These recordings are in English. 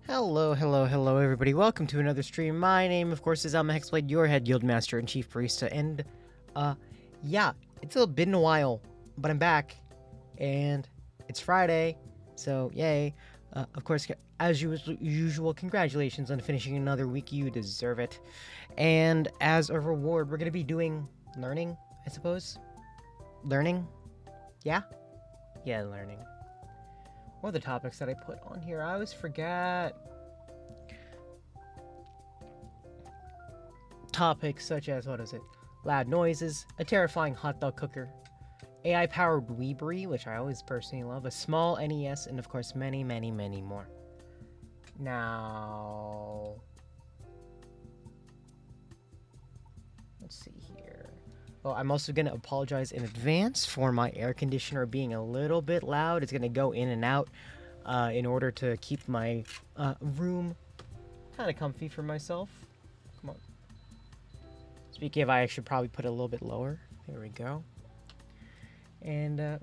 Hello, hello, hello, everybody. Welcome to another stream. My name, of course, is Alma Hexblade, your head guild master and chief barista. And, yeah, it's been a while, but I'm back, and it's Friday, so yay. Of course, as usual, congratulations on finishing another week. You deserve it. And as a reward, we're gonna be doing learning, I suppose. Learning? Yeah? Yeah, learning. What are the topics that I put on here? I always forget. Topics such as, what is it? Loud noises, a terrifying hot dog cooker, AI-powered Weebery, which I always personally love, a small NES, and of course many, many, many more. Now, let's see here. Well, I'm also going to apologize in advance for my air conditioner being a little bit loud. It's going to go in and out in order to keep my room kind of comfy for myself. Come on. Speaking of, I should probably put it a little bit lower. There we go. And,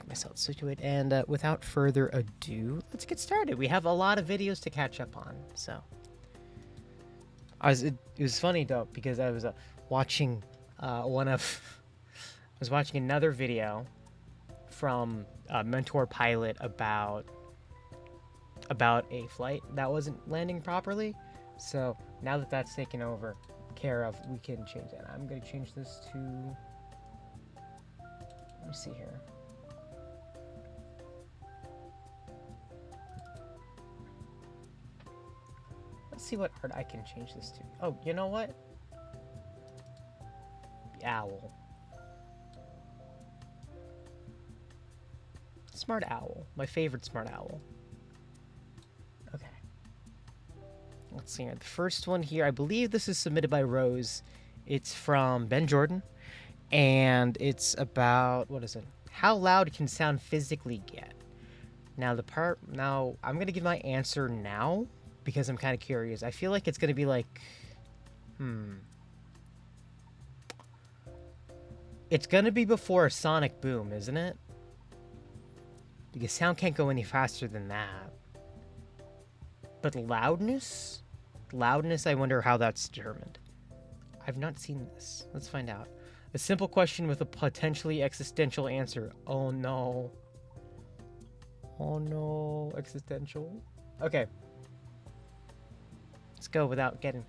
myself situated, and without further ado, let's get started. We have a lot of videos to catch up on, so it was funny though, because I was watching I was watching another video from Mentor Pilot about a flight that wasn't landing properly. So now that that's taken over care of, we can change that. I'm going to change this to, let me see here. Let's see what art I can change this to. Oh, you know what? The owl. Smart owl. My favorite smart owl. Okay. Let's see here. The first one here, I believe this is submitted by Rose. It's from Ben Jordan. And it's about, what is it? How loud can sound physically get? Now, I'm going to give my answer now, because I'm kind of curious. I feel like it's going to be like, It's going to be before a sonic boom, isn't it? Because sound can't go any faster than that. But loudness? Loudness, I wonder how that's determined. I've not seen this. Let's find out. A simple question with a potentially existential answer. Oh no. Oh no, existential. Okay. Let's go without getting...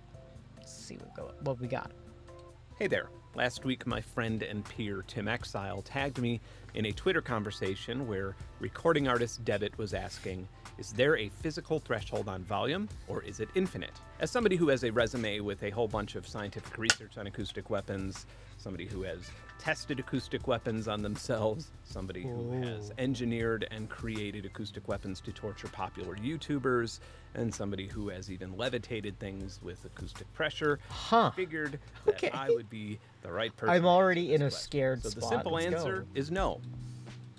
Let's see what we got. Hey there. Last week, my friend and peer Tim Exile tagged me in a Twitter conversation where recording artist Debit was asking, is there a physical threshold on volume, or is it infinite? As somebody who has a resume with a whole bunch of scientific research on acoustic weapons, somebody who has tested acoustic weapons on themselves, somebody who has engineered and created acoustic weapons to torture popular YouTubers, and somebody who has even levitated things with acoustic pressure, figured that I would be the right person. I'm already in a scared spot. So the simple answer is no.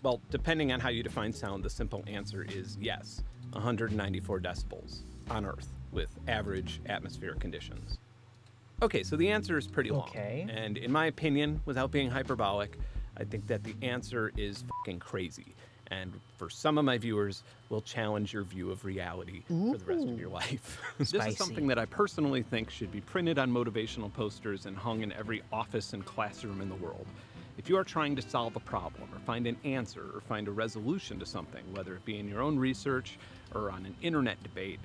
Well, depending on how you define sound, the simple answer is yes. 194 decibels on Earth with average atmospheric conditions. Okay, so the answer is pretty long. Okay. And in my opinion, without being hyperbolic, I think that the answer is fucking crazy. And for some of my viewers, will challenge your view of reality for the rest of your life. This is something that I personally think should be printed on motivational posters and hung in every office and classroom in the world. If you are trying to solve a problem or find an answer or find a resolution to something, whether it be in your own research or on an internet debate,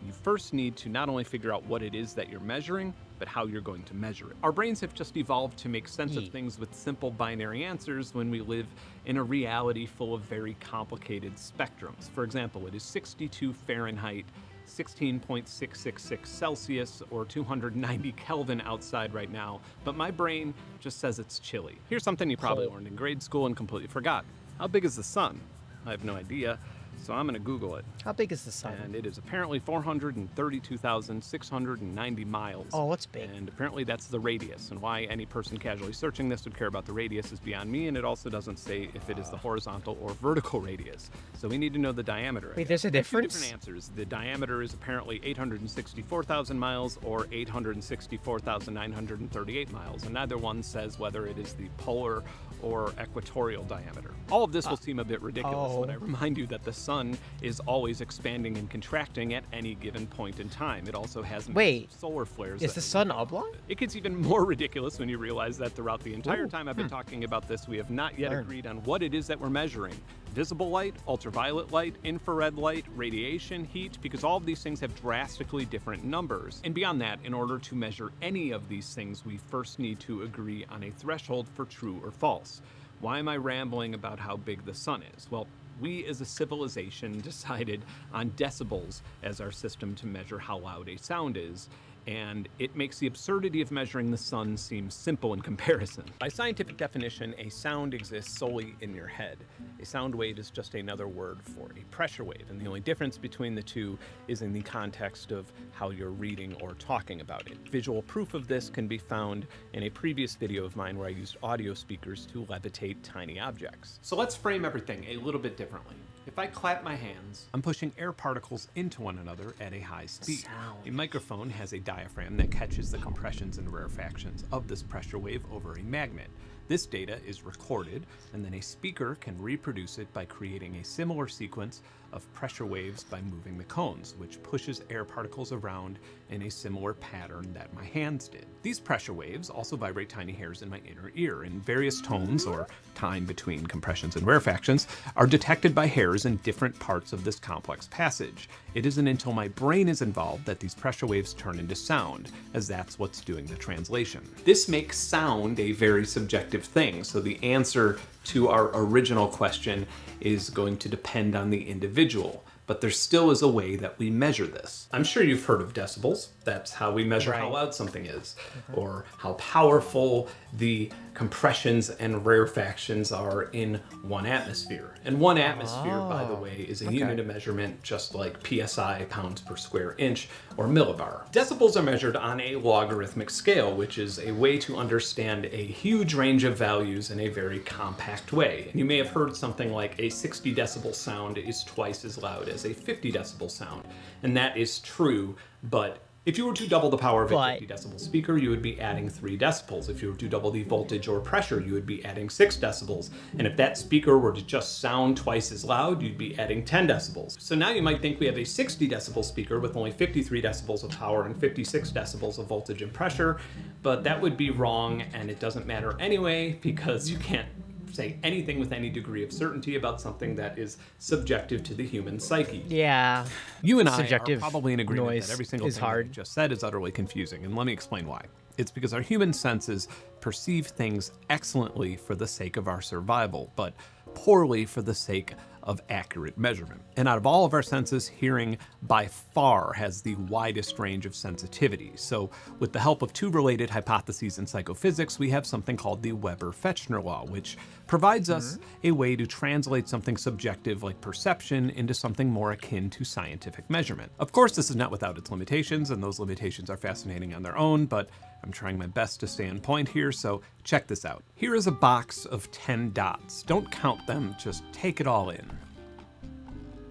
you first need to not only figure out what it is that you're measuring, but how you're going to measure it. Our brains have just evolved to make sense of things with simple binary answers when we live in a reality full of very complicated spectrums. For example, it is 62 Fahrenheit, 16.666 Celsius, or 290 Kelvin outside right now, but my brain just says it's chilly. Here's something you probably learned in grade school and completely forgot. How big is the sun? I have no idea. so I'm going to Google it. How big is the sun? And it is apparently 432,690 miles. Oh, it's big. And apparently that's the radius. And why any person casually searching this would care about the radius is beyond me. And it also doesn't say if it is the horizontal or vertical radius. So we need to know the diameter. Wait, there's a difference? Two different answers. The diameter is apparently 864,000 miles or 864,938 miles. And neither one says whether it is the polar or equatorial diameter. All of this will seem a bit ridiculous, but I remind you that the sun is always expanding and contracting at any given point in time. It also has solar flares. Is the sun oblong? It gets even more ridiculous when you realize that throughout the entire time I've been talking about this, we have not yet agreed on what it is that we're measuring. Visible light, ultraviolet light, infrared light, radiation, heat, because all of these things have drastically different numbers. And beyond that, in order to measure any of these things, we first need to agree on a threshold for true or false. Why am I rambling about how big the sun is? Well, we as a civilization decided on decibels as our system to measure how loud a sound is. And it makes the absurdity of measuring the sun seem simple in comparison. By scientific definition, a sound exists solely in your head. A sound wave is just another word for a pressure wave, and the only difference between the two is in the context of how you're reading or talking about it. Visual proof of this can be found in a previous video of mine where I used audio speakers to levitate tiny objects. So let's frame everything a little bit differently. If I clap my hands, I'm pushing air particles into one another at a high speed. A microphone has a diaphragm that catches the compressions and rarefactions of this pressure wave over a magnet. This data is recorded, and then a speaker can reproduce it by creating a similar sequence of pressure waves by moving the cones, which pushes air particles around in a similar pattern that my hands did. These pressure waves also vibrate tiny hairs in my inner ear, and various tones, or time between compressions and rarefactions, are detected by hairs in different parts of this complex passage. It isn't until my brain is involved that these pressure waves turn into sound, as that's what's doing the translation. This makes sound a very subjective thing, so the answer to our original question is going to depend on the individual, but there still is a way that we measure this. I'm sure you've heard of decibels. That's how we measure how loud something is, or how powerful the compressions and rarefactions are in one atmosphere. And one atmosphere, by the way, is a unit of measurement just like PSI, pounds per square inch, or millibar. Decibels are measured on a logarithmic scale, which is a way to understand a huge range of values in a very compact way. And you may have heard something like a 60 decibel sound is twice as loud as a 50 decibel sound. And that is true, but if you were to double the power of a 50 decibel speaker, you would be adding 3 decibels. If you were to double the voltage or pressure, you would be adding 6 decibels. And if that speaker were to just sound twice as loud, you'd be adding 10 decibels. So now you might think we have a 60 decibel speaker with only 53 decibels of power and 56 decibels of voltage and pressure, but that would be wrong, and it doesn't matter anyway, because you can't say anything with any degree of certainty about something that is subjective to the human psyche. Yeah. You and I are probably in agreement that every single thing hard. that you just said is utterly confusing, and let me explain why. It's because our human senses perceive things excellently for the sake of our survival, but poorly for the sake of accurate measurement. And out of all of our senses, hearing by far has the widest range of sensitivity. So with the help of 2 related hypotheses in psychophysics, we have something called the Weber-Fechner law, which provides us a way to translate something subjective like perception into something more akin to scientific measurement. Of course, this is not without its limitations, and those limitations are fascinating on their own, but I'm trying my best to stay on point here, so check this out. Here is a box of 10 dots. Don't count them, just take it all in.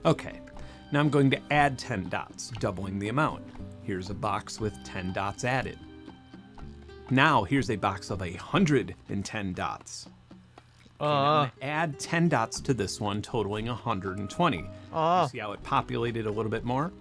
Okay, now I'm going to add 10 dots, doubling the amount. Here's a box with 10 dots added. Now here's a box of 110 dots. Okay, now I'm gonna add 10 dots to this one, totaling 120. You see how it populated a little bit more?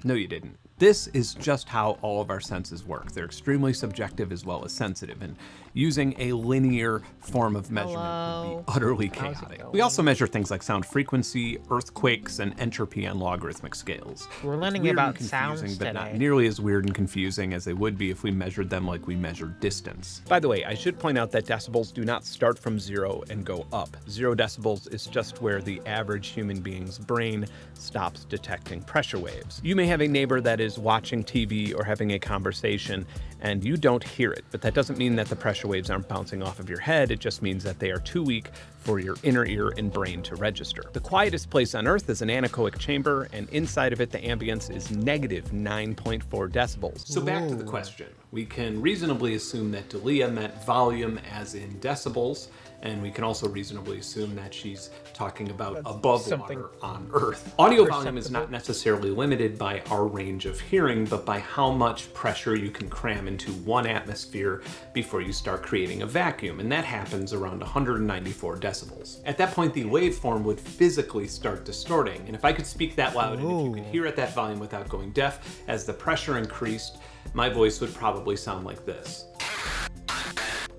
No, you didn't. This is just how all of our senses work. They're extremely subjective as well as sensitive, and using a linear form of measurement would be utterly chaotic. We also measure things like sound frequency, earthquakes, and entropy on logarithmic scales. We're learning about sounds but today. Not nearly as weird and confusing as they would be if we measured them like we measured distance. By the way, I should point out that decibels do not start from 0 and go up. 0 decibels is just where the average human being's brain stops detecting pressure waves. You may have a neighbor that is is watching TV or having a conversation and you don't hear it. But that doesn't mean that the pressure waves aren't bouncing off of your head. It just means that they are too weak for your inner ear and brain to register. The quietest place on Earth is an anechoic chamber, and inside of it, the ambience is negative 9.4 decibels. So back to the question. We can reasonably assume that Dalia meant volume as in decibels, and we can also reasonably assume that she's talking about above water on Earth. Audio volume is not necessarily limited by our range of hearing, but by how much pressure you can cram into one atmosphere before you start creating a vacuum, and that happens around 194 decibels. At that point, the waveform would physically start distorting, and if I could speak that loud and if you could hear at that volume without going deaf, as the pressure increased, my voice would probably sound like this.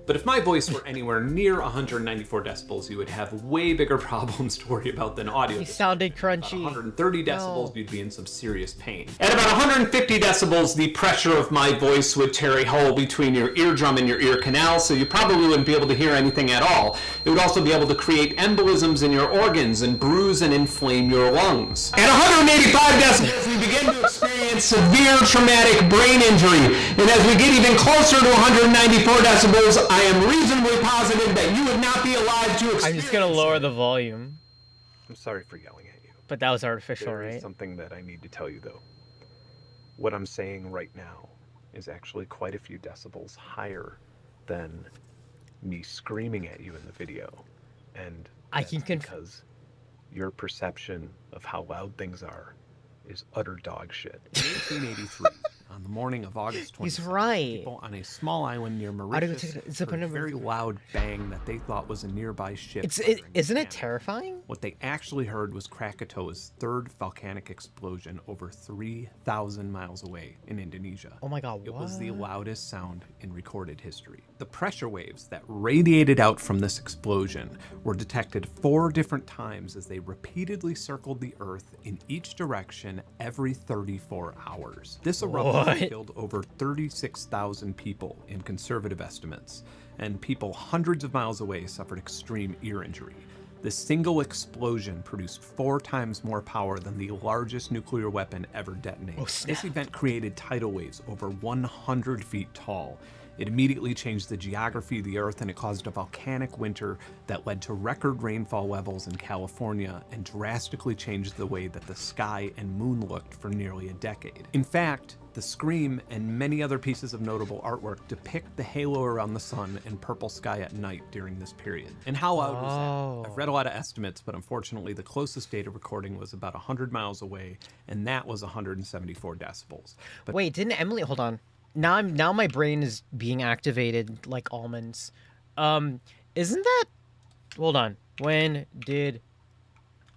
But if my voice were anywhere near 194 decibels, you would have way bigger problems to worry about than audio. He sounded crunchy. About 130 decibels, you'd be in some serious pain. At about 150 decibels, the pressure of my voice would tear a hole between your eardrum and your ear canal, so you probably wouldn't be able to hear anything at all. It would also be able to create embolisms in your organs and bruise and inflame your lungs. At 185 decibels, we begin to experience severe traumatic brain injury. And as we get even closer to 194 decibels, I am reasonably positive that you would not be alive to experience. I'm just gonna lower the volume. I'm sorry for yelling at you. But that was artificial, There is right? something that I need to tell you, though. What I'm saying right now is actually quite a few decibels higher than me screaming at you in the video. And I can because your perception of how loud things are is utter dog shit. In 1883, on the morning of August 20th, He's right. people on a small island near Mauritius heard a very loud bang that they thought was a nearby ship. Isn't it terrifying? What they actually heard was Krakatoa's third volcanic explosion over 3,000 miles away in Indonesia. Oh my god, It what? was the loudest sound in recorded history. The pressure waves that radiated out from this explosion were detected 4 different times as they repeatedly circled the Earth in each direction every 34 hours. This eruption killed over 36,000 people in conservative estimates, and people hundreds of miles away suffered extreme ear injury. This single explosion produced 4 times more power than the largest nuclear weapon ever detonated. This event created tidal waves over 100 feet tall. It immediately changed the geography of the Earth, and it caused a volcanic winter that led to record rainfall levels in California and drastically changed the way that the sky and moon looked for nearly a decade. In fact, the Scream and many other pieces of notable artwork depict the halo around the sun and purple sky at night during this period. And how loud was that? I've read a lot of estimates, but unfortunately the closest data recording was about 100 miles away, and that was 174 decibels. But Wait, didn't Emily? Hold on. Now my brain is being activated like almonds. Isn't that? Hold on. When did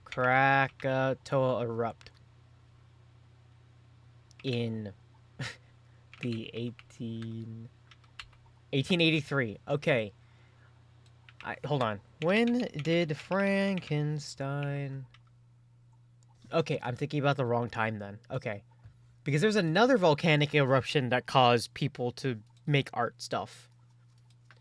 Krakatoa erupt? In the 1883. Okay. Hold on. When did Frankenstein? Okay, I'm thinking about the wrong time then. Okay. Because there's another volcanic eruption that caused people to make art stuff.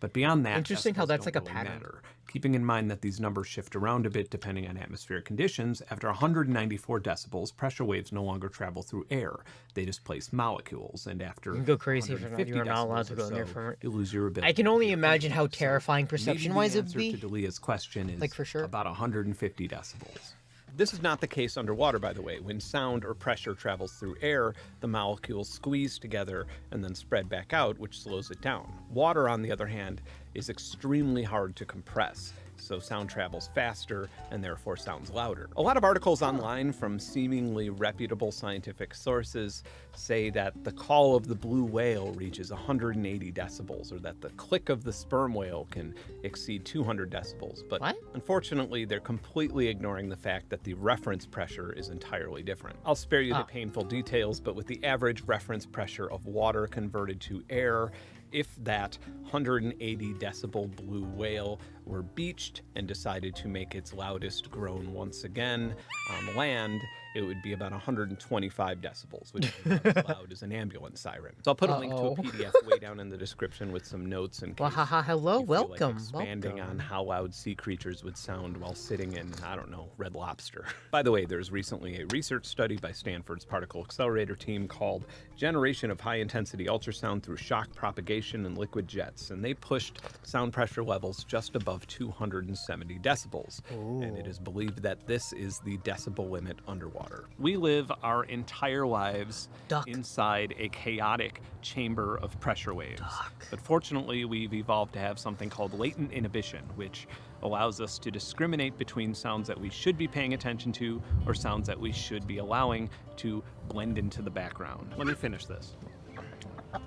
But beyond that, Interesting how decibels that's don't like a really pattern. matter. Keeping in mind that these numbers shift around a bit depending on atmospheric conditions, after 194 decibels, pressure waves no longer travel through air. They displace molecules, and after You can go crazy from that. 150 You are not allowed decibels to or go near so, from it. you lose your ability. I can only to hear imagine how anything. So terrifying maybe perception-wise the it would answer be. to Dalia's question is Like, for sure. about 150 decibels. This is not the case underwater, by the way. When sound or pressure travels through air, the molecules squeeze together and then spread back out, which slows it down. Water, on the other hand, is extremely hard to compress, so sound travels faster and therefore sounds louder. A lot of articles online from seemingly reputable scientific sources say that the call of the blue whale reaches 180 decibels, or that the click of the sperm whale can exceed 200 decibels. But What? unfortunately, they're completely ignoring the fact that the reference pressure is entirely different. I'll spare you the painful details, but with the average reference pressure of water converted to air, if that 180 decibel blue whale were beached and decided to make its loudest groan once again on land, it would be about 125 decibels, which is about as loud as an ambulance siren. So I'll put a link to a PDF way down in the description with some notes and hello, welcome. Expanding on how loud sea creatures would sound while sitting in, I don't know, Red Lobster. By the way, there's recently a research study by Stanford's Particle Accelerator team called Generation of High-Intensity Ultrasound Through Shock Propagation in Liquid Jets, and they pushed sound pressure levels just above 270 decibels. Ooh. And it is believed that this is the decibel limit underwater. We live our entire lives inside a chaotic chamber of pressure waves. But fortunately, we've evolved to have something called latent inhibition, which allows us to discriminate between sounds that we should be paying attention to or sounds that we should be allowing to blend into the background. Let me finish this.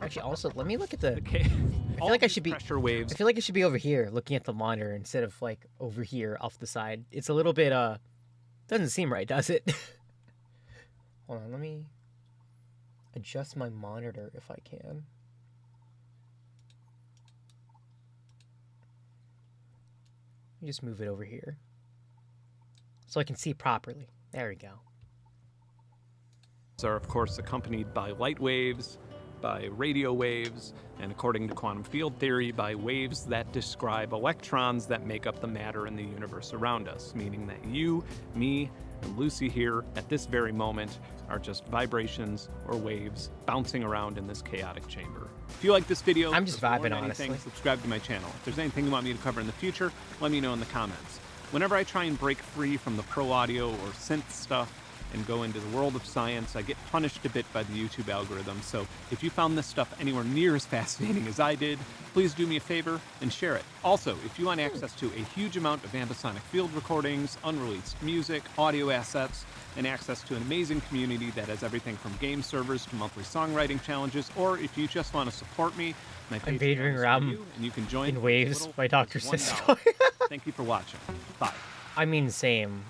Actually, also, let me look at the... Okay. I feel like I should be... Pressure waves. I feel like I should be over here looking at the monitor instead of, like, over here off the side. It's a little bit, doesn't seem right, does it? Hold on, let me adjust my monitor if I can. Let me just move it over here so I can see properly. There we go. Are of course accompanied by light waves, by radio waves, and according to quantum field theory, by waves that describe electrons that make up the matter in the universe around us, meaning that you, me, and Lucy here at this very moment are just vibrations or waves bouncing around in this chaotic chamber. If you like this video, I'm just vibing, honestly. Subscribe to my channel. If there's anything you want me to cover in the future, let me know in the comments. Whenever I try and break free from the pro audio or synth stuff and go into the world of science, I get punished a bit by the YouTube algorithm. So if you found this stuff anywhere near as fascinating as I did, please do me a favor and share it. Also, if you want access to a huge amount of ambisonic field recordings, unreleased music, audio assets, and access to an amazing community that has everything from game servers to monthly songwriting challenges, or if you just want to support me, my Patreon is for you, and you can join in Waves by Dr. Cisco. Thank you for watching. Bye. I mean, same.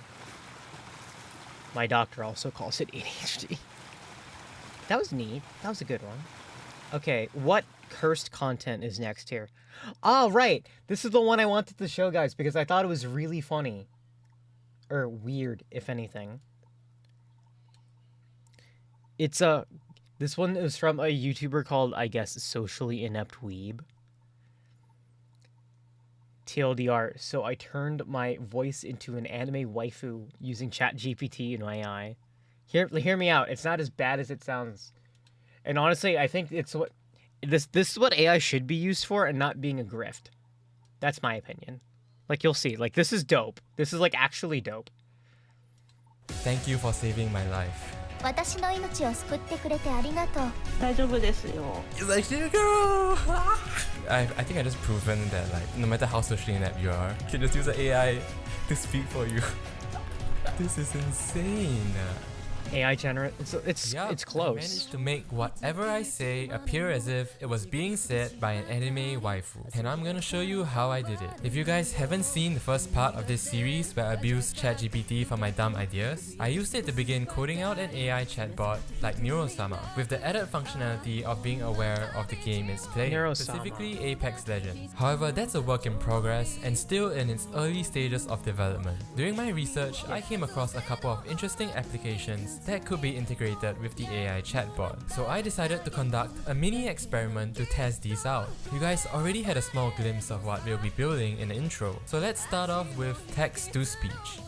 My doctor also calls it ADHD. That was neat. That was a good one. Okay, what cursed content is next here? Oh, right. This is the one I wanted to show, guys, because I thought it was really funny. Or weird, if anything. It's this one is from a YouTuber called, I guess, Socially Inept Weeb. TLDR, so I turned my voice into an anime waifu using ChatGPT in my eye. Hear me out. It's not as bad as it sounds. And honestly, I think it's what this is what AI should be used for and not being a grift. That's my opinion. Like, you'll see. Like, this is dope. This is, like, actually dope. Thank you for saving my life. 私の命を救ってくれてありがとう。大丈夫ですよ。 It's actually a girl! I think I just proven that, like, no matter how socially inept you are, you can just use the AI to speak for you. This is insane. AI generate. It's close. I managed to make whatever I say appear as if it was being said by an anime waifu. And I'm gonna show you how I did it. If you guys haven't seen the first part of this series where I abused ChatGPT for my dumb ideas, I used it to begin coding out an AI chatbot like Neurosama, with the added functionality of being aware of the game it's playing, specifically Apex Legends. However, that's a work in progress and still in its early stages of development. During my research, I came across a couple of interesting applications that could be integrated with the AI chatbot. So I decided to conduct a mini experiment to test these out. You guys already had a small glimpse of what we'll be building in the intro. So let's start off with text-to-speech.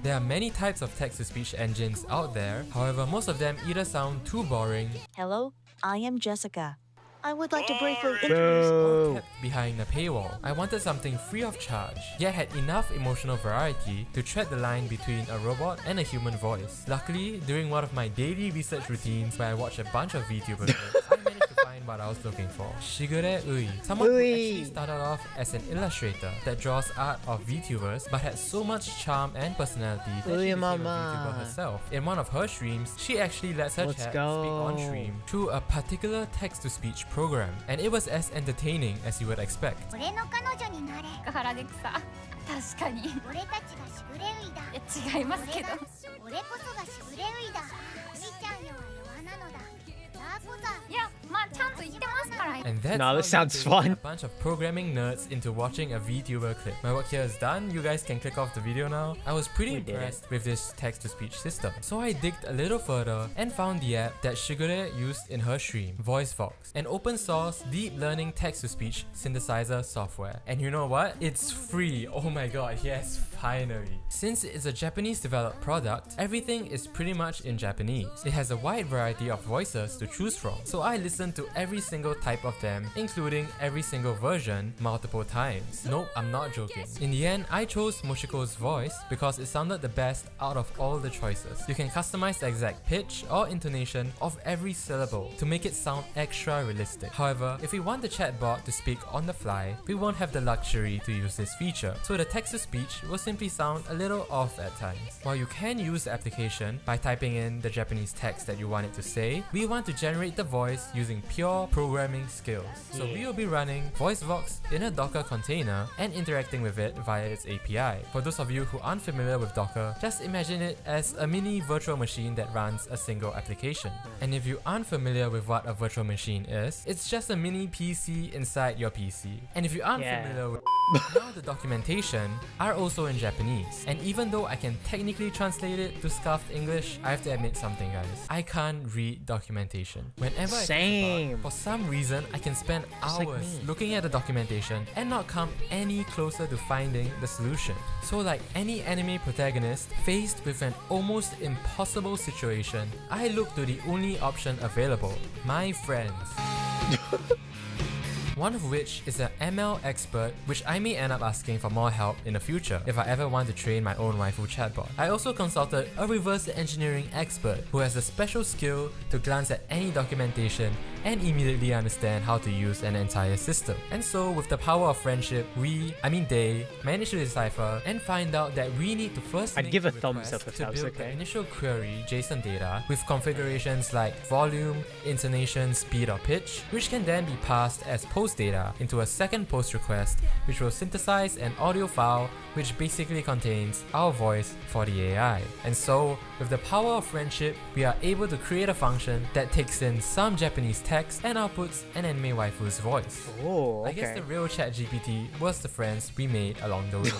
There are many types of text-to-speech engines out there, however most of them either sound too boring. Hello, I am Jessica. I would like to briefly Or kept behind a paywall. I wanted something free of charge, yet had enough emotional variety to tread the line between a robot and a human voice. Luckily, during one of my daily research routines where I watch a bunch of VTubers, I managed to find what I was looking for. Shigure Ui, someone who actually started off as an illustrator that draws art of VTubers but had so much charm and personality that she became a VTuber herself. In one of her streams, she actually lets her chat speak on stream through a particular text-to-speech program, and it was as entertaining as you would expect. 俺の彼女になれ。原で草。確かに。俺たちがしぐれういだ。違いますけど。俺こそがしぐれういだ。みちゃんよは弱なのだ。さいやまあちゃんと言ってますから。 And that's No, how this you sounds trick fun. a bunch of programming nerds into watching a VTuber clip. My work here is done. You guys can click off the video now. I was pretty We did it. impressed with this text-to-speech system. So I digged a little further and found the app that Shigure used in her stream, VoiceVox, an open source deep learning text-to-speech synthesizer software. And you know what? It's free. Oh my god, yes, finally. Since it's a Japanese developed product, everything is pretty much in Japanese. It has a wide variety of voices to choose from, so I listened to every single type of them, including every single version, multiple times. Nope, I'm not joking. In the end, I chose Moshiko's voice because it sounded the best out of all the choices. You can customize the exact pitch or intonation of every syllable to make it sound extra realistic. However, if we want the chatbot to speak on the fly, we won't have the luxury to use this feature, so the text-to-speech will simply sound a little off at times. While you can use the application by typing in the Japanese text that you want it to say, we want to generate the voice using pure programming skills. So we will be running VoiceVox in a Docker container and interacting with it via its API. For those of you who aren't familiar with Docker, just imagine it as a mini virtual machine that runs a single application. And if you aren't familiar with what a virtual machine is, it's just a mini PC inside your PC. And if you aren't familiar with now the documentation are also in Japanese, and even though I can technically translate it to scuffed English, I have to admit something, guys. I can't read documentation. Whenever I think about, for some reason, I can spend Just like hours me. looking at the documentation and not come any closer to finding the solution. So like any anime protagonist faced with an almost impossible situation, I look to the only option available, my friends. One of which is an ML expert, which I may end up asking for more help in the future if I ever want to train my own waifu chatbot. I also consulted a reverse engineering expert who has a special skill to glance at any documentation and immediately understand how to use an entire system. And so with the power of friendship, they managed to decipher and find out that we need to first I'd make give a the thumbs request up if to that was build the okay. initial query JSON data with configurations like volume, intonation, speed or pitch, which can then be passed as post data into a second post request, which will synthesize an audio file which basically contains our voice for the AI. And so, with the power of friendship, we are able to create a function that takes in some Japanese text and outputs an anime waifu's voice. Oh, I guess okay. the real ChatGPT was the friends we made along the way.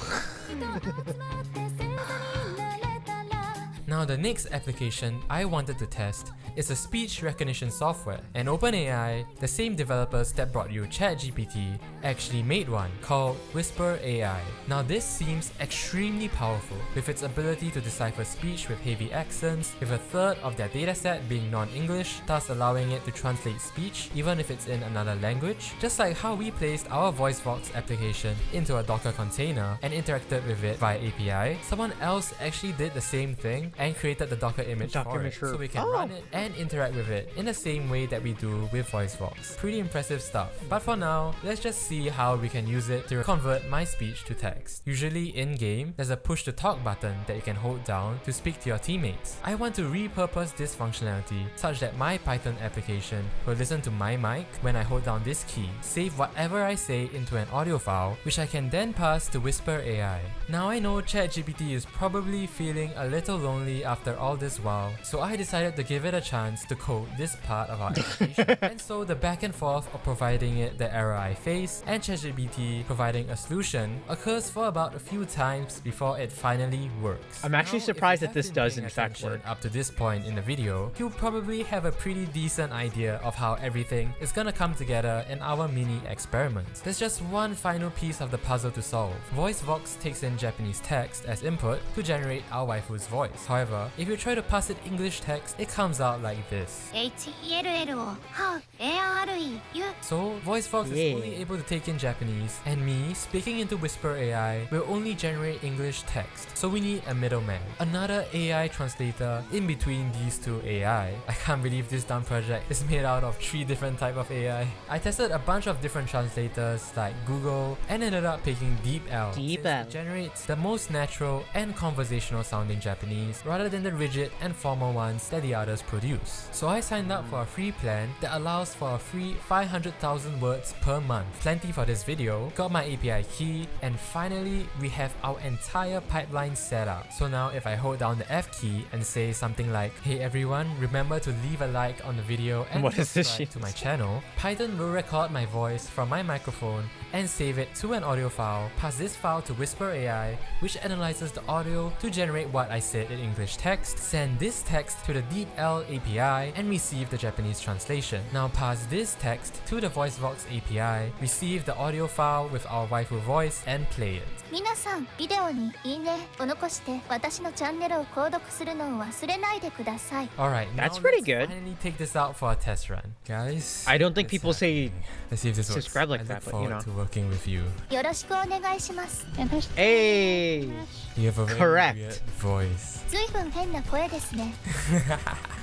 Now the next application I wanted to test is a speech recognition software, and OpenAI, the same developers that brought you ChatGPT, actually made one called Whisper AI. Now this seems extremely powerful, with its ability to decipher speech with heavy accents, with a third of their dataset being non-English, thus allowing it to translate speech even if it's in another language. Just like how we placed our VoiceVox application into a Docker container and interacted with it via API, someone else actually did the same thing and created the Docker image for it, so we can run it and interact with it in the same way that we do with VoiceVox. Pretty impressive stuff. But for now, let's just see how we can use it to convert my speech to text. Usually in-game, there's a push to talk button that you can hold down to speak to your teammates. I want to repurpose this functionality such that my Python application will listen to my mic when I hold down this key, save whatever I say into an audio file, which I can then pass to Whisper AI. Now I know ChatGPT is probably feeling a little lonely after all this while, so I decided to give it a chance to code this part of our application. And so the back and forth of providing it the error I face and ChatGPT providing a solution occurs for about a few times before it finally works. I'm actually Now, if surprised you that have this been does paying in fact attention work. up to this point in the video, you'll probably have a pretty decent idea of how everything is gonna come together in our mini experiment. There's just one final piece of the puzzle to solve. VoiceVox takes in Japanese text as input to generate our waifu's voice. However, if you try to pass it English text, it comes out like this. HELLO HAU AREU So, VoiceVox is only able to take in Japanese, and me, speaking into Whisper AI, will only generate English text. So we need a middleman, another AI translator in between these two AI. I can't believe this dumb project is made out of 3 different types of AI. I tested a bunch of different translators like Google and ended up picking DeepL, since it generates the most natural and conversational sounding Japanese rather than the rigid and formal ones that the others produce. So I signed up for a free plan that allows for a free 500,000 words per month. Plenty for this video, got my API key, and finally we have our entire pipeline set up. So now if I hold down the F key and say something like, "Hey everyone, remember to leave a like on the video and What is this subscribe shit? to my channel," Python will record my voice from my microphone and save it to an audio file, pass this file to Whisper AI, which analyzes the audio to generate what I said in English text, send this text to the DeepL API and receive the Japanese translation. Now pass this text to the VoiceVox API, receive the audio file with our waifu voice and play it. 皆さんビデオにいいねを残して私のチャンネルを購読するのを忘れないでください。 Alright, now That's pretty let's good. finally take this out for a test run. Guys, I don't think it's people say happening. Let's see if this works. subscribe like I that, look but, you forward know. to working with you. よろしくお願いします。 Hey! You have a very Correct. weird voice. ずいぶん変な声ですね。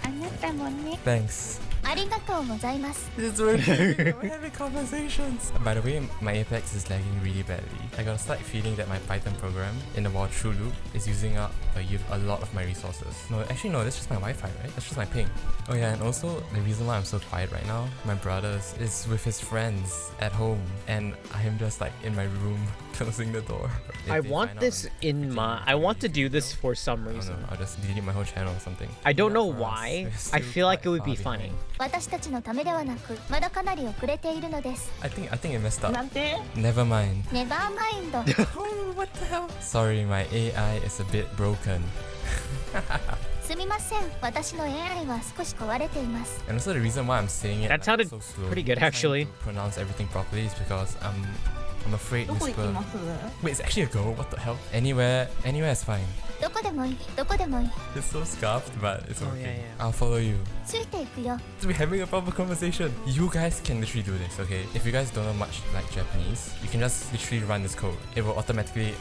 あなたもね。 Thanks. ありがとうございます。 It's working. We're having conversations. By the way, my Apex is lagging really badly. I got a slight feeling that my Python program in the while true loop is using up a lot of my resources. No, actually no, that's just my Wi-Fi, right? That's just my ping. Oh yeah, and also the reason why I'm so quiet right now, my brother is with his friends at home, and I am just like in my room closing the door. If I they want find out this I'm in freaking my... I want to crazy, do you this know? for some Oh reason. no, I'll just delete my whole channel or something. I don't know For us, why. we're I still feel like it would quite be far funny. behind. 私たちのためではなく、まだかなり遅れているのです。 I think it messed up. なんて Never mind. ネバーマインド。 Oh, what the hell? Sorry, my AI is a bit broken. すみません。私の AI は少し壊れています。 And also the reason why I'm saying it That sounded so slow, pretty good, trying actually. to pronounce everything properly is because I'm afraid どこ行き Whisper. ます Wait, it's actually a go. What the hell? Anywhere is fine. どこでもいい。どこでもいい。 It's so scuffed, but it's Oh, okay. yeah, I'll follow you. ついていくよ。 We're having a proper conversation. You guys can literally do this, okay? If you guys don't know much like Japanese, you can just literally run this code. It will automatically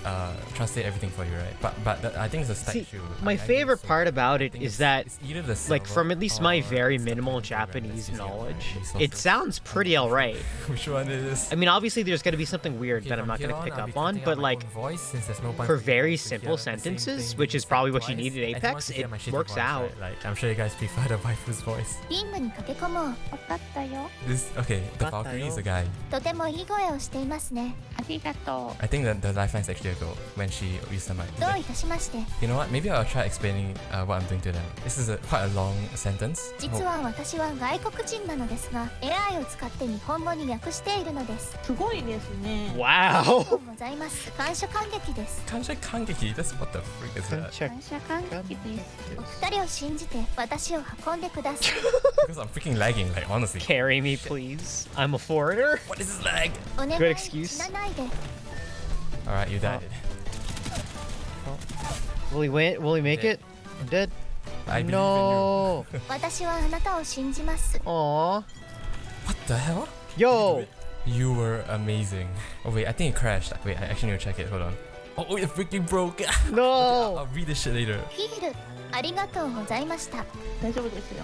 translate everything for you, right? But I think it's a slight See, issue. my I think favorite so. part about I it think is it's- that, it's either the like, server from at least my or very it's the minimal program that's Japanese using my knowledge, resources. it sounds pretty alright. Which one is? I mean, obviously, there's gonna be something weird Okay, that I'm from not here gonna pick I'll be up on, cutting out but my like, own voice since there's no point for you very guys to simple hear the same sentences, thing which is said probably what you twice. need in I don't want Apex, to hear it my shitty works voice, out. right? Like, I'm sure you guys prefer the waifu's voice. リングに駆け込もう。わかったよ。 This okay, the Got that, Valkyrie is yo. a guy. とてもいい声をしていますね。ありがと I think that the lifeline's actually a girl when she used the mic. どういたしまして。 You know what? Maybe I'll try explaining what I'm doing to them. This is quite a long sentence. 実は私は外国人なのですが、AI を使って日本語に訳しているのです。すごいですね。ありが Wow! とうございます。感謝感激です。 Kansha Kangeki, that's what the freak is that? う。感謝感激です。お二人を信じて私を運んでください。 Because I'm freaking lagging, like honestly. Carry me, please. I'm a foreigner. What is this lag? お願 Good い excuse. 死なないで。 Alright, you died. Will he win? Will he make Dead. it? I'm dead. I believe No. 私はあなたを信じます。 Aw. in you. What the hell? Yo. You were amazing. Oh wait, I think it crashed. Wait, I actually need to check it. Hold on. Oh, it freaking broke. No. I'll read this shit later. フィール、ありがとうございました。大丈夫ですよ。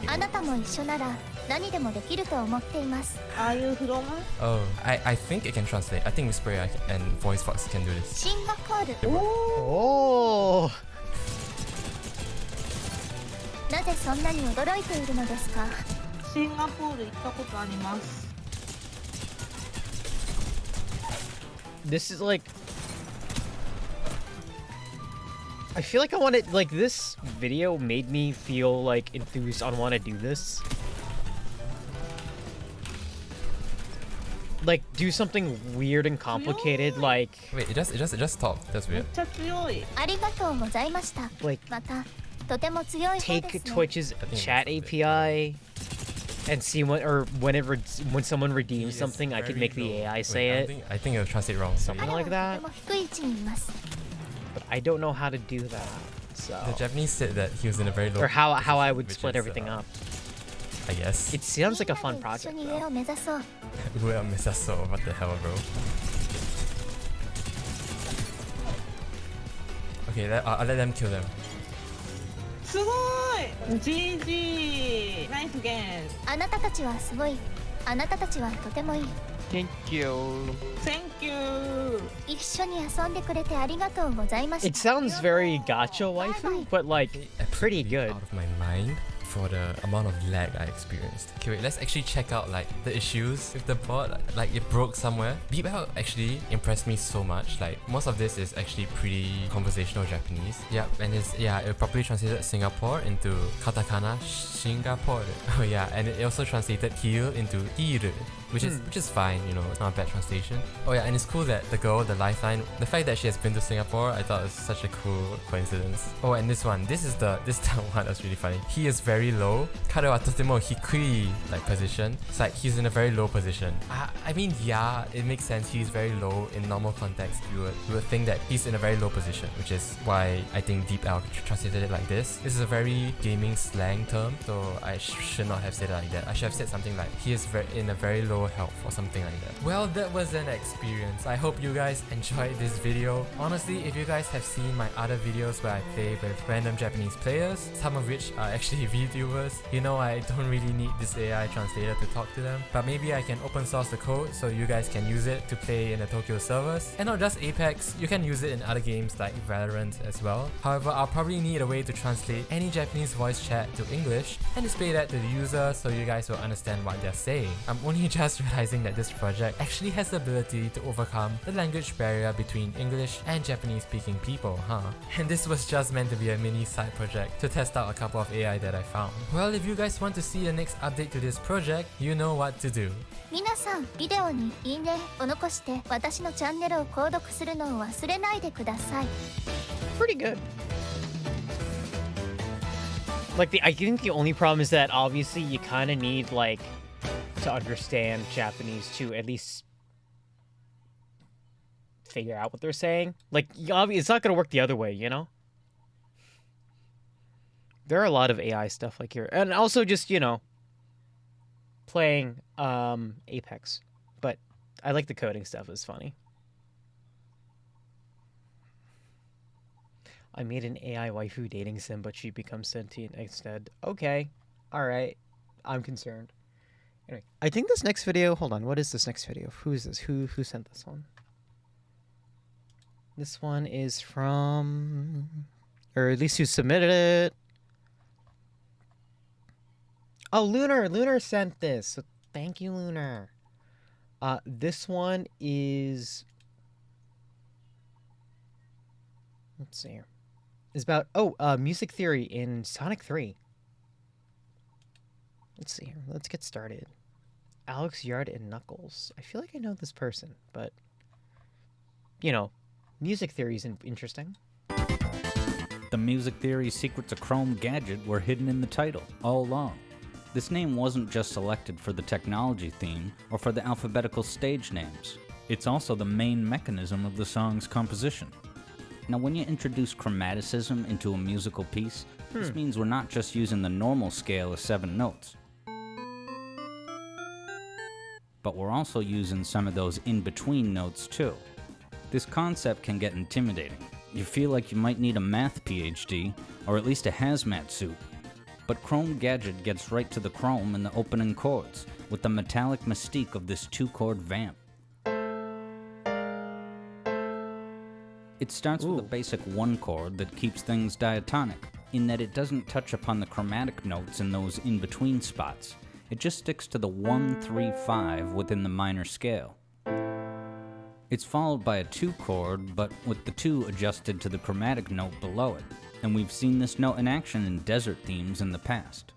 あなたも一緒なら何でもできると思っています。ああいうフロマ Oh, I think it can translate. I think Whisper AI and VoiceFox can do this. シンガポール、お Oh. なぜそんなに驚いているのですか。ー、シンガポール行ったことあります。 This is like. I feel like I want to. Like, this video made me feel like enthused on want to do this. Like, do something weird and complicated, like. Wait, it just stopped. That's めっ weird. ちゃ強い。ありがとうございました。 Like, またとても強い方 take ですね。 Twitch's I think chat that's a bit API and see when someone redeems He is something, I could very make the low. AI Wait, say I it. think, I think it'll translate wrong. Something 彼は like と that. ても低い位置にいます。 But I don't know how to do that. So. The Japanese said that he was in a very low. Or how I position, would which split is, everything up. I guess. It sounds like a み fun んなで一緒 project に上 though. を目指そう。 Well, Misaso, what the hell, bro? Okay, I'll let them kill them. すごい GG ナイスゲームあなたたちはすごい。あなたたちはとてもいい。 Thank you. Thank you 一緒に遊んでくれてありがとうございました。 It sounds very gacha waifu, but like pretty good. Out of my mind for the amount of lag I experienced. Okay, wait, let's actually check out like the issues with the bot. Like it broke somewhere. BeepOut actually impressed me so much. Like most of this is actually pretty conversational Japanese. Yep, and it properly translated Singapore into katakana Singapore. Oh yeah, and it also translated heel into iru. Which is fine, you know, it's not a bad translation. Oh yeah, and it's cool that the girl, the lifeline, the fact that she has been to Singapore, I thought was such a cool coincidence. Oh, and this one, this is the one that's really funny. He is very low. Kare wa totemo hikui like position. It's like he's in a very low position. I mean, yeah, it makes sense. He's very low in normal context. You would think that he's in a very low position, which is why I think DeepL translated it like this. This is a very gaming slang term, so I should not have said it like that. I should have said something like he is in a very low health or something like that. Well, that was an experience. I hope you guys enjoyed this video. Honestly, if you guys have seen my other videos where I play with random Japanese players, some of which are actually VTubers, you know I don't really need this AI translator to talk to them, but maybe I can open source the code so you guys can use it to play in the Tokyo servers. And not just Apex, you can use it in other games like Valorant as well. However, I'll probably need a way to translate any Japanese voice chat to English and display that to the user so you guys will understand what they're saying. I'm only just realizing that this project actually has the ability to overcome the language barrier between English and Japanese speaking people, huh? And this was just meant to be a mini side project to test out a couple of AI that I found. Well, if you guys want to see the next update to this project, you know what to do. 皆さん、ビデオにいいねを残して私のチャンネルを購読するのを忘れないでください。 Pretty good. Like I think the only problem is that obviously you kind of need like to understand Japanese to at least figure out what they're saying. Like it's not gonna work the other way, you know. There are a lot of AI stuff like here, and also just playing Apex. But I like the coding stuff; it's funny. I made an AI waifu dating sim, but she becomes sentient instead. Okay, all right, I'm concerned. Anyway, I think this next video. Hold on, what is this next video? Who is this? Who sent this one? This one is from, or at least who submitted it. Oh, Lunar! Lunar sent this. So thank you, Lunar. This one is. Let's see here. It's about music theory in Sonic 3. Let's see here. Let's get started. Alex Yard and Knuckles. I feel like I know this person, but music theory is interesting. The music theory secrets of Chrome Gadget were hidden in the title all along. This name wasn't just selected for the technology theme or for the alphabetical stage names. It's also the main mechanism of the song's composition. Now, when you introduce chromaticism into a musical piece, this means we're not just using the normal scale of 7 notes, but we're also using some of those in-between notes too. This concept can get intimidating. You feel like you might need a math PhD, or at least a hazmat suit. But Chrome Gadget gets right to the chrome in the opening chords, with the metallic mystique of this 2-chord vamp. It starts with a basic 1 chord that keeps things diatonic, in that it doesn't touch upon the chromatic notes in those in-between spots. It just sticks to the 1, 3, 5 within the minor scale. It's followed by a 2 chord, but with the 2 adjusted to the chromatic note below it, and we've seen this note in action in desert themes in the past.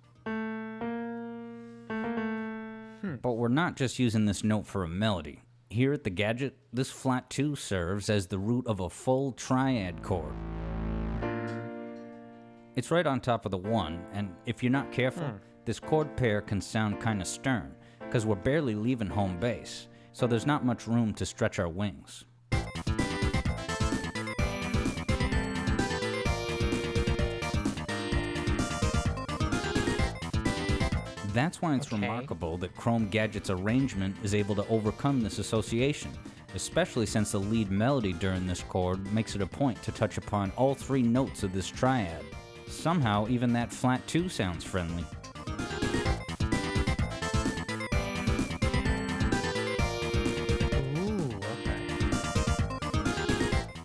But we're not just using this note for a melody. Here at the Gadget, this flat 2 serves as the root of a full triad chord. It's right on top of the 1, and if you're not careful, this chord pair can sound kinda stern, because we're barely leaving home base, so there's not much room to stretch our wings. That's why it's remarkable that Chrome Gadget's arrangement is able to overcome this association, especially since the lead melody during this chord makes it a point to touch upon all 3 notes of this triad. Somehow, even that flat 2 sounds friendly. Ooh, okay.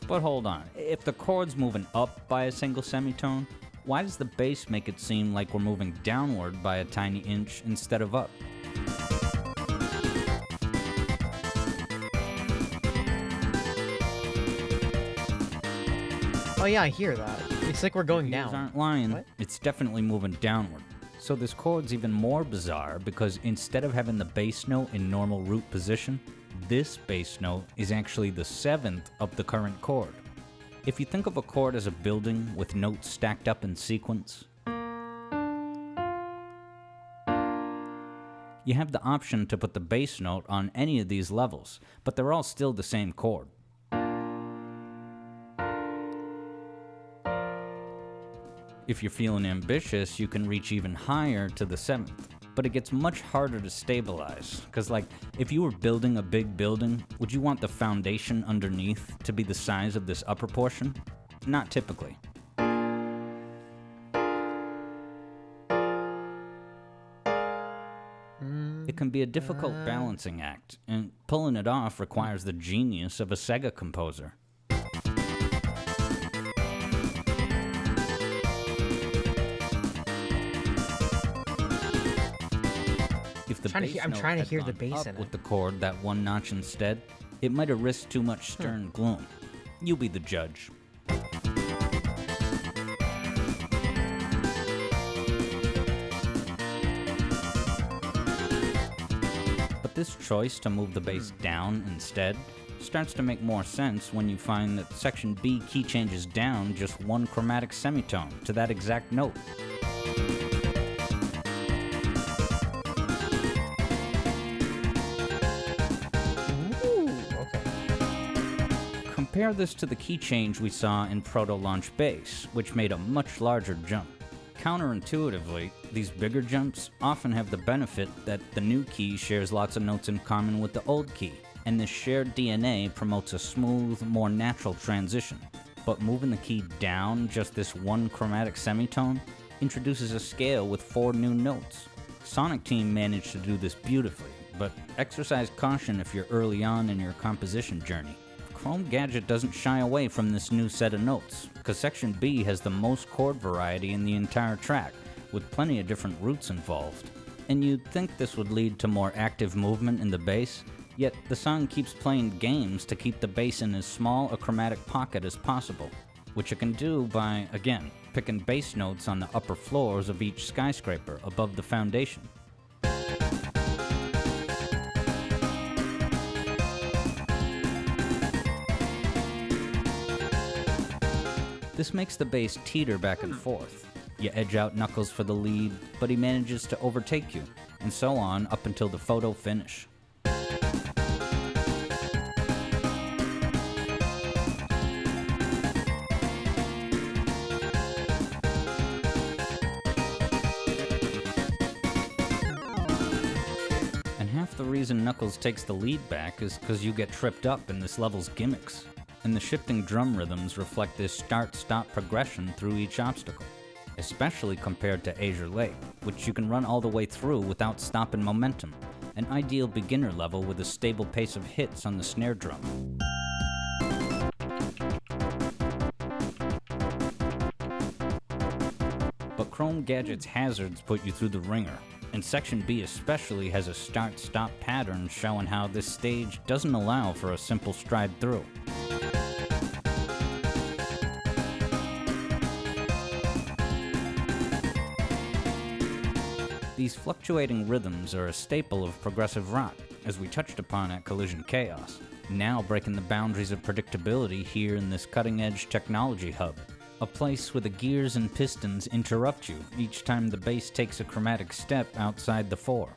But hold on, if the chord's moving up by a single semitone, why does the bass make it seem like we're moving downward by a tiny inch instead of up? Oh yeah, I hear that. It's like we're going Ears down. aren't lying. What? It's definitely moving downward. So this chord's even more bizarre because instead of having the bass note in normal root position, this bass note is actually the 7th of the current chord. If you think of a chord as a building with notes stacked up in sequence, you have the option to put the bass note on any of these levels, but they're all still the same chord. If you're feeling ambitious, you can reach even higher to the 7th, but it gets much harder to stabilize, because like, if you were building a big building, would you want the foundation underneath to be the size of this upper portion? Not typically. It can be a difficult balancing act, and pulling it off requires the genius of a Sega composer. If the bass I'm note trying to had hear the gone bass up in it. with the chord that one notch instead, it might have risked too much stern gloom. You be the judge. But this choice to move the bass down instead starts to make more sense when you find that section B key changes down just one chromatic semitone to that exact note. Ooh, okay. Compare this to the key change we saw in Proto Launch Bass, which made a much larger jump. Counterintuitively, these bigger jumps often have the benefit that the new key shares lots of notes in common with the old key, and this shared DNA promotes a smooth, more natural transition. But moving the key down just this one chromatic semitone introduces a scale with 4 new notes. Sonic Team managed to do this beautifully, but exercise caution if you're early on in your composition journey. Chrome Gadget doesn't shy away from this new set of notes, because Section B has the most chord variety in the entire track, with plenty of different roots involved. And you'd think this would lead to more active movement in the bass, yet the song keeps playing games to keep the bass in as small a chromatic pocket as possible, which it can do by, again, picking bass notes on the upper floors of each skyscraper above the foundation. This makes the bass teeter back and forth. You edge out Knuckles for the lead, but he manages to overtake you, and so on up until the photo finish. And half the reason Knuckles takes the lead back is because you get tripped up in this level's gimmicks. And the shifting drum rhythms reflect this start-stop progression through each obstacle, especially compared to Azure Lake, which you can run all the way through without stopping momentum, an ideal beginner level with a stable pace of hits on the snare drum. But Chrome Gadget's hazards put you through the ringer, and Section B especially has a start-stop pattern showing how this stage doesn't allow for a simple stride through. These fluctuating rhythms are a staple of progressive rock, as we touched upon at Collision Chaos, now breaking the boundaries of predictability here in this cutting-edge technology hub, a place where the gears and pistons interrupt you each time the bass takes a chromatic step outside the 4.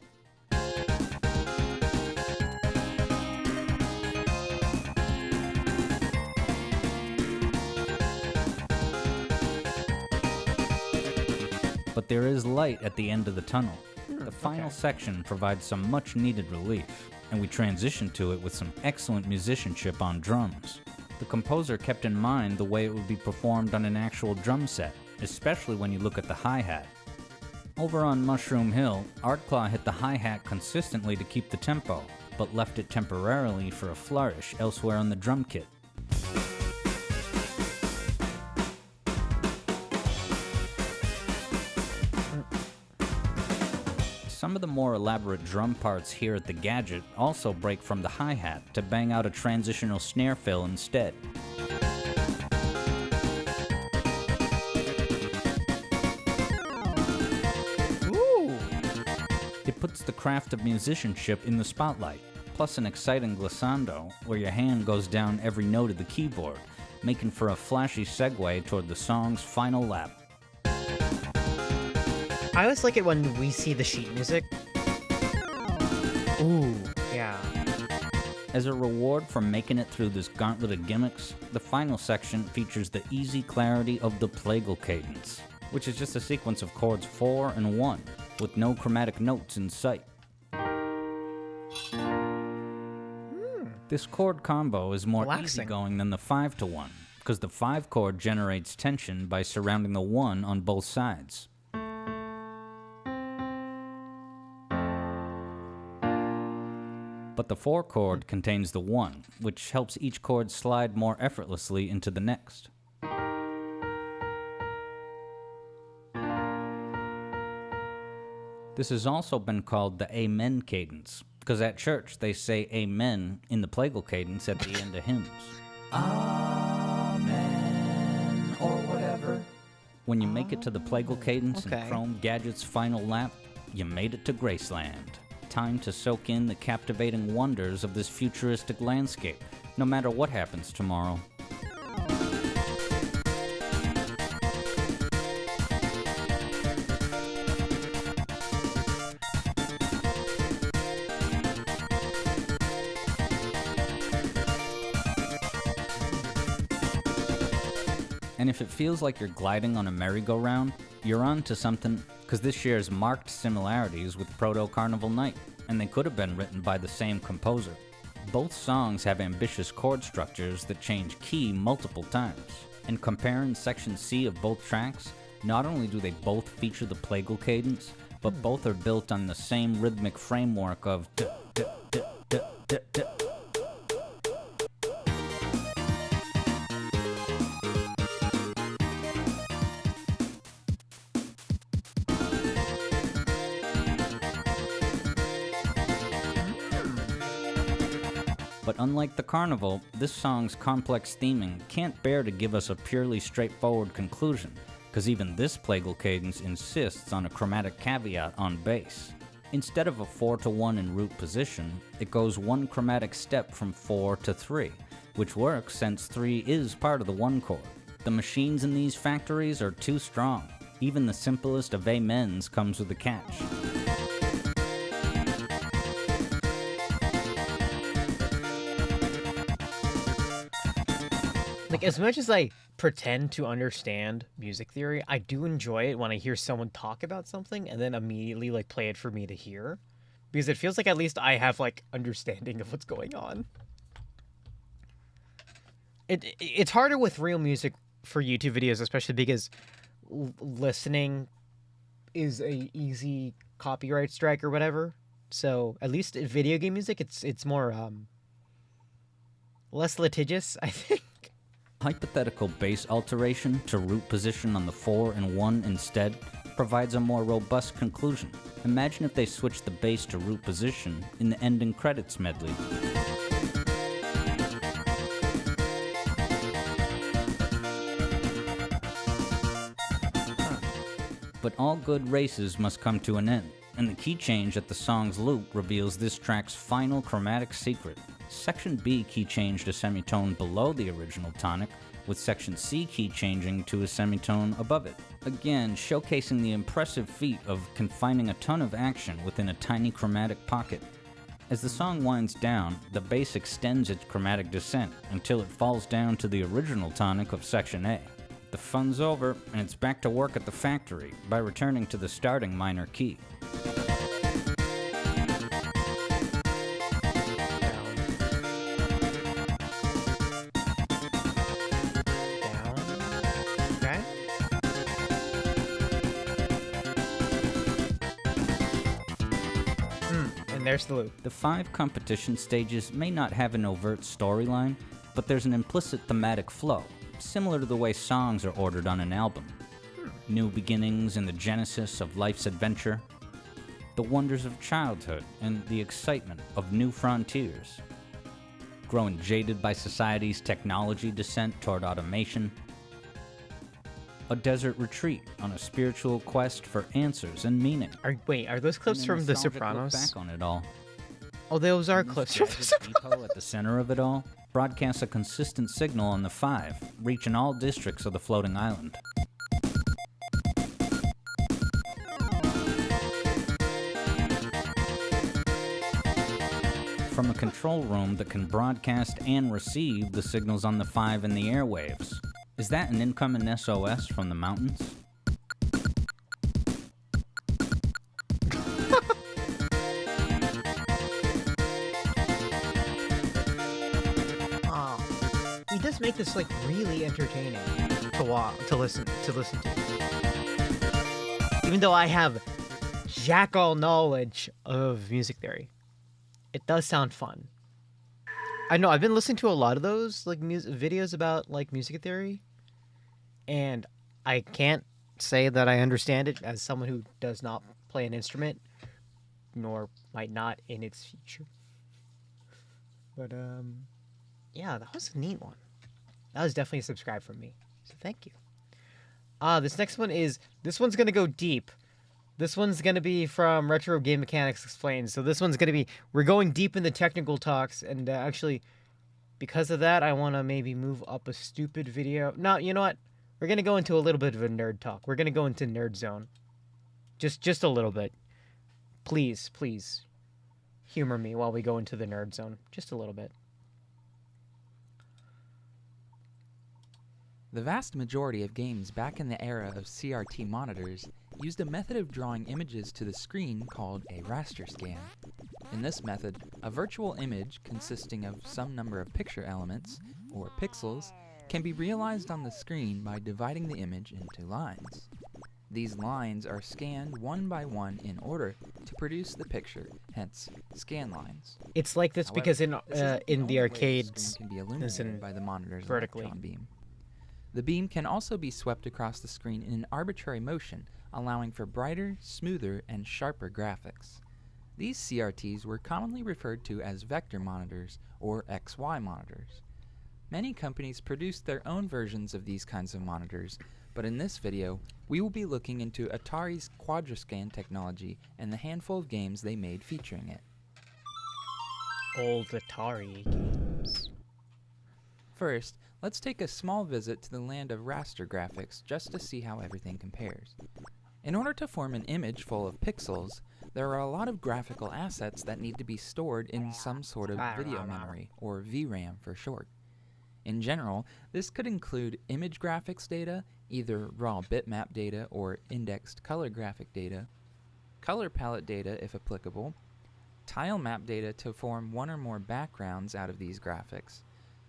But there is light at the end of the tunnel. The final section provides some much needed relief, and we transition to it with some excellent musicianship on drums. The composer kept in mind the way it would be performed on an actual drum set, especially when you look at the hi-hat. Over on Mushroom Hill, Artclaw hit the hi-hat consistently to keep the tempo, but left it temporarily for a flourish elsewhere on the drum kit. Some of the more elaborate drum parts here at the gadget also break from the hi-hat to bang out a transitional snare fill instead. It puts the craft of musicianship in the spotlight, plus an exciting glissando where your hand goes down every note of the keyboard, making for a flashy segue toward the song's final lap. I always like it when we see the sheet music. Ooh, yeah. As a reward for making it through this gauntlet of gimmicks, the final section features the easy clarity of the plagal cadence, which is just a sequence of chords 4 and 1, with no chromatic notes in sight. This chord combo is more Relaxing. easygoing than the 5-to-1, because the 5 chord generates tension by surrounding the 1 on both sides. But the 4 chord contains the 1, which helps each chord slide more effortlessly into the next. This has also been called the Amen cadence, because at church they say Amen in the plagal cadence at the end of hymns. Amen, or whatever. When you make it to the plagal cadence in Chrome Gadget's final lap, you made it to Graceland. Time to soak in the captivating wonders of this futuristic landscape, no matter what happens tomorrow. And if it feels like you're gliding on a merry-go-round, you're on to something, because this shares marked similarities with Proto Carnival Night, and they could have been written by the same composer. Both songs have ambitious chord structures that change key multiple times. And comparing section C of both tracks, not only do they both feature the plagal cadence, but both are built on the same rhythmic framework of But unlike the Carnival, this song's complex theming can't bear to give us a purely straightforward conclusion, because even this plagal cadence insists on a chromatic caveat on bass. Instead of a 4-to-1 in root position, it goes one chromatic step from 4 to 3, which works since 3 is part of the 1 chord. The machines in these factories are too strong. Even the simplest of amens comes with a catch. Like, as much as I pretend to understand music theory, I do enjoy it when I hear someone talk about something and then immediately, like, play it for me to hear. Because it feels like at least I have, like, understanding of what's going on. It's harder with real music for YouTube videos, especially because listening is a easy copyright strike or whatever. So, at least in video game music, it's more, less litigious, I think. Hypothetical bass alteration to root position on the 4 and 1 instead provides a more robust conclusion. Imagine if they switched the bass to root position in the ending credits medley. But all good races must come to an end, and the key change at the song's loop reveals this track's final chromatic secret. Section B key changed a semitone below the original tonic, with Section C key changing to a semitone above it. Again, showcasing the impressive feat of confining a ton of action within a tiny chromatic pocket. As the song winds down, the bass extends its chromatic descent until it falls down to the original tonic of Section A. The fun's over, and it's back to work at the factory by returning to the starting minor key. There's the loop. The 5 competition stages may not have an overt storyline, but there's an implicit thematic flow, similar to the way songs are ordered on an album. New beginnings and the genesis of life's adventure. the wonders of childhood and the excitement of new frontiers. Growing jaded by society's technology descent toward automation. A desert retreat on a spiritual quest for answers and meaning. Are those clips And a from The nostalgic look Sopranos? back on it all. Oh, those are And this clips from The jagged Sopranos. depot at the center of it all broadcasts a consistent signal on the 5, reaching all districts of the floating island. From a control room that can broadcast and receive the signals on the 5 in the airwaves. Is that an incoming SOS from the mountains? He does make this like really entertaining to listen to. Even though I have jack all knowledge of music theory, it does sound fun. I know I've been listening to a lot of those like videos about like music theory, and I can't say that I understand it as someone who does not play an instrument, nor might not in its future. But yeah, that was a neat one. That was definitely a subscribe from me. So thank you. This next one this one's gonna go deep. This one's gonna be from Retro Game Mechanics Explained. So this one's gonna be, we're going deep in the technical talks, and actually, because of that, I wanna maybe move up a stupid video. No, you know what? We're gonna go into a little bit of a nerd talk. We're gonna go into Nerd Zone. Just a little bit. Please, humor me while we go into the Nerd Zone. Just a little bit. The vast majority of games back in the era of CRT monitors used a method of drawing images to the screen called a raster scan. In this method, a virtual image consisting of some number of picture elements, or pixels, can be realized on the screen by dividing the image into lines. These lines are scanned one by one in order to produce the picture, hence scan lines. It's like this However, because this isn't in the the only way arcades, screen can be is illuminated in by the monitor's vertically. electron beam. The beam can also be swept across the screen in an arbitrary motion, allowing for brighter, smoother, and sharper graphics. These CRTs were commonly referred to as vector monitors or XY monitors. Many companies produced their own versions of these kinds of monitors, but in this video, we will be looking into Atari's Quadrascan technology and the handful of games they made featuring it. Old Atari games. First, let's take a small visit to the land of raster graphics just to see how everything compares. In order to form an image full of pixels, there are a lot of graphical assets that need to be stored in some sort of video memory, or VRAM for short. In general, this could include image graphics data, either raw bitmap data or indexed color graphic data, color palette data if applicable, tile map data to form one or more backgrounds out of these graphics,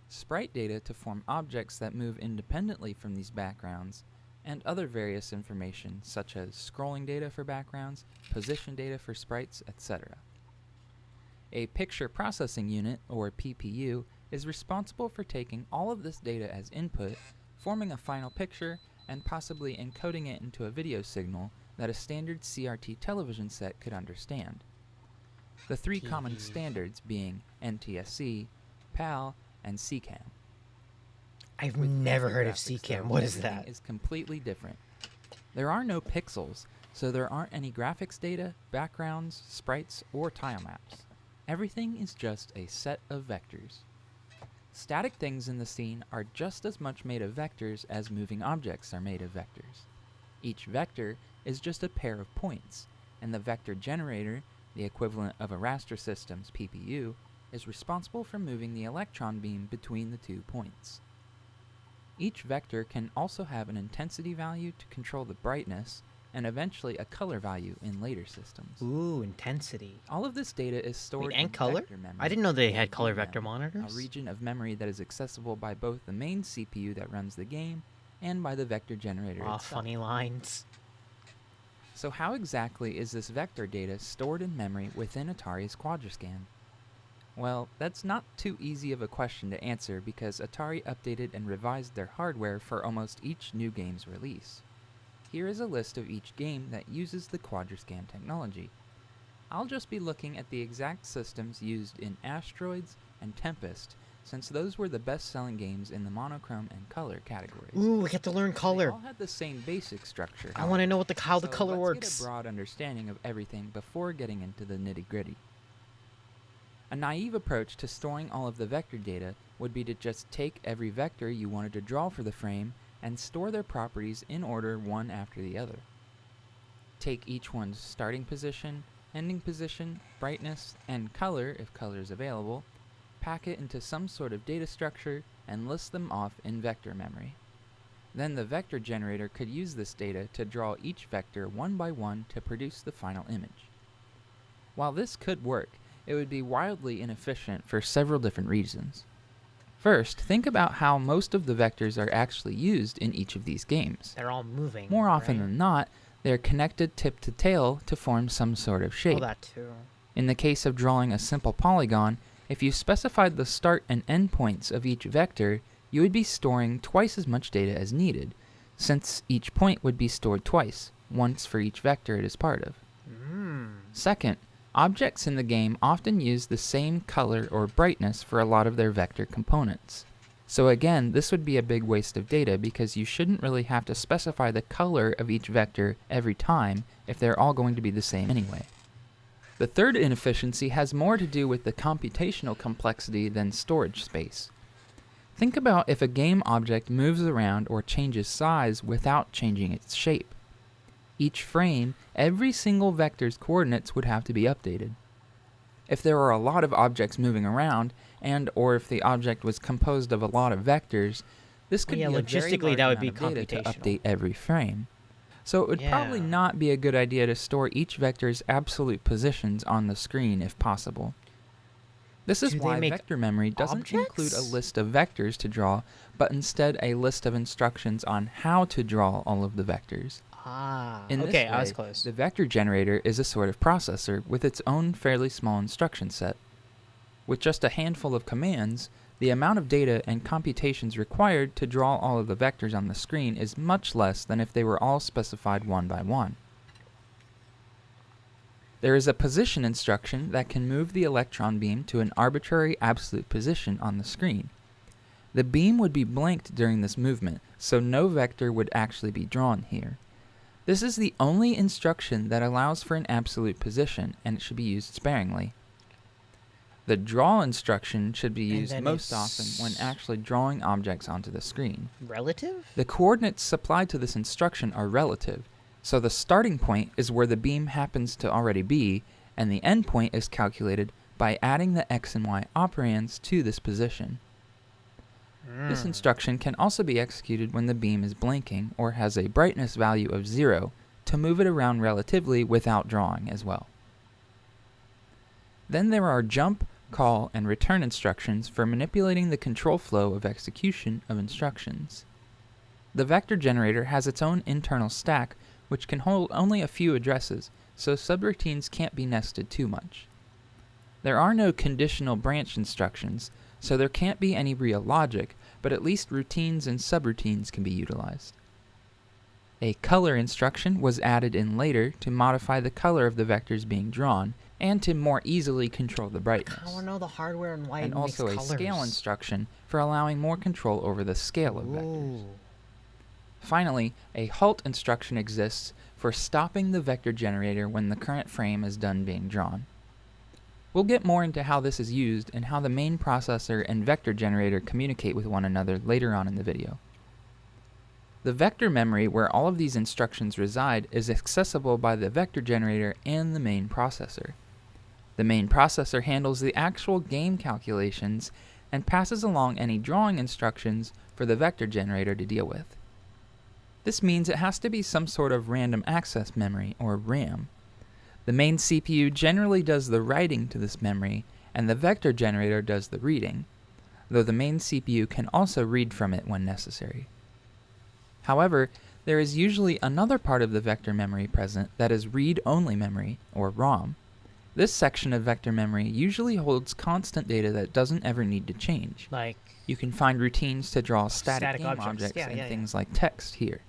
sprite data to form objects that move independently from these backgrounds, and other various information such as scrolling data for backgrounds, position data for sprites, etc. A picture processing unit, or PPU, is responsible for taking all of this data as input, forming a final picture, and possibly encoding it into a video signal that a standard CRT television set could understand. The three common standards being NTSC, PAL, and CCAM. I've With never vector heard of graphics, CCAM. though, What is everything that? is completely different. There are no pixels, so there aren't any graphics data, backgrounds, sprites, or tile maps. Everything is just a set of vectors. Static things in the scene are just as much made of vectors as moving objects are made of vectors. Each vector is just a pair of points, and the vector generator, the equivalent of a raster system's PPU, is responsible for moving the electron beam between the 2 points. Each vector can also have an intensity value to control the brightness, and eventually a color value in later systems. Ooh, intensity. All of this data is stored Wait, and in color? vector memory, I didn't know they or had color VRAM, vector monitors. a region of memory that is accessible by both the main CPU that runs the game and by the vector generator Aw, itself. funny lines. So how exactly is this vector data stored in memory within Atari's Quadrascan? Well, that's not too easy of a question to answer because Atari updated and revised their hardware for almost each new game's release. Here is a list of each game that uses the Quadrascan technology. I'll just be looking at the exact systems used in Asteroids and Tempest, since those were the best-selling games in the monochrome and color categories. Ooh, we get to learn color. They all had the same basic structure. I want to know how the color let's works. get a broad understanding of everything before getting into the nitty-gritty. A naive approach to storing all of the vector data would be to just take every vector you wanted to draw for the frame and store their properties in order one after the other. Take each one's starting position, ending position, brightness, and color if color is available, pack it into some sort of data structure, and list them off in vector memory. Then the vector generator could use this data to draw each vector one by one to produce the final image. While this could work, it would be wildly inefficient for several different reasons. First, think about how most of the vectors are actually used in each of these games. They're all moving. More often right? than not, they're connected tip to tail to form some sort of shape. Oh, that too. In the case of drawing a simple polygon, if you specified the start and end points of each vector, you would be storing twice as much data as needed, since each point would be stored twice, once for each vector it is part of. Second, objects in the game often use the same color or brightness for a lot of their vector components. So again, this would be a big waste of data because you shouldn't really have to specify the color of each vector every time if they're all going to be the same anyway. The third inefficiency has more to do with the computational complexity than storage space. Think about if a game object moves around or changes size without changing its shape. Each frame, every single vector's coordinates would have to be updated. If there are a lot of objects moving around, or if the object was composed of a lot of vectors, this could be a very logistically, large that would amount be of data to computational. update every frame. So it would probably not be a good idea to store each vector's absolute positions on the screen if possible. This is Do they why make vector memory doesn't include a objects? list of vectors to draw, but instead a list of instructions on how to draw all of the vectors. In okay, this way, I was close. the vector generator is a sort of processor with its own fairly small instruction set. With just a handful of commands, the amount of data and computations required to draw all of the vectors on the screen is much less than if they were all specified one by one. There is a position instruction that can move the electron beam to an arbitrary absolute position on the screen. The beam would be blanked during this movement, so no vector would actually be drawn here. This is the only instruction that allows for an absolute position, and it should be used sparingly. The draw instruction should be used then most it's often when actually drawing objects onto the screen. Relative? The coordinates supplied to this instruction are relative, so the starting point is where the beam happens to already be, and the end point is calculated by adding the x and y operands to this position. This instruction can also be executed when the beam is blinking or has a brightness value of 0 to move it around relatively without drawing as well. Then there are jump, call, and return instructions for manipulating the control flow of execution of instructions. The vector generator has its own internal stack which can hold only a few addresses, so subroutines can't be nested too much. There are no conditional branch instructions, so there can't be any real logic, but at least routines and subroutines can be utilized. A color instruction was added in later to modify the color of the vectors being drawn, and to more easily control the brightness. I want to know the hardware and why And it makes also a colors. scale instruction for allowing more control over the scale of vectors. Ooh. Finally, a halt instruction exists for stopping the vector generator when the current frame is done being drawn. We'll get more into how this is used and how the main processor and vector generator communicate with one another later on in the video. The vector memory where all of these instructions reside is accessible by the vector generator and the main processor. The main processor handles the actual game calculations and passes along any drawing instructions for the vector generator to deal with. This means it has to be some sort of random access memory, or RAM. The main CPU generally does the writing to this memory, and the vector generator does the reading, though the main CPU can also read from it when necessary. However, there is usually another part of the vector memory present that is read-only memory, or ROM. This section of vector memory usually holds constant data that doesn't ever need to change. Like, You can find routines to draw static game objects Yeah, and yeah, things like text here.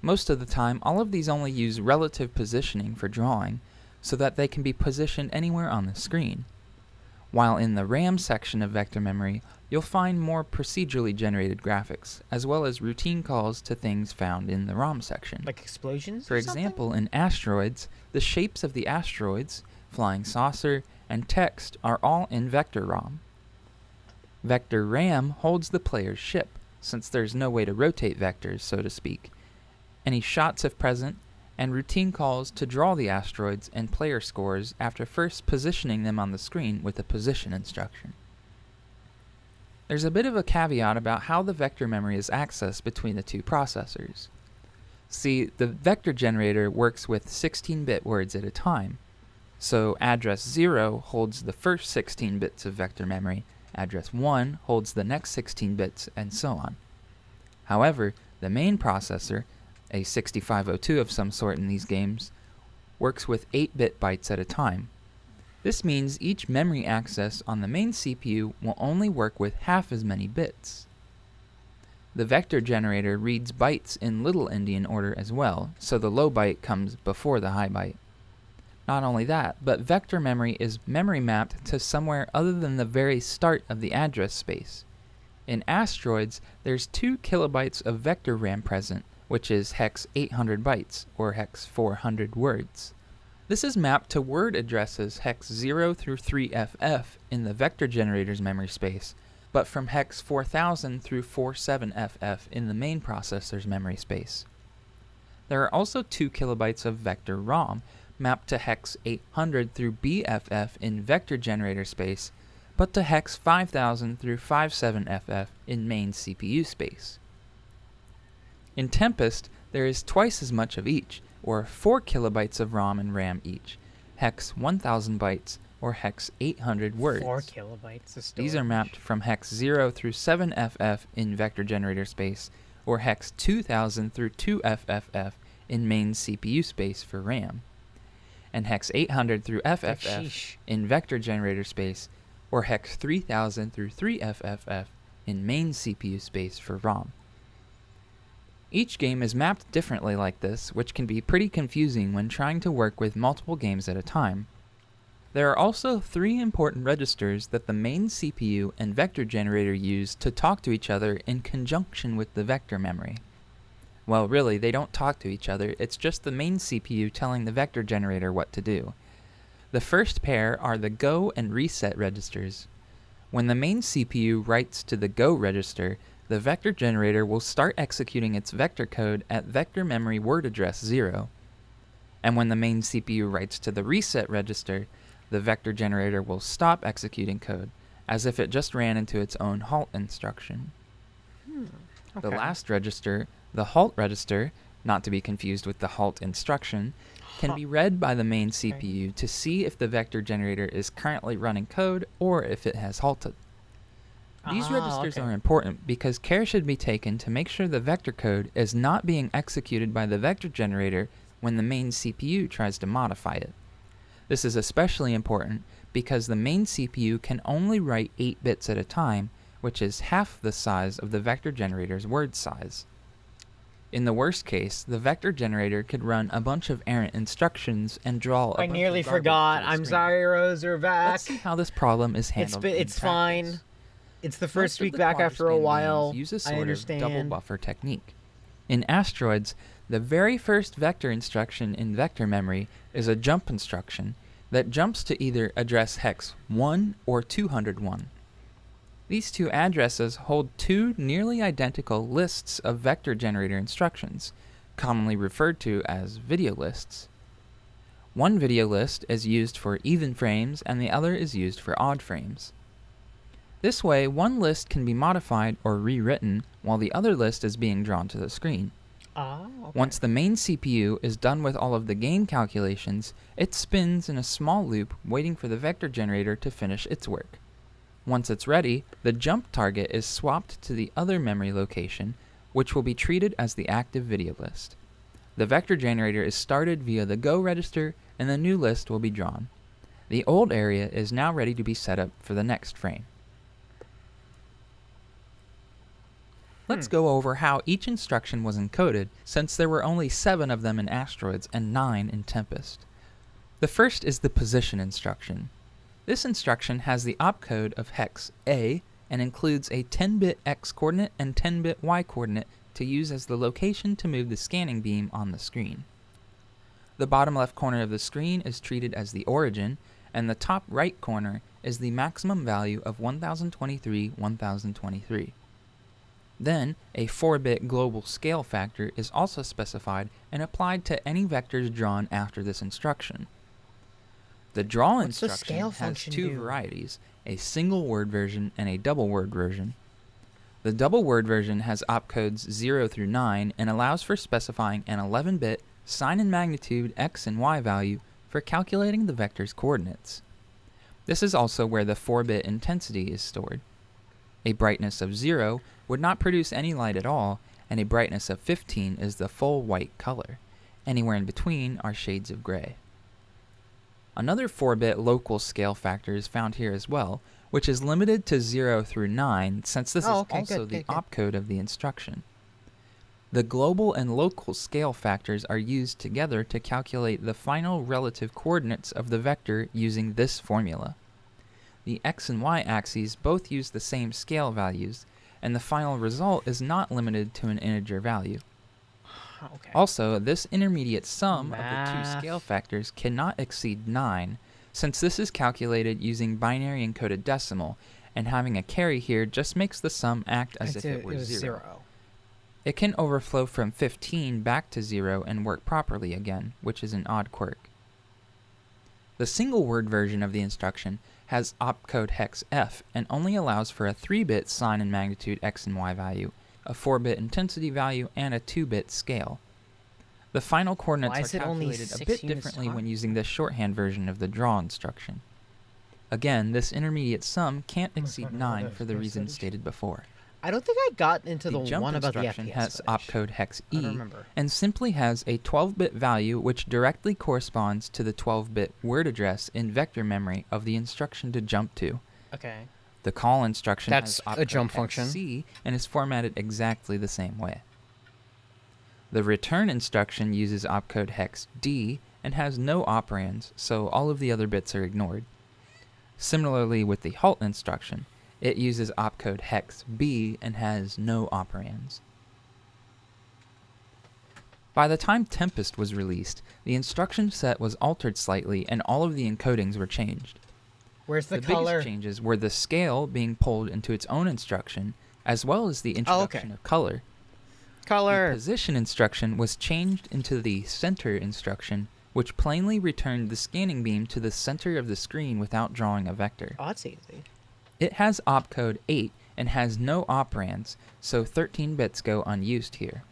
Most of the time, all of these only use relative positioning for drawing, so that they can be positioned anywhere on the screen. While in the RAM section of vector memory, you'll find more procedurally generated graphics, as well as routine calls to things found in the ROM section. Like explosions? For example, in Asteroids, the shapes of the asteroids, flying saucer, and text are all in vector ROM. Vector RAM holds the player's ship, since there's no way to rotate vectors, so to speak. Any shots if present, and routine calls to draw the asteroids and player scores after first positioning them on the screen with a position instruction. There's a bit of a caveat about how the vector memory is accessed between the two processors. See, the vector generator works with 16-bit words at a time, so address 0 holds the first 16 bits of vector memory, address 1 holds the next 16 bits, and so on. However, the main processor, a 6502 of some sort in these games, works with 8-bit bytes at a time. This means each memory access on the main CPU will only work with half as many bits. The vector generator reads bytes in Little Endian order as well, so the low byte comes before the high byte. Not only that, but vector memory is memory mapped to somewhere other than the very start of the address space. In Asteroids, there's 2 kilobytes of vector RAM present, which is hex 800 bytes, or hex 400 words. This is mapped to word addresses hex 0 through 3FF in the vector generator's memory space, but from hex 4000 through 47FF in the main processor's memory space. There are also 2 kilobytes of vector ROM, mapped to hex 800 through BFF in vector generator space, but to hex 5000 through 57FF in main CPU space. In Tempest, there is twice as much of each, or 4 kilobytes of ROM and RAM each, hex 1000 bytes, or hex 800 words. 4 kilobytes of storage. These are mapped from hex 0 through 7FF in vector generator space, or hex 2000 through 2FFF in main CPU space for RAM, and hex 800 through FFF in vector generator space, or hex 3000 through 3FFF in main CPU space for ROM. Each game is mapped differently like this, which can be pretty confusing when trying to work with multiple games at a time. There are also 3 important registers that the main CPU and vector generator use to talk to each other in conjunction with the vector memory. Well, really, they don't talk to each other, it's just the main CPU telling the vector generator what to do. The first pair are the go and reset registers. When the main CPU writes to the go register, the vector generator will start executing its vector code at vector memory word address 0. And when the main CPU writes to the reset register, the vector generator will stop executing code, as if it just ran into its own halt instruction. The last register, the halt register, not to be confused with the halt instruction, can be read by the main CPU to see if the vector generator is currently running code or if it has halted. These registers are important because care should be taken to make sure the vector code is not being executed by the vector generator when the main CPU tries to modify it. This is especially important because the main CPU can only write 8 bits at a time, which is half the size of the vector generator's word size. In the worst case, the vector generator could run a bunch of errant instructions and draw a bunch of nearly garbage forgot. to the I'm screen. sorry, Rose, we're back. Let's see how this problem is handled. It's in fine. practice. It's the Most first of week the back after a Quadriscan while. games use a I sort of understand. double buffer technique. In Asteroids, the very first vector instruction in vector memory is a jump instruction that jumps to either address hex 1 or 201. These two addresses hold 2 nearly identical lists of vector generator instructions, commonly referred to as video lists. One video list is used for even frames and the other is used for odd frames. This way, one list can be modified or rewritten while the other list is being drawn to the screen. Once the main CPU is done with all of the game calculations, it spins in a small loop waiting for the vector generator to finish its work. Once it's ready, the jump target is swapped to the other memory location, which will be treated as the active video list. The vector generator is started via the go register and the new list will be drawn. The old area is now ready to be set up for the next frame. Let's go over how each instruction was encoded, since there were only 7 of them in Asteroids and 9 in Tempest. The first is the position instruction. This instruction has the opcode of hex A and includes a 10-bit X coordinate and 10-bit Y coordinate to use as the location to move the scanning beam on the screen. The bottom left corner of the screen is treated as the origin, and the top right corner is the maximum value of 1023-1023. Then, a 4-bit global scale factor is also specified and applied to any vectors drawn after this instruction. The draw What's the instruction scale has function two do? varieties, a single word version and a double word version. The double word version has opcodes 0 through 9 and allows for specifying an 11-bit sign and magnitude x and y value for calculating the vector's coordinates. This is also where the 4-bit intensity is stored. A brightness of 0 would not produce any light at all, and a brightness of 15 is the full white color. Anywhere in between are shades of gray. Another 4-bit local scale factor is found here as well, which is limited to 0 through 9 since this is also the opcode of the instruction. The global and local scale factors are used together to calculate the final relative coordinates of the vector using this formula. The x and y axes both use the same scale values, and the final result is not limited to an integer value. Okay. Also, this intermediate sum of the two Math. scale factors cannot exceed 9, since this is calculated using binary encoded decimal, and having a carry here just makes the sum act as if it were 0. It can overflow from 15 back to 0 and work properly again, which is an odd quirk. The single word version of the instruction has opcode hex F and only allows for a 3-bit sign and magnitude x and y value, a 4-bit intensity value, and a 2-bit scale. The final coordinates are calculated a bit differently when using the shorthand version of the draw instruction. Again, this intermediate sum can't exceed 9 for the reasons stated before. I don't think I got into the jump one about the instruction FPS has footage. opcode hex I E don't remember. and simply has a 12-bit value which directly corresponds to the 12-bit word address in vector memory of the instruction to jump to. Okay. The call instruction That's has a opcode jump hex function. C and is formatted exactly the same way. The return instruction uses opcode hex D and has no operands, so all of the other bits are ignored. Similarly with the halt instruction, it uses opcode hex B and has no operands. By the time Tempest was released, the instruction set was altered slightly and all of the encodings were changed. Where's the biggest color? changes were the scale being pulled into its own instruction, as well as the introduction of color. Color. The position instruction was changed into the center instruction, which plainly returned the scanning beam to the center of the screen without drawing a vector. Oh, that's easy. It has opcode 8 and has no operands, so 13 bits go unused here.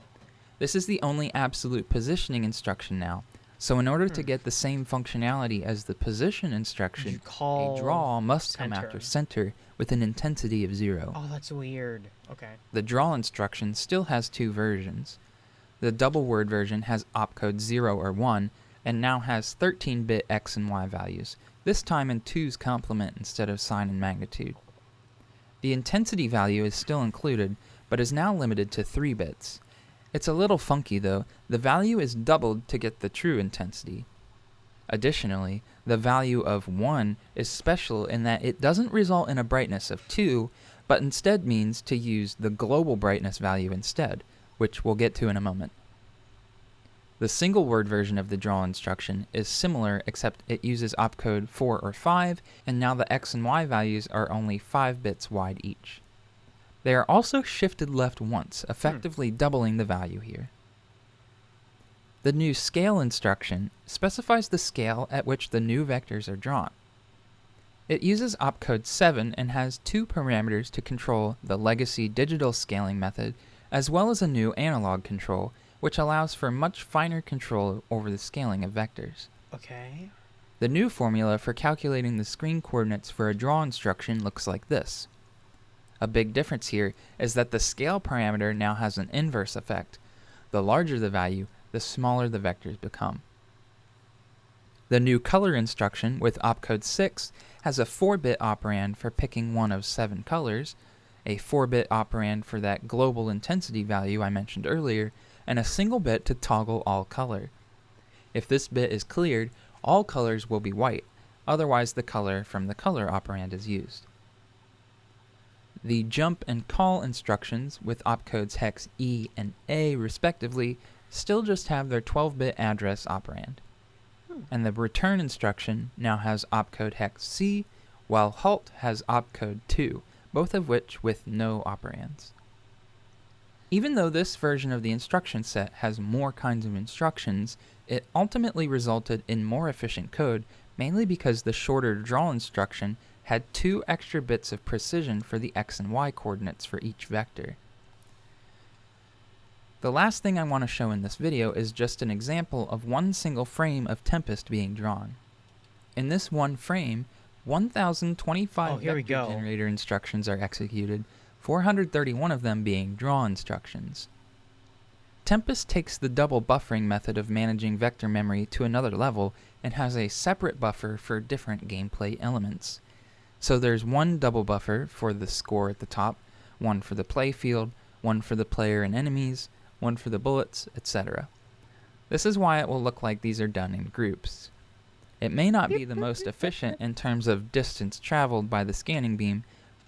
This is the only absolute positioning instruction now, so in order to get the same functionality as the position instruction, a draw must come after center with an intensity of 0. Oh, that's weird. Okay. The draw instruction still has two versions. The double word version has opcode 0 or 1, and now has 13-bit x and y values, this time in 2's complement instead of sign and magnitude. The intensity value is still included, but is now limited to 3 bits. It's a little funky though, the value is doubled to get the true intensity. Additionally, the value of 1 is special in that it doesn't result in a brightness of 2, but instead means to use the global brightness value instead, which we'll get to in a moment. The single word version of the draw instruction is similar, except it uses opcode 4 or 5, and now the x and y values are only 5 bits wide each. They are also shifted left once, effectively doubling the value here. The new scale instruction specifies the scale at which the new vectors are drawn. It uses opcode 7 and has 2 parameters to control the legacy digital scaling method, as well as a new analog control, which allows for much finer control over the scaling of vectors. Okay. The new formula for calculating the screen coordinates for a draw instruction looks like this. A big difference here is that the scale parameter now has an inverse effect. The larger the value, the smaller the vectors become. The new color instruction with opcode 6 has a 4-bit operand for picking one of 7 colors, a 4-bit operand for that global intensity value I mentioned earlier, and a single bit to toggle all color. If this bit is cleared, all colors will be white, otherwise the color from the color operand is used. The jump and call instructions, with opcodes hex E and A respectively, still just have their 12-bit address operand. And the return instruction now has opcode hex C, while halt has opcode 2, both of which with no operands. Even though this version of the instruction set has more kinds of instructions, it ultimately resulted in more efficient code, mainly because the shorter draw instruction had 2 extra bits of precision for the x and y coordinates for each vector. The last thing I want to show in this video is just an example of one single frame of Tempest being drawn. In this one frame, 1025 vector generator instructions are executed, 431 of them being draw instructions. Tempest takes the double buffering method of managing vector memory to another level and has a separate buffer for different gameplay elements. So there's one double buffer for the score at the top, one for the play field, one for the player and enemies, one for the bullets, etc. This is why it will look like these are done in groups. It may not be the most efficient in terms of distance traveled by the scanning beam,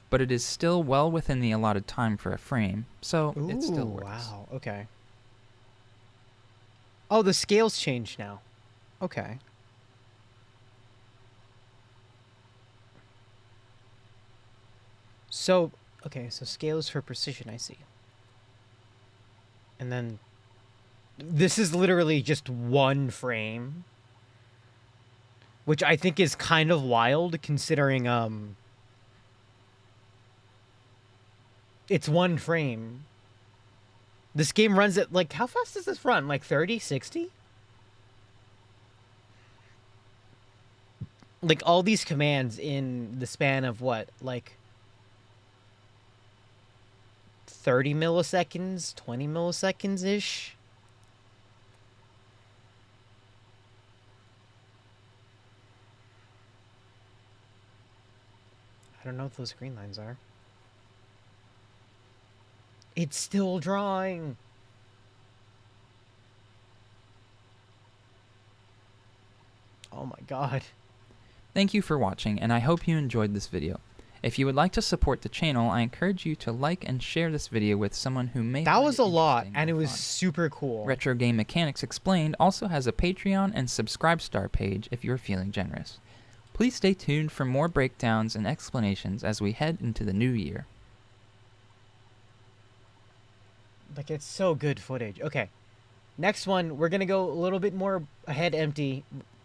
but it is still well within the allotted time for a frame, so it still works. Wow, okay. Oh, the scales changed now. Okay. So, okay, so scales for precision, I see. And then this is literally just one frame, which I think is kind of wild considering it's one frame. This game runs at, like, how fast does this run? Like 30, 60? Like, all these commands in the span of what? Like 30 milliseconds, 20 milliseconds-ish? I don't know what those green lines are. It's still drawing. Oh my god. Thank you for watching, and I hope you enjoyed this video. If you would like to support the channel, I encourage you to like and share this video with someone who may That find was it a lot, interesting and it was fun. super cool. Retro Game Mechanics Explained also has a Patreon and Subscribestar page if you're feeling generous. Please stay tuned for more breakdowns and explanations as we head into the new year. Like, it's so good footage. Okay. Next one, we're going to go a little bit more ahead empty.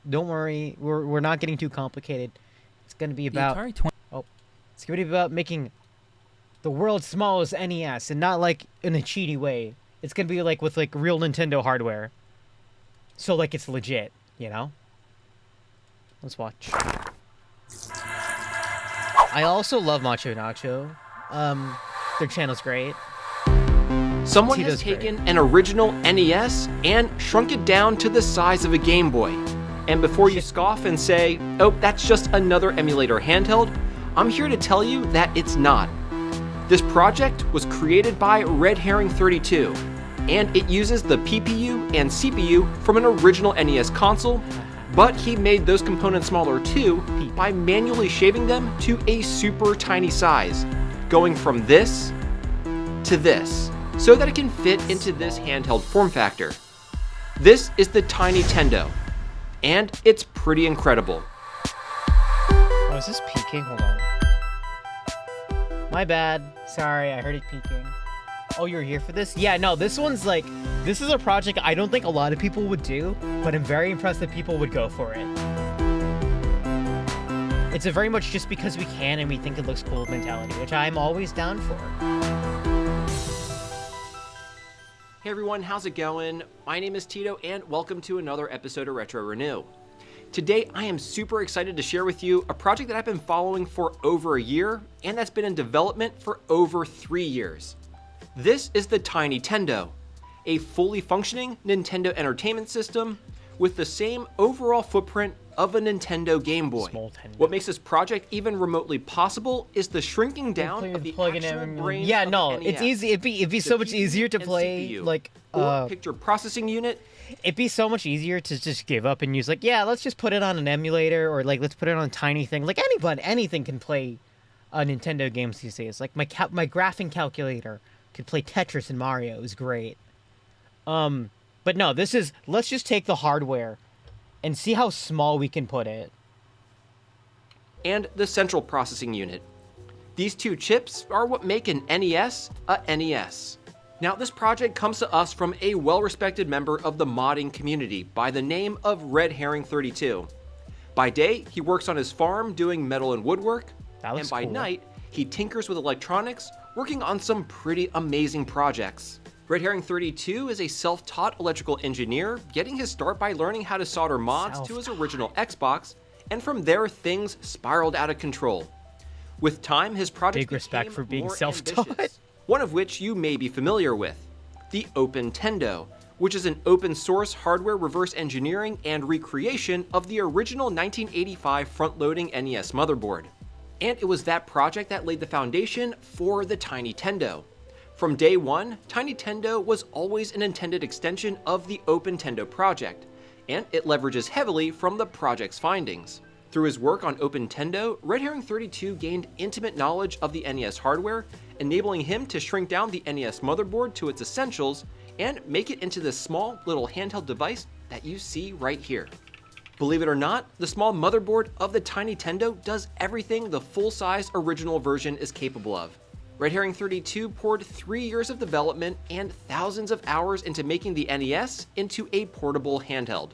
Don't worry. We're not getting too complicated. It's going to be about... it's going to be about making the world's smallest NES, and not, like, in a cheaty way. It's going to be, like, with, like, real Nintendo hardware. So, like, it's legit, you know? Let's watch. I also love Macho Nacho. Their channel's great. Someone Tito's has taken an original NES and shrunk it down to the size of a Game Boy. And before you scoff and say, oh, that's just another emulator handheld, I'm here to tell you that it's not. This project was created by Red Herring 32, and it uses the PPU and CPU from an original NES console, but he made those components smaller too by manually shaving them to a super tiny size, going from this to this, so that it can fit into this handheld form factor. This is the Tiny Tendo, and it's pretty incredible. Oh, is this peaking? Hold on. My bad. Sorry, I heard it peaking. Oh, you're here for this? Yeah, no, this one's like... This is a project I don't think a lot of people would do, but I'm very impressed that people would go for it. It's a very much just because we can and we think it looks cool mentality, which I'm always down for. Hey everyone, how's it going? My name is Tito, and welcome to another episode of Retro Renew. Today, I am super excited to share with you a project that I've been following for over a year, and that's been in development for over 3 years. This is the Tiny Tendo, a fully functioning Nintendo Entertainment System with the same overall footprint of a Nintendo Game Boy. Small Tendo. What makes this project even remotely possible is the shrinking down of the actual brains Yeah, of no, the NES. it's easy. It'd be The so much CPU easier to and play CPU, like or picture processing unit. It'd be so much easier to just give up and use like, yeah, let's just put it on an emulator or like let's put it on a tiny thing. Like anything can play Nintendo games these days. Like my graphing calculator could play Tetris and Mario. It was great. But no, let's just take the hardware and see how small we can put it. And the central processing unit. These two chips are what make an NES a NES. Now, this project comes to us from a well-respected member of the modding community by the name of Red Herring 32. By day, he works on his farm doing metal and woodwork, and by night, he tinkers with electronics, working on some pretty amazing projects. Red Herring 32 is a self-taught electrical engineer, getting his start by learning how to solder mods to his original Xbox, and from there, things spiraled out of control. With time, his projects Big respect became for being more self-taught. ambitious, one of which you may be familiar with, the OpenTendo, which is an open source hardware reverse engineering and recreation of the original 1985 front-loading NES motherboard. And it was that project that laid the foundation for the Tiny Tendo. From day one, Tiny Tendo was always an intended extension of the OpenTendo project, and it leverages heavily from the project's findings. Through his work on OpenTendo, Red Herring 32 gained intimate knowledge of the NES hardware, enabling him to shrink down the NES motherboard to its essentials and make it into this small little handheld device that you see right here. Believe it or not, the small motherboard of the Tiny Tendo does everything the full-size original version is capable of. Red Herring 32 poured 3 years of development and thousands of hours into making the NES into a portable handheld.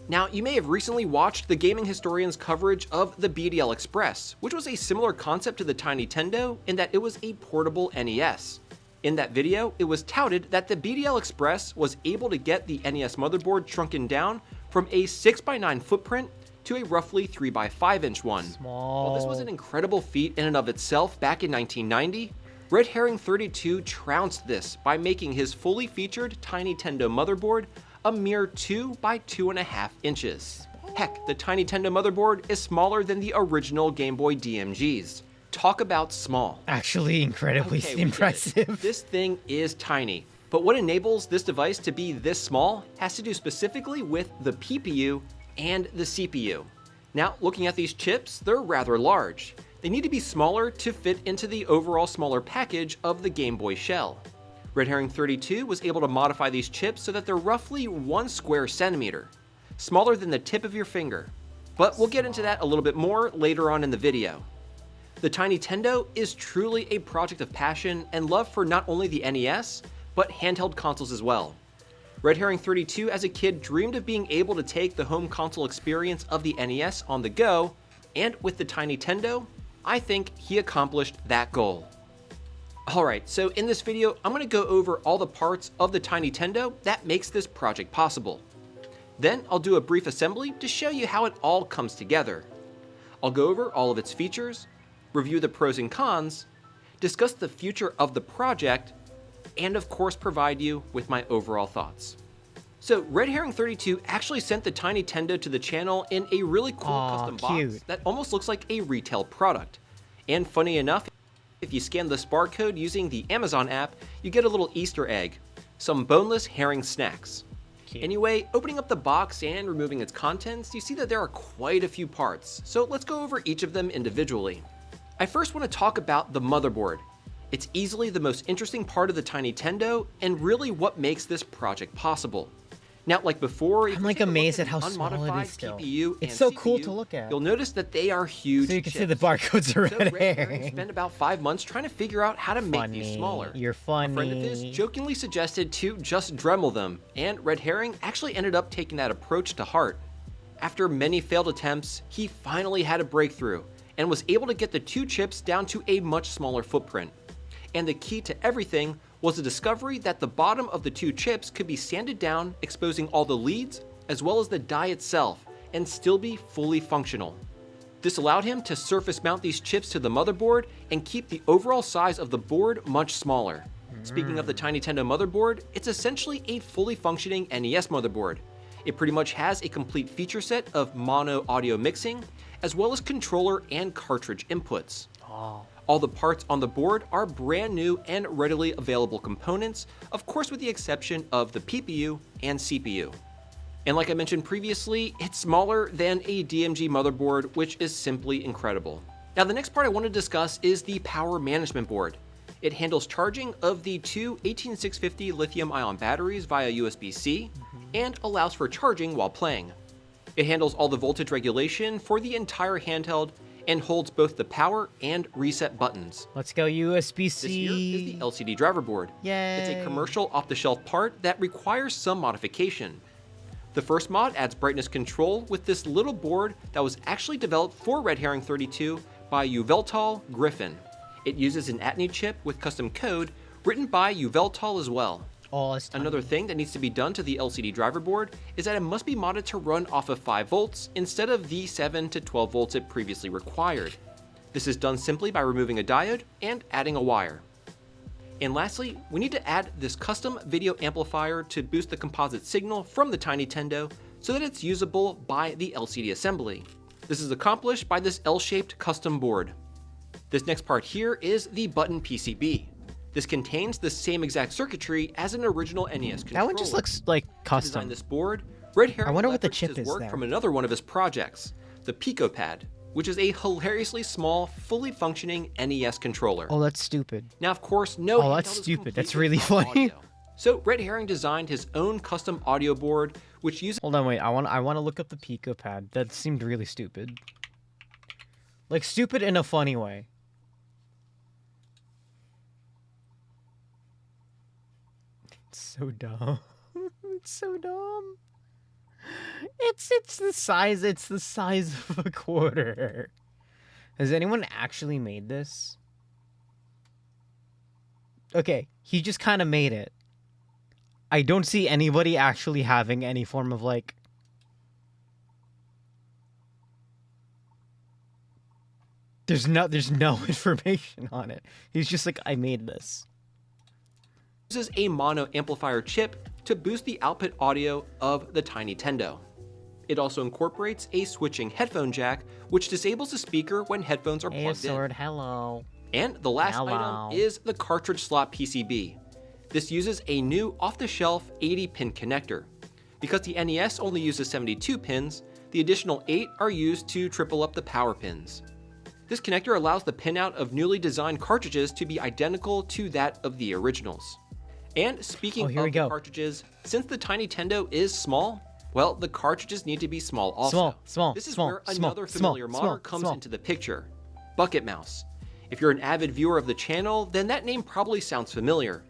Now, you may have recently watched the gaming historian's coverage of the BDL Express, which was a similar concept to the Tiny Tendo in that it was a portable NES. In that video, it was touted that the BDL Express was able to get the NES motherboard shrunken down from a 6x9 footprint to a roughly 3x5 inch one. While this was an incredible feat in and of itself back in 1990, Red Herring 32 trounced this by making his fully featured Tiny Tendo motherboard a mere 2x2.5 inches. Heck, the Tiny Tendo motherboard is smaller than the original Game Boy DMGs. Talk about small. Actually, incredibly impressive. This thing is tiny, but what enables this device to be this small has to do specifically with the PPU and the CPU. Now, looking at these chips, they're rather large. They need to be smaller to fit into the overall smaller package of the Game Boy shell. Red Herring 32 was able to modify these chips so that they're roughly 1 square centimeter, smaller than the tip of your finger. But we'll get into that a little bit more later on in the video. The Tiny Tendo is truly a project of passion and love for not only the NES, but handheld consoles as well. Red Herring 32 as a kid dreamed of being able to take the home console experience of the NES on the go, and with the Tiny Tendo, I think he accomplished that goal. Alright, so in this video, I'm going to go over all the parts of the Tiny Tendo that makes this project possible. Then I'll do a brief assembly to show you how it all comes together. I'll go over all of its features, review the pros and cons, discuss the future of the project, and of course provide you with my overall thoughts. So Red Herring 32 actually sent the Tiny Tendo to the channel in a really cool custom box that almost looks like a retail product. And funny enough, if you scan this barcode using the Amazon app, you get a little Easter egg, some boneless herring snacks. Anyway, opening up the box and removing its contents, you see that there are quite a few parts, so let's go over each of them individually. I first want to talk about the motherboard. It's easily the most interesting part of the Tiny Tendo and really what makes this project possible. Now, like before, I'm like amazed at how small it is still. It's so cool to look at. You'll notice that they are huge. So you can see the barcodes are red herring. Spent about 5 months trying to figure out how to make these smaller. You're funny. A friend of his jokingly suggested to just Dremel them, and Red Herring actually ended up taking that approach to heart. After many failed attempts, he finally had a breakthrough and was able to get the 2 chips down to a much smaller footprint. And the key to everything was the discovery that the bottom of the 2 chips could be sanded down, exposing all the leads, as well as the die itself, and still be fully functional. This allowed him to surface mount these chips to the motherboard and keep the overall size of the board much smaller. Speaking of the Tiny Tendo motherboard, it's essentially a fully functioning NES motherboard. It pretty much has a complete feature set of mono audio mixing, as well as controller and cartridge inputs. All the parts on the board are brand new and readily available components, of course with the exception of the PPU and CPU. And like I mentioned previously, it's smaller than a DMG motherboard, which is simply incredible. Now the next part I want to discuss is the power management board. It handles charging of the two 18650 lithium-ion batteries via USB-C and allows for charging while playing. It handles all the voltage regulation for the entire handheld and holds both the power and reset buttons. Let's go USB-C. This here is the LCD driver board. Yay. It's a commercial off-the-shelf part that requires some modification. The first mod adds brightness control with this little board that was actually developed for Red Herring 32 by Yveltal Griffin. It uses an Atney chip with custom code written by Yveltal as well. Another thing that needs to be done to the LCD driver board is that it must be modded to run off of 5 volts instead of the 7 to 12 volts it previously required. This is done simply by removing a diode and adding a wire. And lastly, we need to add this custom video amplifier to boost the composite signal from the TinyTendo so that it's usable by the LCD assembly. This is accomplished by this L-shaped custom board. This next part here is the button PCB. This contains the same exact circuitry as an original NES controller. That one just looks like custom. To design this board, Red Herring I wonder what the leveraged chip his is work there. from another one of his projects, the PicoPad, which is a hilariously small, fully functioning NES controller. Oh, that's stupid. Now, of course, no. Oh, that's handheld is stupid. That's completely really without funny. audio. So Red Herring designed his own custom audio board, which uses. Hold on, wait. I want to look up the PicoPad. That seemed really stupid. Like stupid in a funny way. It's so dumb. It's so dumb. It's the size of a quarter. Has anyone actually made this? Okay, he just kind of made it. I don't see anybody actually having any form of like There's no information on it. He's just like, I made this. Uses a mono amplifier chip to boost the output audio of the TinyTendo. It also incorporates a switching headphone jack, which disables the speaker when headphones are plugged in. Hello. And the last Hello. item is the cartridge slot PCB. This uses a new off-the-shelf 80-pin connector. Because the NES only uses 72 pins, the additional 8 are used to triple up the power pins. This connector allows the pinout of newly designed cartridges to be identical to that of the originals. And speaking of the cartridges, since the TinyTendo is small, well, the cartridges need to be small also. This is where another familiar modder comes into the picture, Bucket Mouse. If you're an avid viewer of the channel, then that name probably sounds familiar.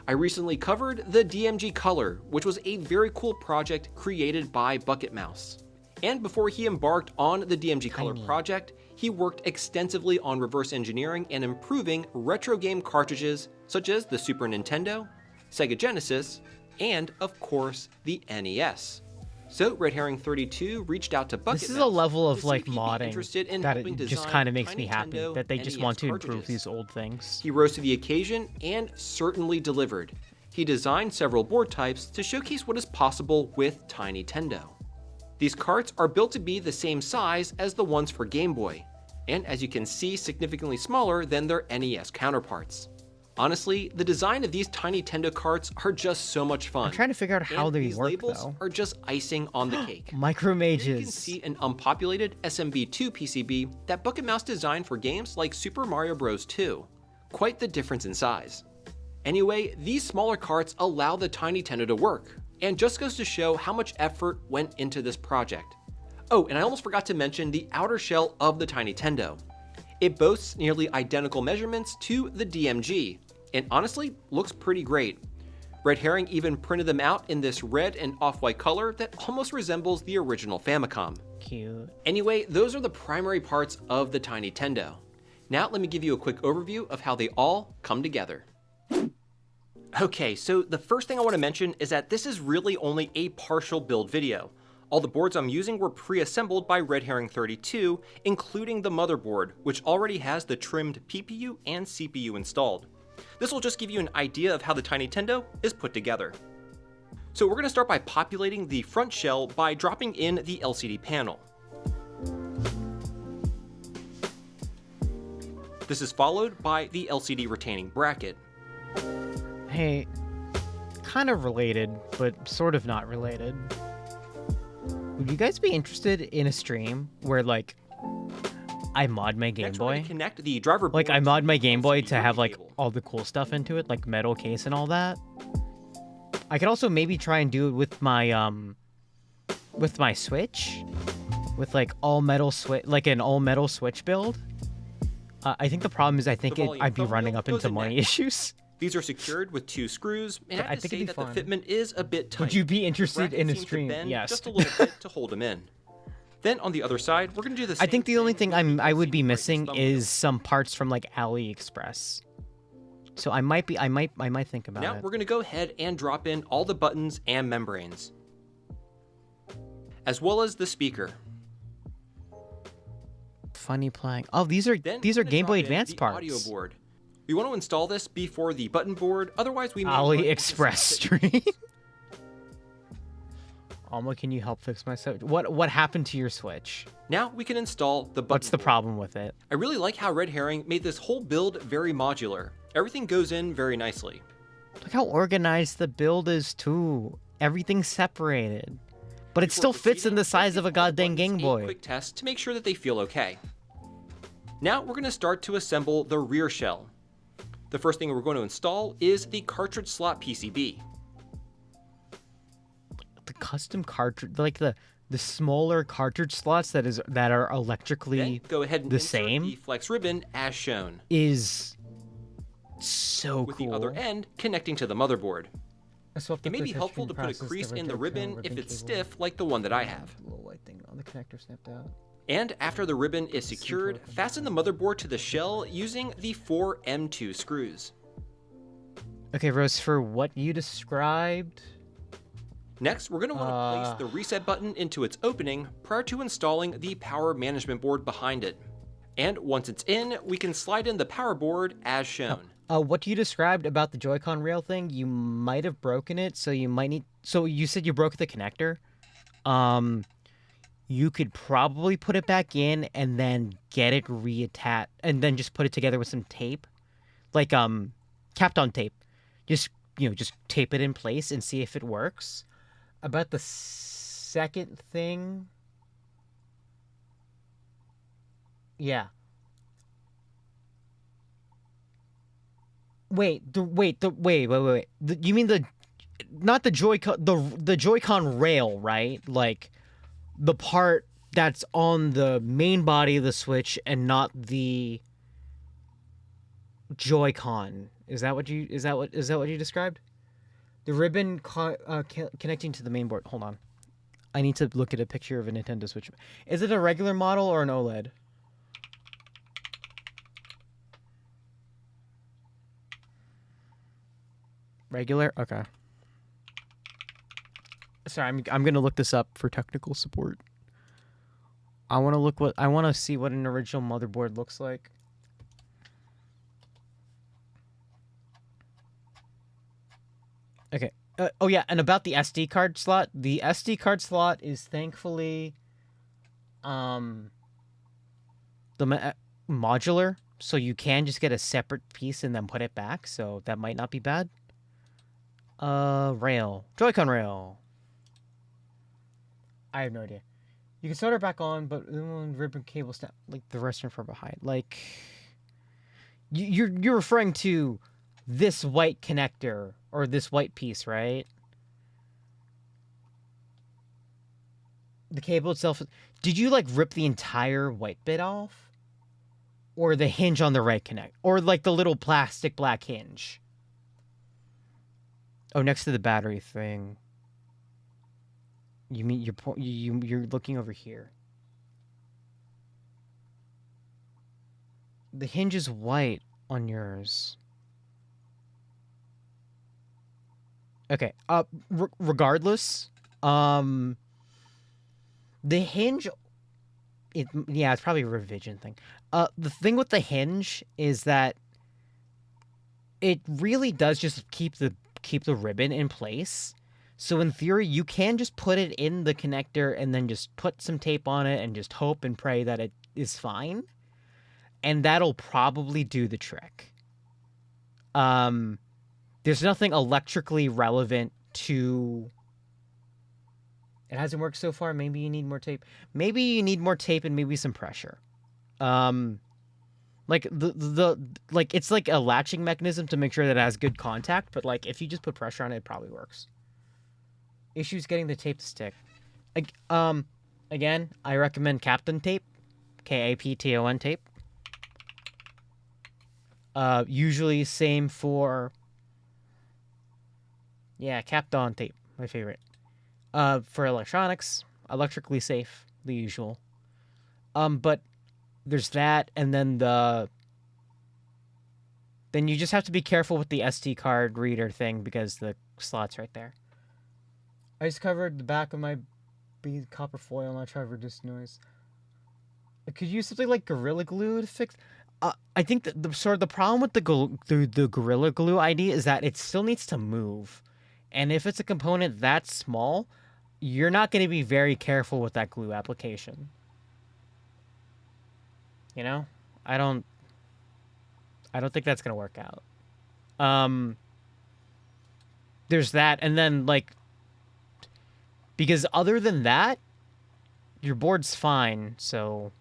I recently covered the DMG Color, which was a very cool project created by Bucket Mouse. And before he embarked on the DMG Color project, he worked extensively on reverse engineering and improving retro game cartridges such as the Super Nintendo, Sega Genesis, and of course the NES. So Red Herring 32 reached out to Bucket Mouse. This is a level of like in modding that it just kind of makes me happy TinyTendo that they just NES want to cartridges. improve these old things. He rose to the occasion and certainly delivered. He designed several board types to showcase what is possible with TinyTendo. These carts are built to be the same size as the ones for Game Boy, and as you can see, significantly smaller than their NES counterparts. Honestly, the design of these TinyTendo carts are just so much fun. I'm trying to figure out how and they these work labels though. are just icing on the cake. Micro Here you can Mages. see an unpopulated SMB2 PCB that Bucket Mouse designed for games like Super Mario Bros. 2. Quite the difference in size. Anyway, these smaller carts allow the TinyTendo to work, and just goes to show how much effort went into this project. Oh, and I almost forgot to mention the outer shell of the TinyTendo. It boasts nearly identical measurements to the DMG, and honestly, looks pretty great. Red Herring even printed them out in this red and off-white color that almost resembles the original Famicom. Cute. Anyway, those are the primary parts of the TinyTendo. Now let me give you a quick overview of how they all come together. Okay, so the first thing I want to mention is that this is really only a partial build video. All the boards I'm using were pre-assembled by Red Herring 32, including the motherboard, which already has the trimmed PPU and CPU installed. This will just give you an idea of how the TinyTendo is put together. So we're going to start by populating the front shell by dropping in the LCD panel. This is followed by the LCD retaining bracket. Hey, kind of related, but sort of not related. Would you guys be interested in a stream where, like, I mod my Game Next, we're going Boy? to connect the driver Like, I board mod my to the Game Boy LCD to have, like, cable. all the cool stuff into it, like metal case and all that? I could also maybe try and do it with my Switch, with like all metal switch, like an all metal Switch build. I think the problem is I'd be volume running thumbnail up goes into in money next. issues. These are secured with 2 screws, and I I have to think say it'd that be the fitment is a bit tight. Would you be interested The in a bracket seems to stream? bend Yes. just a little bit to hold them in. Then on the other side, we're going to do the I same think the only thing with the I would LCD be brightness missing thumbnail. is some parts from like AliExpress. So I might think about Now it. we're going to go ahead and drop in all the buttons and membranes, as well as the speaker. Funny playing. Oh, these are Then these we're are gonna Game Boy drop in Advance the parts. audio board. We want to install this before the button board, otherwise we may run into AliExpress some stream. Alma, can you help fix my Switch? What happened to your Switch? Now we can install the button What's the board. problem with it? I really like how Red Herring made this whole build very modular. Everything goes in very nicely. Look how organized the build is too. Everything's separated. But it Before still fits in proceeding, the let's size give of a all the goddamn buttons Game a Boy. quick test to make sure that they feel okay. Now we're going to start to assemble the rear shell. The first thing we're going to install is the cartridge slot PCB. The custom cartridge, like the smaller cartridge slots that are Then electrically go ahead and the insert same the flex ribbon as shown, is so with cool. the other end connecting to the motherboard. I swapped It up may the be helpful touchscreen to put a process, crease the in the ribbon ribbon if it's cable. stiff like the one that I have. Little white thing on the connector snapped out. And after the ribbon is secured, fasten the motherboard to the shell using the 4 M2 screws. Okay, Rose, for what you described, Next, we're going to want to place the reset button into its opening prior to installing the power management board behind it. And once it's in, we can slide in the power board as shown. what you described about the Joy-Con rail thing, you might have broken it, so you might need. So you said you broke the connector. You could probably put it back in and then get it reattached, and then just put it together with some tape, like Kapton tape. Just just tape it in place and see if it works. About the second thing, yeah. Wait. You mean not the Joy-Con, the Joy-Con rail, right? Like the part that's on the main body of the Switch and not the Joy-Con. Is that what you described? The ribbon connecting to the main board. Hold on. I need to look at a picture of a Nintendo Switch. Is it a regular model or an OLED? Regular? Okay. Sorry, I'm gonna look this up for technical support. I want to see what an original motherboard looks like. Okay. Oh yeah, and about the SD card slot, the SD card slot is thankfully, modular, so you can just get a separate piece and then put it back. So that might not be bad. Rail, Joy-Con rail. I have no idea. You can solder it back on, but ribbon cable snap like the rest are from behind. Like you're referring to this white connector or this white piece, right? The cable itself. Did you like rip the entire white bit off, or the hinge on the right connect, or like the little plastic black hinge? Oh, next to the battery thing. You mean you're looking over here? The hinge is white on yours. Okay. Regardless, the hinge. It's probably a revision thing. The thing with the hinge is that it really does just keep the ribbon in place. So in theory, you can just put it in the connector and then just put some tape on it and just hope and pray that it is fine. And that'll probably do the trick. There's nothing electrically relevant to... It hasn't worked so far. Maybe you need more tape. Maybe you need more tape and maybe some pressure. Like like it's like a latching mechanism to make sure that it has good contact, but like if you just put pressure on it, it probably works. Issues getting the tape to stick. Again, I recommend Kapton tape, Kapton tape. Usually same for Kapton tape, my favorite. For electronics, electrically safe, the usual. But there's that, and then then you just have to be careful with the SD card reader thing because the slot's right there. I just covered the back of my bead copper foil and I tried to reduce noise. Could you use something like Gorilla Glue to fix? I think that the problem with the Gorilla Glue idea is that it still needs to move, and if it's a component that small, you're not going to be very careful with that glue application. You know, I don't think that's going to work out. There's that, and then like, because other than that, your board's fine, so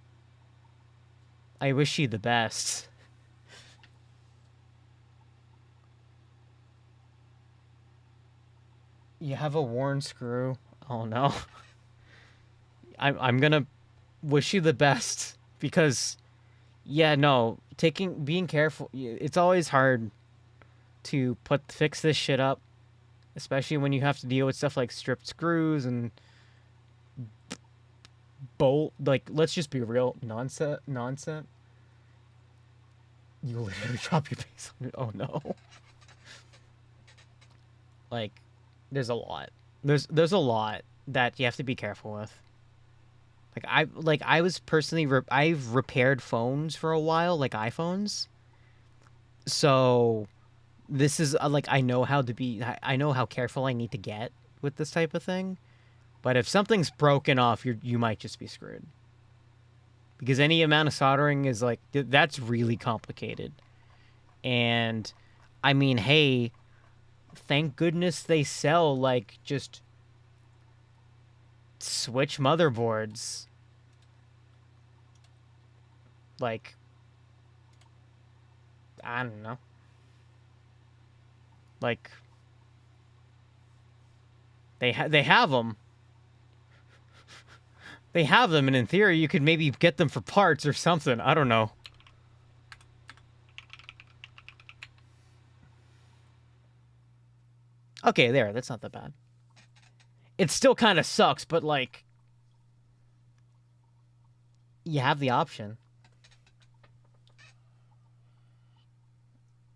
I wish you the best. You have a worn screw. Oh no. I'm gonna wish you the best because, yeah, no, being careful. It's always hard to fix this shit up, especially when you have to deal with stuff like stripped screws and bolt. Like, let's just be real, nonsense. You literally drop your face on it. Oh no. Like, there's a lot. There's a lot that you have to be careful with. I was personally I've repaired phones for a while, like iPhones. So this is like I know how careful I need to get with this type of thing. But if something's broken off, you might just be screwed. Because any amount of soldering is like that's really complicated. And I mean, hey, thank goodness they sell like just Switch motherboards. Like, I don't know. Like, they have them. They have them, and in theory, you could maybe get them for parts or something. I don't know. Okay, there. That's not that bad. It still kind of sucks, but, like, you have the option.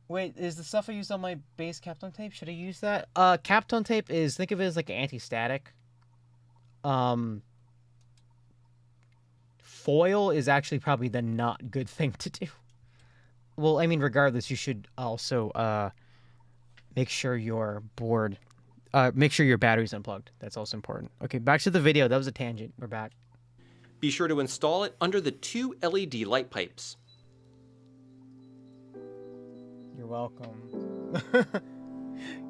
Wait, is the stuff I used on my base Kapton tape? Should I use that? Kapton tape is, think of it as, like, anti-static. Foil is actually probably the not good thing to do. Well, I mean, regardless, you should also, make sure your board... make sure your battery's unplugged. That's also important. Okay, back to the video. That was a tangent. We're back. Be sure to install it under the 2 LED light pipes. You're welcome.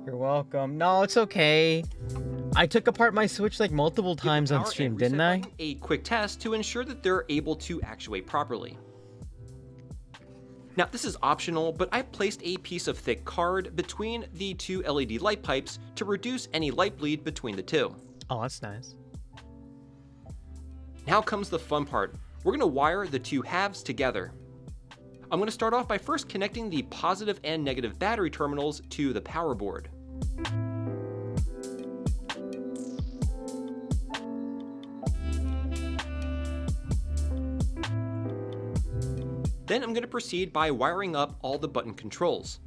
You're welcome. No, it's okay. I took apart my Switch like multiple times on stream, didn't I? A quick test to ensure that they're able to actuate properly. Now, this is optional, but I placed a piece of thick card between the 2 LED light pipes to reduce any light bleed between the two. Oh, that's nice. Now comes the fun part. We're going to wire the 2 halves together. I'm going to start off by first connecting the positive and negative battery terminals to the power board. Then I'm going to proceed by wiring up all the button controls.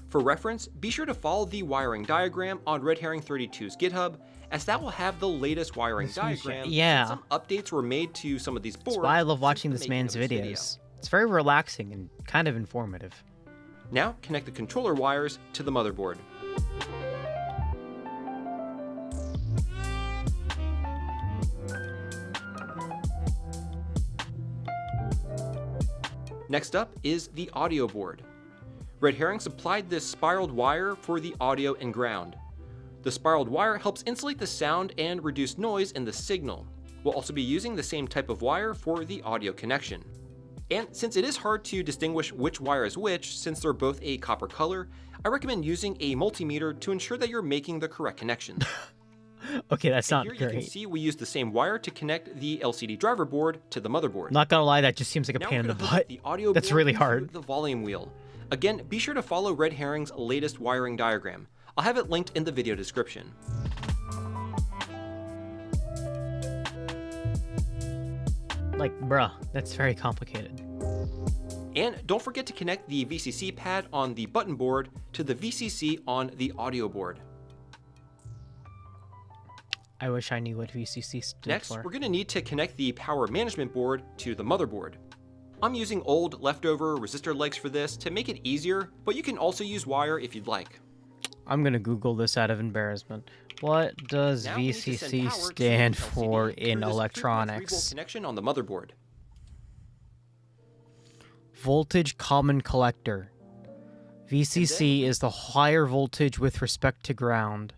For reference, be sure to follow the wiring diagram on Red Herring 32's GitHub, as that will have the latest wiring diagram. Yeah. Some updates were made to some of these boards. That's why I love watching this man's videos. It's very relaxing and kind of informative. Now connect the controller wires to the motherboard. Next up is the audio board. Red Herring supplied this spiraled wire for the audio and ground. The spiraled wire helps insulate the sound and reduce noise in the signal. We'll also be using the same type of wire for the audio connection. And since it is hard to distinguish which wire is which, since they're both a copper color, I recommend using a multimeter to ensure that you're making the correct connections. Okay, that's not here great. You can see we use the same wire to connect the LCD driver board to the motherboard. Not gonna lie, that just seems like a Now pain in we're the gonna hook butt. the audio That's board really to hard. the volume wheel. Again, be sure to follow Red Herring's latest wiring diagram. I'll have it linked in the video description. Like, bruh, that's very complicated. And don't forget to connect the VCC pad on the button board to the VCC on the audio board. I wish I knew what VCC stood Next, for. we're going to need to connect the power management board to the motherboard. I'm using old leftover resistor legs for this to make it easier, but you can also use wire if you'd like. I'm gonna Google this out of embarrassment. What does Now we need to send VCC power to stand the LCD for through in this 3.3 electronics? volt connection on the motherboard. Voltage common collector. VCC is the higher voltage with respect to ground.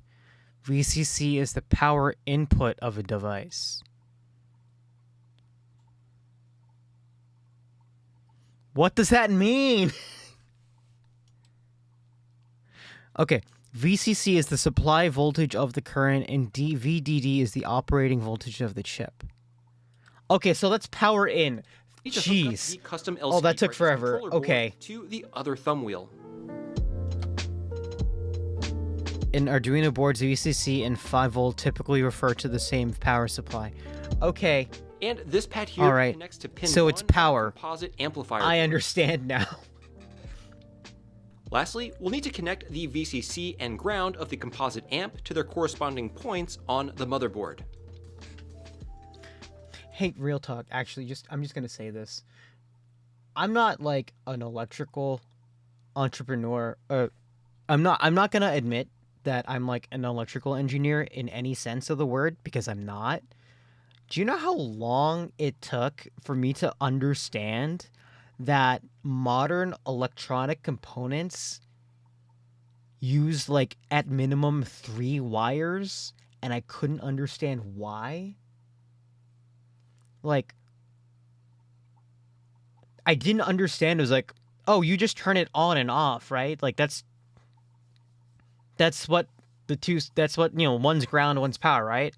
VCC is the power input of a device. What does that mean? Okay, VCC is the supply voltage of the current and VDD is the operating voltage of the chip. Okay, so let's power in. Need to hook up Jeez. the custom LCD Oh, that took brightness forever. controller board Okay. To the other thumb wheel. In Arduino boards, VCC and 5V typically refer to the same power supply. Okay, And this pad here all right. connects to pin So 1 it's of the power. composite amplifier. I understand now. Lastly, we'll need to connect the VCC and ground of the composite amp to their corresponding points on the motherboard. Hey, real talk. Actually, I'm just gonna say this. I'm not like an electrical entrepreneur. I'm not gonna admit that I'm like an electrical engineer in any sense of the word because I'm not. Do you know how long it took for me to understand that modern electronic components use like at minimum 3 wires, and I couldn't understand why? Like, I didn't understand. It was like, oh, you just turn it on and off, right? Like that's what one's ground, one's power, right?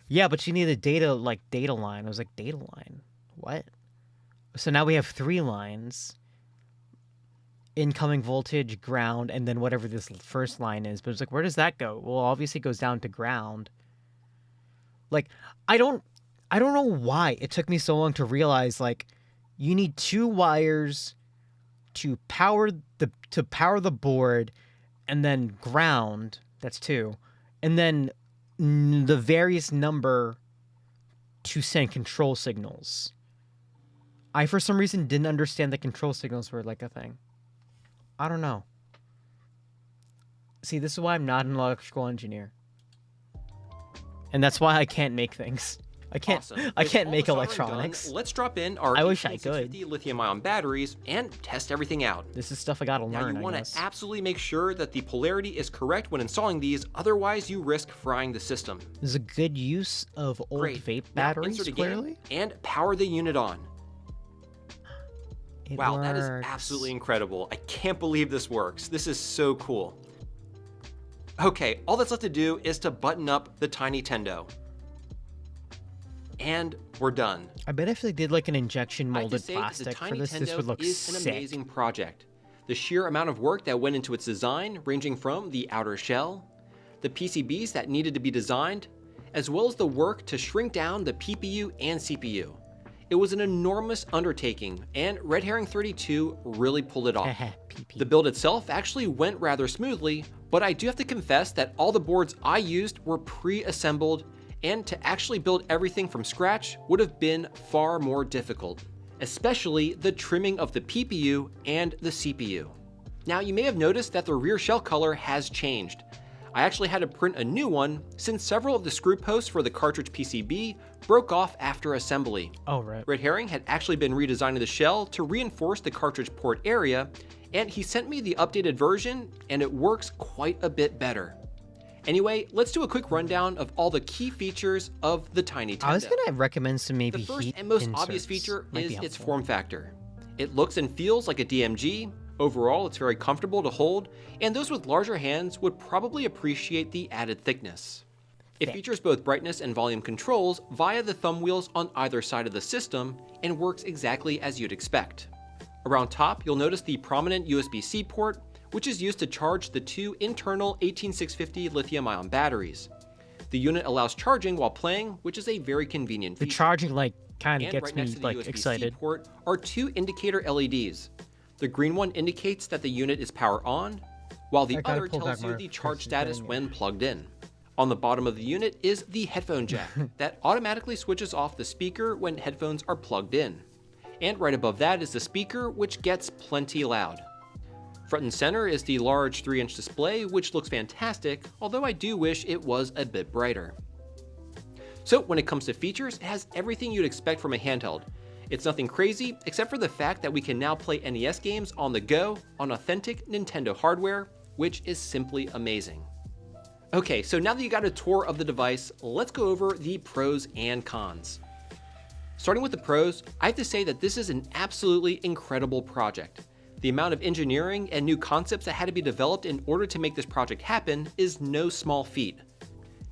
Yeah, but you need a data line. I was like, data line? What? So now we have 3 lines. Incoming voltage, ground, and then whatever this first line is. But it's like, where does that go? Well, obviously it goes down to ground. Like, I don't know why it took me so long to realize, like, you need 2 wires to power the board, and then ground, that's 2, and then the various number to send control signals. I, for some reason, didn't understand that control signals were like a thing. I don't know. See, this is why I'm not an electrical engineer. And that's why I can't make things. I can't Awesome. I With can't all make the soldering electronics. done, let's drop in our I wish I 18650 lithium-ion batteries and test everything out. This is stuff I gotta Now learn, you I want guess. to absolutely make sure that the polarity is correct when installing these, otherwise you risk frying the system. This is a good use of old Great. vape Now batteries, insert a game clearly. and power the unit on. It Wow, that is works. absolutely incredible. I can't believe this works. This is so cool. Okay, all that's left to do is to button up the Tiny Tendo. And we're done. I bet if they did like an injection I have to molded say that the plastic for Tiny this Tendo would look is an sick. amazing project. The sheer amount of work that went into its design, ranging from the outer shell, the PCBs that needed to be designed, as well as the work to shrink down the PPU and CPU. It was an enormous undertaking, and Red Herring 32 really pulled it off. The build itself actually went rather smoothly, but I do have to confess that all the boards I used were pre-assembled, and to actually build everything from scratch would have been far more difficult, especially the trimming of the PPU and the CPU. Now, you may have noticed that the rear shell color has changed. I actually had to print a new one since several of the screw posts for the cartridge PCB broke off after assembly. Oh, right. Red Herring had actually been redesigning the shell to reinforce the cartridge port area, and he sent me the updated version, and it works quite a bit better. Anyway, let's do a quick rundown of all the key features of the Tiny Tendo. I was gonna recommend some maybe The first heat and most inserts. obvious feature Might is be its helpful. form factor. It looks and feels like a DMG. Overall, it's very comfortable to hold, and those with larger hands would probably appreciate the added thickness. It features both brightness and volume controls via the thumb wheels on either side of the system and works exactly as you'd expect. Around top, you'll notice the prominent USB-C port, which is used to charge the two internal 18650 lithium-ion batteries. The unit allows charging while playing, which is a very convenient The feature. charging like kind of And gets right me next to the like USB-C excited. port are two indicator LEDs. The green one indicates that the unit is power on, while the I gotta other pull tells back you my the charge prices status down. when plugged in. On the bottom of the unit is the headphone jack that automatically switches off the speaker when headphones are plugged in. And right above that is the speaker, which gets plenty loud. Front and center is the large 3-inch display, which looks fantastic, although I do wish it was a bit brighter. So when it comes to features, it has everything you'd expect from a handheld. It's nothing crazy, except for the fact that we can now play NES games on the go on authentic Nintendo hardware, which is simply amazing. Okay, so now that you got a tour of the device, let's go over the pros and cons. Starting with the pros, I have to say that this is an absolutely incredible project. The amount of engineering and new concepts that had to be developed in order to make this project happen is no small feat.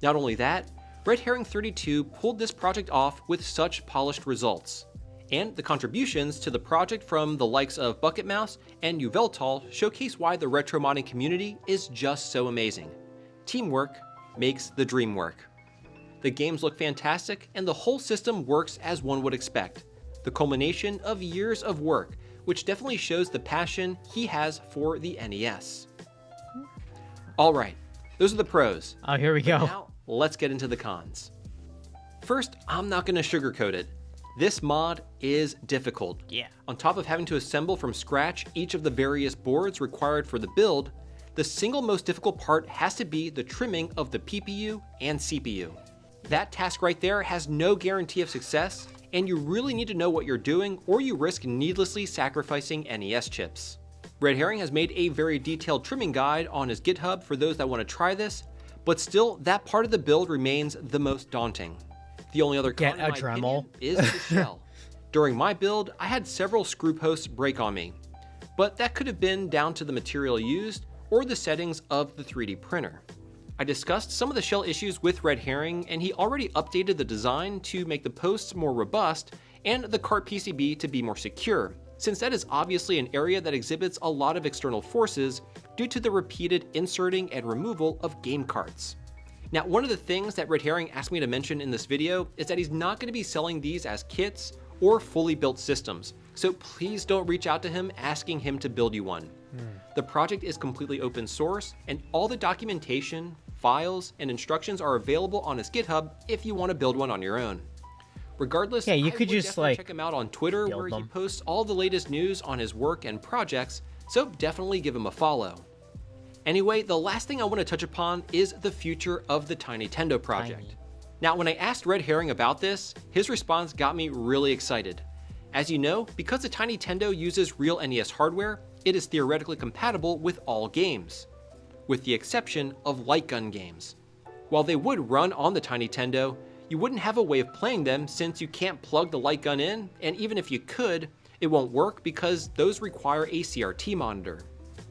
Not only that, Red Herring 32 pulled this project off with such polished results. And the contributions to the project from the likes of Bucket Mouse and Yveltal showcase why the retro modding community is just so amazing. Teamwork makes the dream work. The games look fantastic, and the whole system works as one would expect. The culmination of years of work, which definitely shows the passion he has for the NES. Alright, those are the pros. Oh, here we go. Now, let's get into the cons. First, I'm not going to sugarcoat it. This mod is difficult. Yeah. On top of having to assemble from scratch each of the various boards required for the build, the single most difficult part has to be the trimming of the PPU and CPU. That task right there has no guarantee of success, and you really need to know what you're doing or you risk needlessly sacrificing NES chips. Red Herring has made a very detailed trimming guide on his GitHub for those that want to try this, but still, that part of the build remains the most daunting. The only other con, Get in a my Dremel. opinion, is the shell. During my build, I had several screw posts break on me, but that could have been down to the material used or the settings of the 3D printer. I discussed some of the shell issues with Red Herring, and he already updated the design to make the posts more robust and the cart PCB to be more secure, since that is obviously an area that exhibits a lot of external forces due to the repeated inserting and removal of game carts. Now, one of the things that Red Herring asked me to mention in this video is that he's not going to be selling these as kits or fully built systems, so please don't reach out to him asking him to build you one. The project is completely open source, and all the documentation, files, and instructions are available on his GitHub if you want to build one on your own. Regardless, Yeah, you I could would just, definitely like, check him out on Twitter, build where he them. posts all the latest news on his work and projects, so definitely give him a follow. Anyway, the last thing I want to touch upon is the future of the Tiny Tendo project. Tiny. Now, when I asked Red Herring about this, his response got me really excited. As you know, because the Tiny Tendo uses real NES hardware, it is theoretically compatible with all games, with the exception of light gun games. While they would run on the Tiny Tendo, you wouldn't have a way of playing them since you can't plug the light gun in, and even if you could, it won't work because those require a CRT monitor.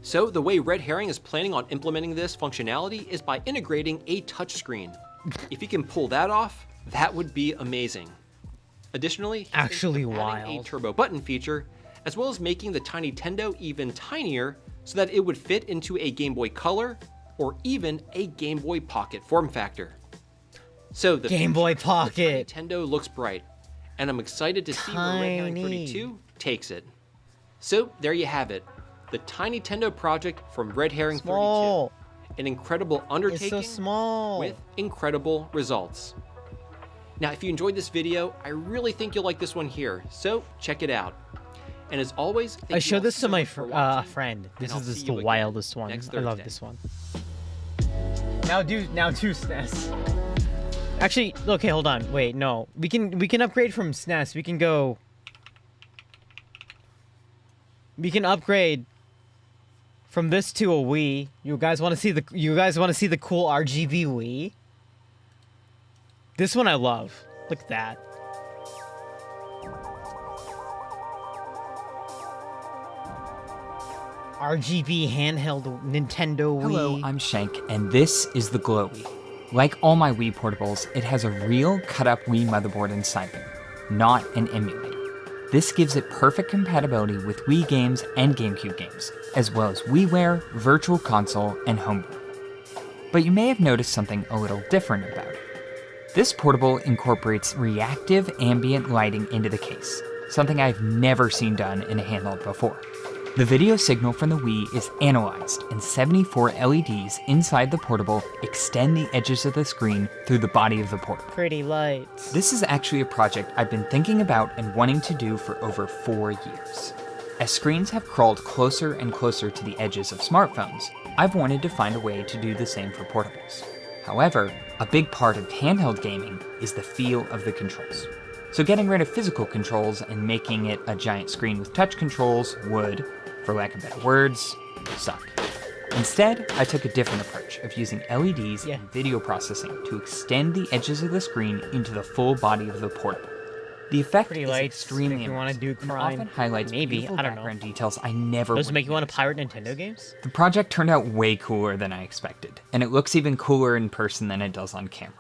So the way Red Herring is planning on implementing this functionality is by integrating a touchscreen. If you can pull that off, that would be amazing. Additionally, he's Actually thinking of adding a wild. turbo button feature, as well as making the Tiny Tendo even tinier so that it would fit into a Game Boy Color or even a Game Boy Pocket form factor. So the Game future Boy of the Pocket. Tiny Tendo looks bright, and I'm excited to see where Red Herring Tiny. 32 takes it. So there you have it, the Tiny Tendo project from Red Herring 32. Small. An incredible It's undertaking so small. with incredible results. Now, if you enjoyed this video, I really think you'll like this one here, so check it out. And as always, thank I you showed all this so to my much for watching, friend. and This I'll is see just you the again wildest one. next I love Thursday. this one. Now do SNES. Actually, okay, hold on. Wait, no. We can upgrade from SNES. We can upgrade from this to a Wii. You guys want to see the cool RGB Wii? This one I love. Look at that. RGB handheld Nintendo Wii. Hello, I'm Shank, and this is the Glow Wii. Like all my Wii portables, it has a real cut-up Wii motherboard inside them, not an emulator. This gives it perfect compatibility with Wii games and GameCube games, as well as WiiWare, Virtual Console, and Homebrew. But you may have noticed something a little different about it. This portable incorporates reactive ambient lighting into the case, something I've never seen done in a handheld before. The video signal from the Wii is analyzed, and 74 LEDs inside the portable extend the edges of the screen through the body of the portable. Pretty lights. This is actually a project I've been thinking about and wanting to do for over 4 years. As screens have crawled closer and closer to the edges of smartphones, I've wanted to find a way to do the same for portables. However, a big part of handheld gaming is the feel of the controls. So getting rid of physical controls and making it a giant screen with touch controls would, for lack of better words, suck. Instead, I took a different approach of using LEDs and video processing to extend the edges of the screen into the full body of the portable. The effect is extremely immersive and often highlights beautiful background details I never Does it make you want to notice. pirate Nintendo games? The project turned out way cooler than I expected, and it looks even cooler in person than it does on camera.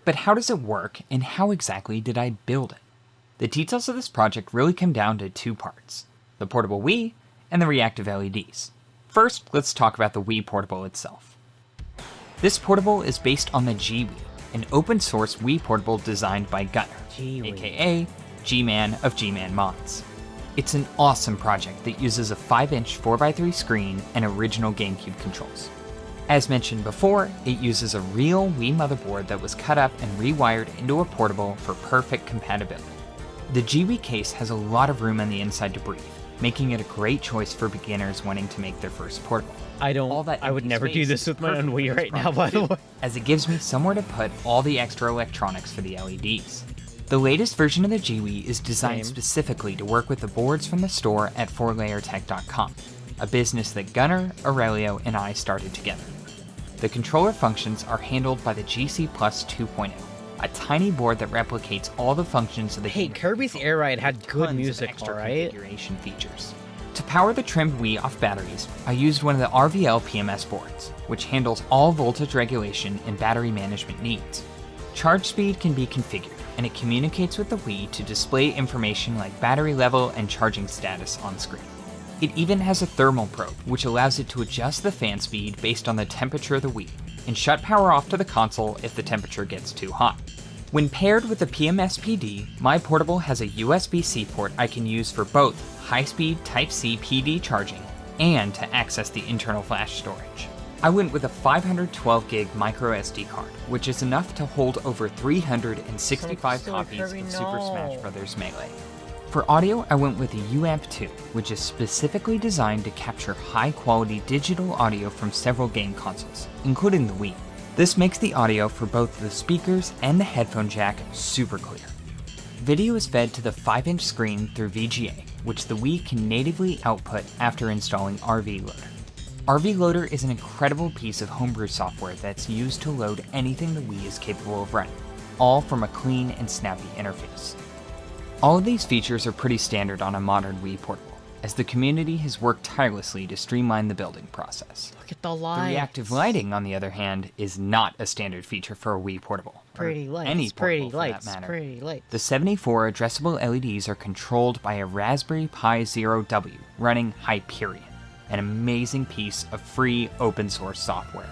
But how does it work, and how exactly did I build it? The details of this project really come down to 2 parts: the portable Wii and the reactive LEDs. First, let's talk about the Wii portable itself. This portable is based on the G-Wii, an open source Wii portable designed by Gunner, aka G-Man of G-Man Mods. It's an awesome project that uses a 5-inch 4x3 screen and original GameCube controls. As mentioned before, it uses a real Wii motherboard that was cut up and rewired into a portable for perfect compatibility. The G-Wii case has a lot of room on the inside to breathe, making it a great choice for beginners wanting to make their first portable. I would never do this with my own Wii right now, by the way. As it gives me somewhere to put all the extra electronics for the LEDs. The latest version of the G-Wii is designed specifically to work with the boards from the store at 4layertech.com, a business that Gunner, Aurelio, and I started together. The controller functions are handled by the GC Plus 2.0, a tiny board that replicates all the functions of the Hey, Kirby's Air Ride had good music, alright? configuration features. To power the trimmed Wii off batteries, I used one of the RVL PMS boards, which handles all voltage regulation and battery management needs. Charge speed can be configured, and it communicates with the Wii to display information like battery level and charging status on screen. It even has a thermal probe, which allows it to adjust the fan speed based on the temperature of the Wii, and shut power off to the console if the temperature gets too hot. When paired with the PMS PD, my portable has a USB-C port I can use for both high-speed Type-C PD charging and to access the internal flash storage. I went with a 512GB microSD card, which is enough to hold over 365 copies of Super Smash Bros. Melee. For audio, I went with a UAMP 2, which is specifically designed to capture high-quality digital audio from several game consoles, including the Wii. This makes the audio for both the speakers and the headphone jack super clear. Video is fed to the 5-inch screen through VGA, which the Wii can natively output after installing RV Loader. RV Loader is an incredible piece of homebrew software that's used to load anything the Wii is capable of running, all from a clean and snappy interface. All of these features are pretty standard on a modern Wii portable, as the community has worked tirelessly to streamline the building process. Look at the lights. The reactive lighting, on the other hand, is not a standard feature for a Wii portable. Pretty or lights, any portable pretty for lights, that matter. pretty lights. The 74 addressable LEDs are controlled by a Raspberry Pi Zero W running Hyperion, an amazing piece of free open source software.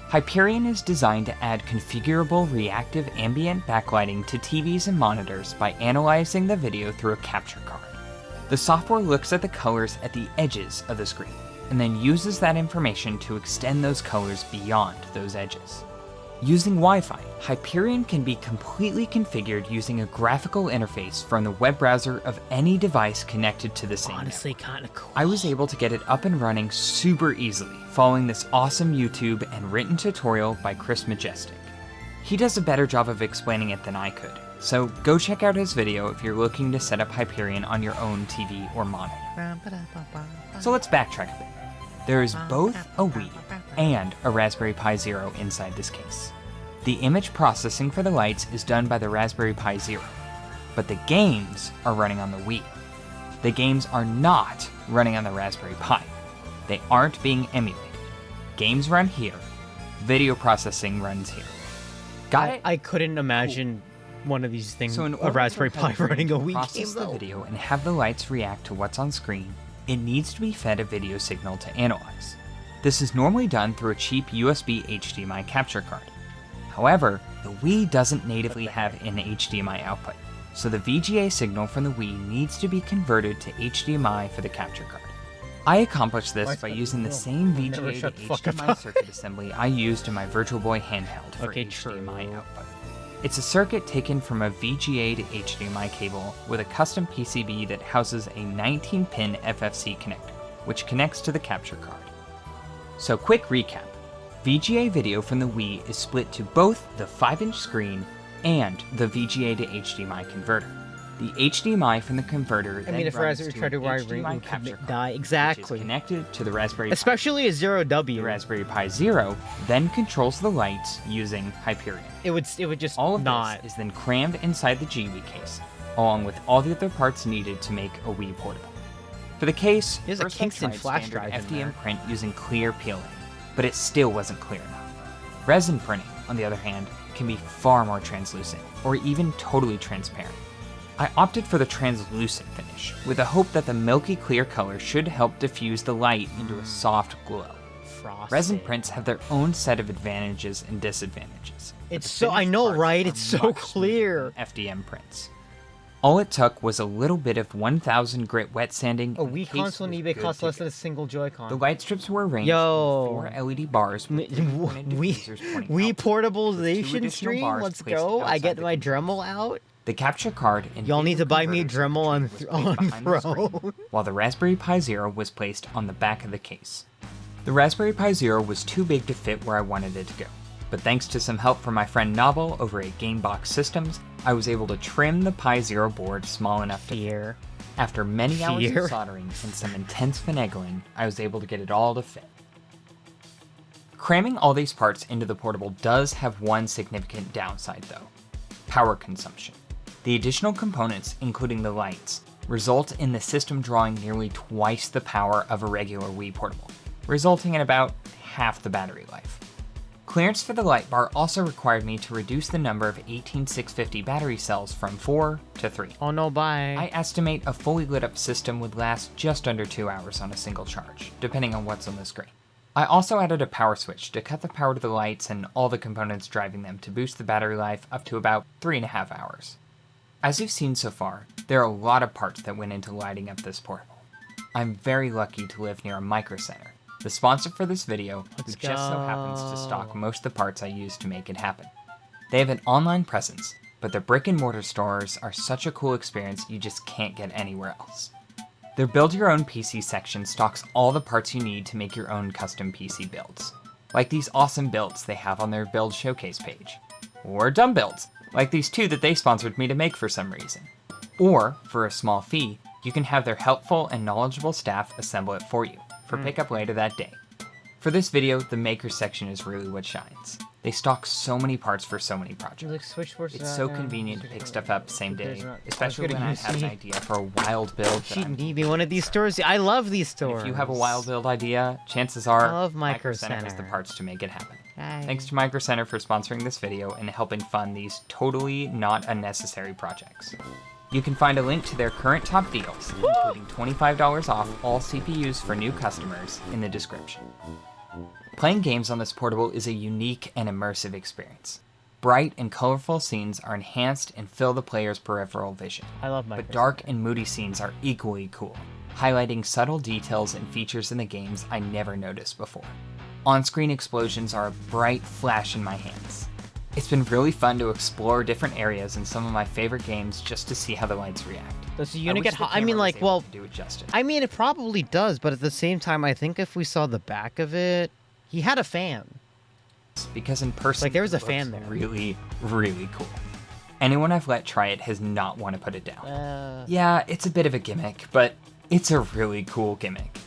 Hyperion is designed to add configurable reactive ambient backlighting to TVs and monitors by analyzing the video through a capture card. The software looks at the colors at the edges of the screen, and then uses that information to extend those colors beyond those edges. Using Wi-Fi, Hyperion can be completely configured using a graphical interface from the web browser of any device connected to the same Honestly, network. kind of cool. I was able to get it up and running super easily following this awesome YouTube and written tutorial by Chris Majestic. He does a better job of explaining it than I could, so go check out his video if you're looking to set up Hyperion on your own TV or monitor. So let's backtrack a bit. There is both a Wii and a Raspberry Pi Zero inside this case. The image processing for the lights is done by the Raspberry Pi Zero, but the games are running on the Wii. The games are not running on the Raspberry Pi. They aren't being emulated. Games run here, video processing runs here. Got it? I couldn't imagine one of these things, So in a order Raspberry for Pi Hyperion running a to Wii process game, the though. video and have the lights react to what's on screen, it needs to be fed a video signal to analyze. This is normally done through a cheap USB HDMI capture card. However, the Wii doesn't natively have an HDMI output, so the VGA signal from the Wii needs to be converted to HDMI for the capture card. I accomplished this by using the same Never VGA shut to the fuck HDMI up. circuit assembly I used in my Virtual Boy handheld for Okay, HDMI true. output. It's a circuit taken from a VGA to HDMI cable with a custom PCB that houses a 19-pin FFC connector, which connects to the capture card. So quick recap. VGA video from the Wii is split to both the 5-inch screen and the VGA to HDMI converter. The HDMI from the converter then if runs Raspberry to tried to an wire HDMI would capture card, die which exactly. is connected to the Raspberry Pi. Especially a Zero The W. Raspberry Pi Zero then controls the lights using Hyperion. It would just All of not. this is then crammed inside the GWii case, along with all the other parts needed to make a Wii portable. For the case, There's a first Kingston I tried flash standard drive in there. FDM print using clear PLA, but it still wasn't clear enough. Resin printing, on the other hand, can be far more translucent, or even totally transparent. I opted for the translucent finish, with the hope that the milky clear color should help diffuse the light into a soft glow. Frosted. Resin prints have their own set of advantages and disadvantages. but It's the so- I finished know, parts right? are It's so much clear. smoother than FDM prints. All it took was a little bit of 1000 grit wet sanding. A and the Wii case console on was eBay good costs to less go. than a single Joy-Con. The light strips were arranged Yo. with 4 LED bars with two-pointed diffusers pointing Wii outward, with 2 portabilization additional stream. bars Let's placed go. I outside get the my controller. Dremel out. The capture card and Y'all need video to buy me a converter Dremel on circuitry was placed behind the screen, Pro. while the Raspberry Pi Zero was placed on the back of the case. The Raspberry Pi Zero was too big to fit where I wanted it to go, but thanks to some help from my friend Novel over at Gamebox Systems, I was able to trim the Pi Zero board small enough to fit. Here. After many hours Fear. of soldering and some intense finagling, I was able to get it all to fit. Cramming all these parts into the portable does have one significant downside though: power consumption. The additional components, including the lights, result in the system drawing nearly twice the power of a regular Wii portable, resulting in about half the battery life. Clearance for the light bar also required me to reduce the number of 18650 battery cells from 4 to 3. Oh no, bye. I estimate a fully lit up system would last just under 2 hours on a single charge, depending on what's on the screen. I also added a power switch to cut the power to the lights and all the components driving them to boost the battery life up to about 3.5 hours. As you've seen so far, there are a lot of parts that went into lighting up this portable. I'm very lucky to live near a Micro Center, the sponsor for this video, who just so happens to stock most of the parts I used to make it happen. They have an online presence, but their brick and mortar stores are such a cool experience you just can't get anywhere else. Their Build Your Own PC section stocks all the parts you need to make your own custom PC builds, like these awesome builds they have on their Build Showcase page, or dumb builds, like these two that they sponsored me to make for some reason. Or, for a small fee, you can have their helpful and knowledgeable staff assemble it for you, for pickup later that day. For this video, the maker section is really what shines. They stock so many parts for so many projects. Like switchboards. It's so convenient to pick stuff up same day, especially gonna when I use have an me. idea for a wild build. that She'd I'm need me one of these stores. I love these And stores. if you have a wild build idea, chances are I love Micro Micro Center has the Center. parts to make it happen. Hi. Thanks to Micro Center for sponsoring this video and helping fund these totally not unnecessary projects. You can find a link to their current top deals, including $25 off all CPUs for new customers, in the description. Playing games on this portable is a unique and immersive experience. Bright and colorful scenes are enhanced and fill the player's peripheral vision. I love Micro But dark and moody scenes are equally cool, highlighting subtle details and features in the games I never noticed before. On-screen explosions are a bright flash in my hands, It's been really fun to explore different areas in some of my favorite games just to see how the lights react. Does the I unit wish get the hot? I mean, camera was like, able well, to do it justice. I mean, it probably does, but at the same time, I think if we saw the back of it, he had a fan. Because in person, Like, there was a it fan looks there. really, really cool. Anyone I've let try it has not want to put it down. Yeah, Yeah, it's a bit of a gimmick, but it's a really cool gimmick.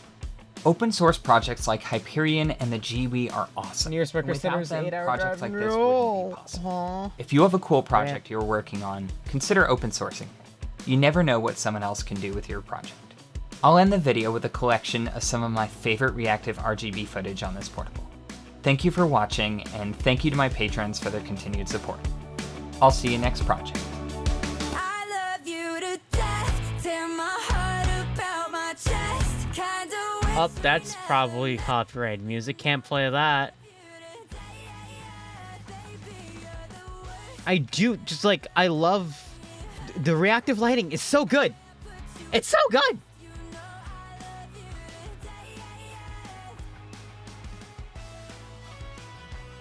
Open source projects like Hyperion and the GWii are awesome. Nearest And Record without Center's them, 8-hour projects drive. like this wouldn't be possible. If you have a cool project you're working on, consider open sourcing. You never know what someone else can do with your project. I'll end the video with a collection of some of my favorite reactive RGB footage on this portable. Thank you for watching, and thank you to my patrons for their continued support. I'll see you next project. Oh, that's probably copyright music. Can't play that. I do, just like, I love the reactive lighting. It's so good. It's so good.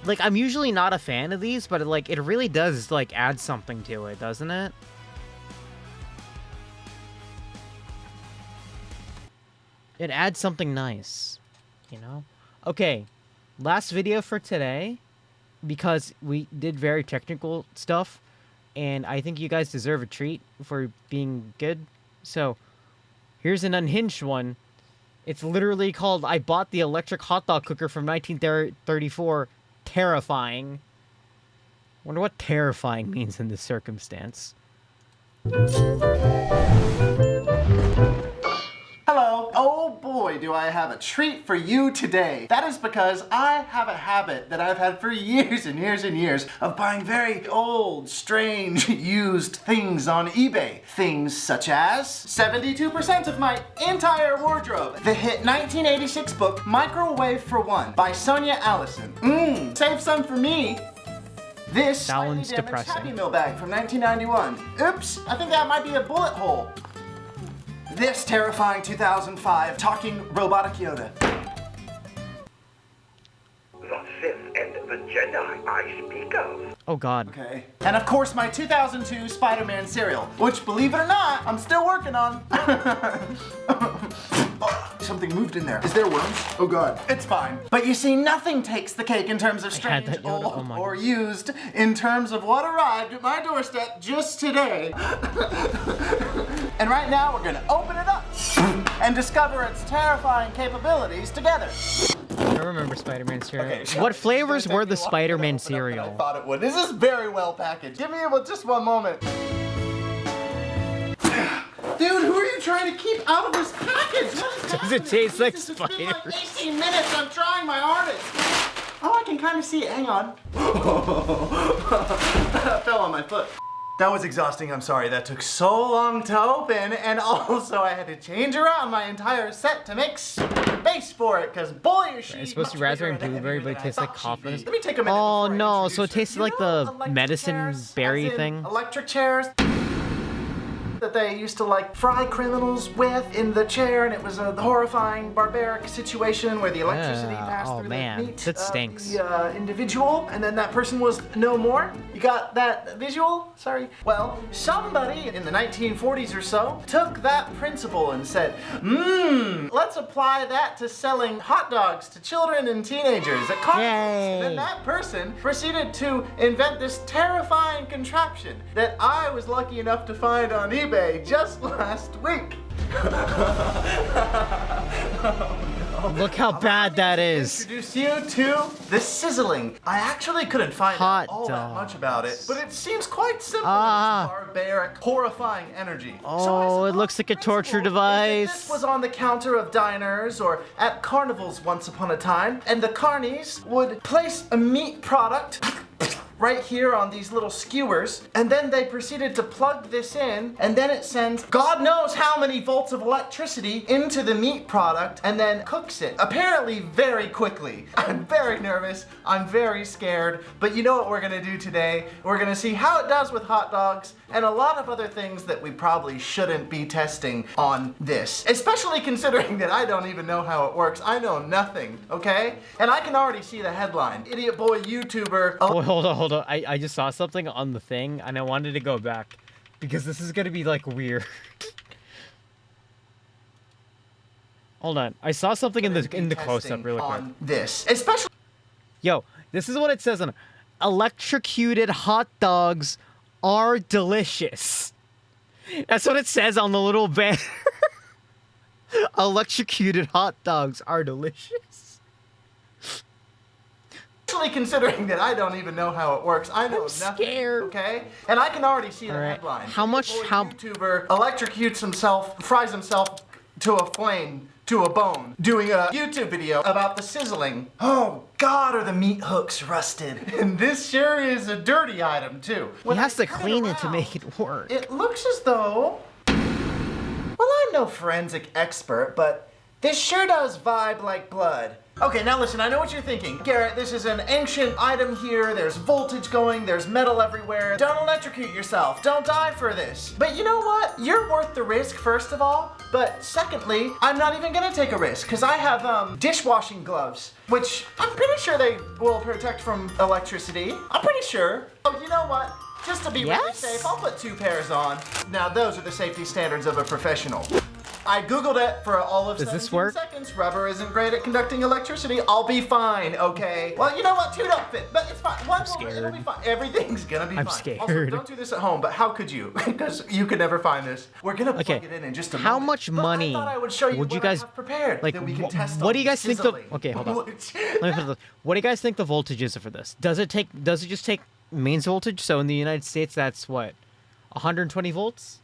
Like, I'm usually not a fan of these, but like, it really does like add something to it, doesn't it? It adds something nice, you know? Okay, last video for today, because we did very technical stuff, and I think you guys deserve a treat for being good. So, here's an unhinged one. It's literally called, I bought the electric hot dog cooker from 1934. Terrifying. Wonder what terrifying means in this circumstance. Hello. Oh boy, do I have a treat for you today. That is because I have a habit that I've had for years and years and years of buying very old, strange, used things on eBay. Things such as 72% of my entire wardrobe. The hit 1986 book Microwave for One by Sonia Allison. Save some for me. This Sounds slightly damaged depressing. Happy Meal bag from 1991. Oops, I think that might be a bullet hole. This terrifying 2005 talking robotic Yoda. The Sith and the Jedi I speak of. Oh god. Okay. And of course my 2002 Spider-Man cereal, which believe it or not, I'm still working on. Oh, something moved in there. Is there worms? Oh god. It's fine. But you see, nothing takes the cake in terms of strange, that Yoda. old, Oh my or used in terms of what arrived at my doorstep just today. And right now we're gonna open it up and discover its terrifying capabilities together. I remember Spider-Man cereal. Okay, What flavors It's were gonna the take me Spider-Man longer to open it than I cereal? thought it would. This is very well packaged. Give me just one moment. Dude, who are you trying to keep out of this package? Does it taste like It's been like spiders? 18 minutes. I'm trying my hardest. Oh, I can kind of see it. Hang on. That fell on my foot. That was exhausting. I'm sorry. That took so long to open, and also I had to change around my entire set to make space for it. Cause boy, is she It's supposed to be much raspberry and bigger blueberry, than but it I tastes like thought she'd coffee. be. Let me take a minute. Oh before I no, introduce so it her. tasted You like know the electric medicine chairs, berry as in thing. Electric chairs that they used to like fry criminals with in the chair, and it was a horrifying, barbaric situation where the electricity Yeah. passed Oh, through man. the meat That stinks. of the individual, and then that person was no more. You got that visual? Sorry. Well, somebody in the 1940s or so took that principle and said, let's apply that to selling hot dogs to children and teenagers at carnivals. And then that person proceeded to invent this terrifying contraption that I was lucky enough to find on eBay just last week. Look how bad that is. Introduce you to the sizzling. I actually couldn't find Hot out all that much about it, but it seems quite simple. Ah. This barbaric, horrifying energy. Oh, it looks like a torture This device. was on the counter of diners or at carnivals once upon a time, and the carnies would place a meat product right here on these little skewers, and then they proceeded to plug this in, and then it sends God knows how many volts of electricity into the meat product, and then cooks it, apparently very quickly. I'm very nervous, I'm very scared, but you know what we're gonna do today? We're gonna see how it does with hot dogs, and a lot of other things that we probably shouldn't be testing on this. Especially considering that I don't even know how it works. I know nothing, okay? And I can already see the headline. Idiot boy YouTuber. Oh, hold on. hold on. I just saw something on the thing, and I wanted to go back because this is gonna be like weird. Hold on. I saw something in the close-up really quick. This, especially. Yo, this is what it says on it. Electrocuted hot dogs are delicious. That's what it says on the little banner. Electrocuted hot dogs are delicious. Especially considering that I don't even know how it works. I know nothing. Scared. Okay, and I can already see the Alright. headline. How much? How? YouTuber electrocutes himself, fries himself to a flame, to a bone, doing a YouTube video about the sizzling. Oh God, are the meat hooks rusted? And this sure is a dirty item too. He has to clean it to make it work. It looks as though. Well, I'm no forensic expert, but this sure does vibe like blood. Okay, now listen, I know what you're thinking. Garrett, this is an ancient item here, there's voltage going, there's metal everywhere. Don't electrocute yourself, don't die for this. But you know what? You're worth the risk, first of all. But secondly, I'm not even gonna take a risk, because I have dishwashing gloves, which I'm pretty sure they will protect from electricity. I'm pretty sure. Oh, you know what? Just to be really safe, I'll put 2 pairs on. Now those are the safety standards of a professional. I googled it for all of 17 seconds. Rubber isn't great at conducting electricity. I'll be fine, okay? Well, you know what? 2 don't fit, but it's fine. One will, it'll be fine. Everything's gonna be fine. I'm scared. Also, don't do this at home, but how could you? Because you could never find this. We're gonna plug it in just a moment. How much money I would show you would you what I guys have prepared. like? Then we can test What on do you guys think the? sizzling. Okay, hold on. Let me put it this. What do you guys think the voltage is for this? Does it just take mains voltage? So in the United States, that's what, 120 volts?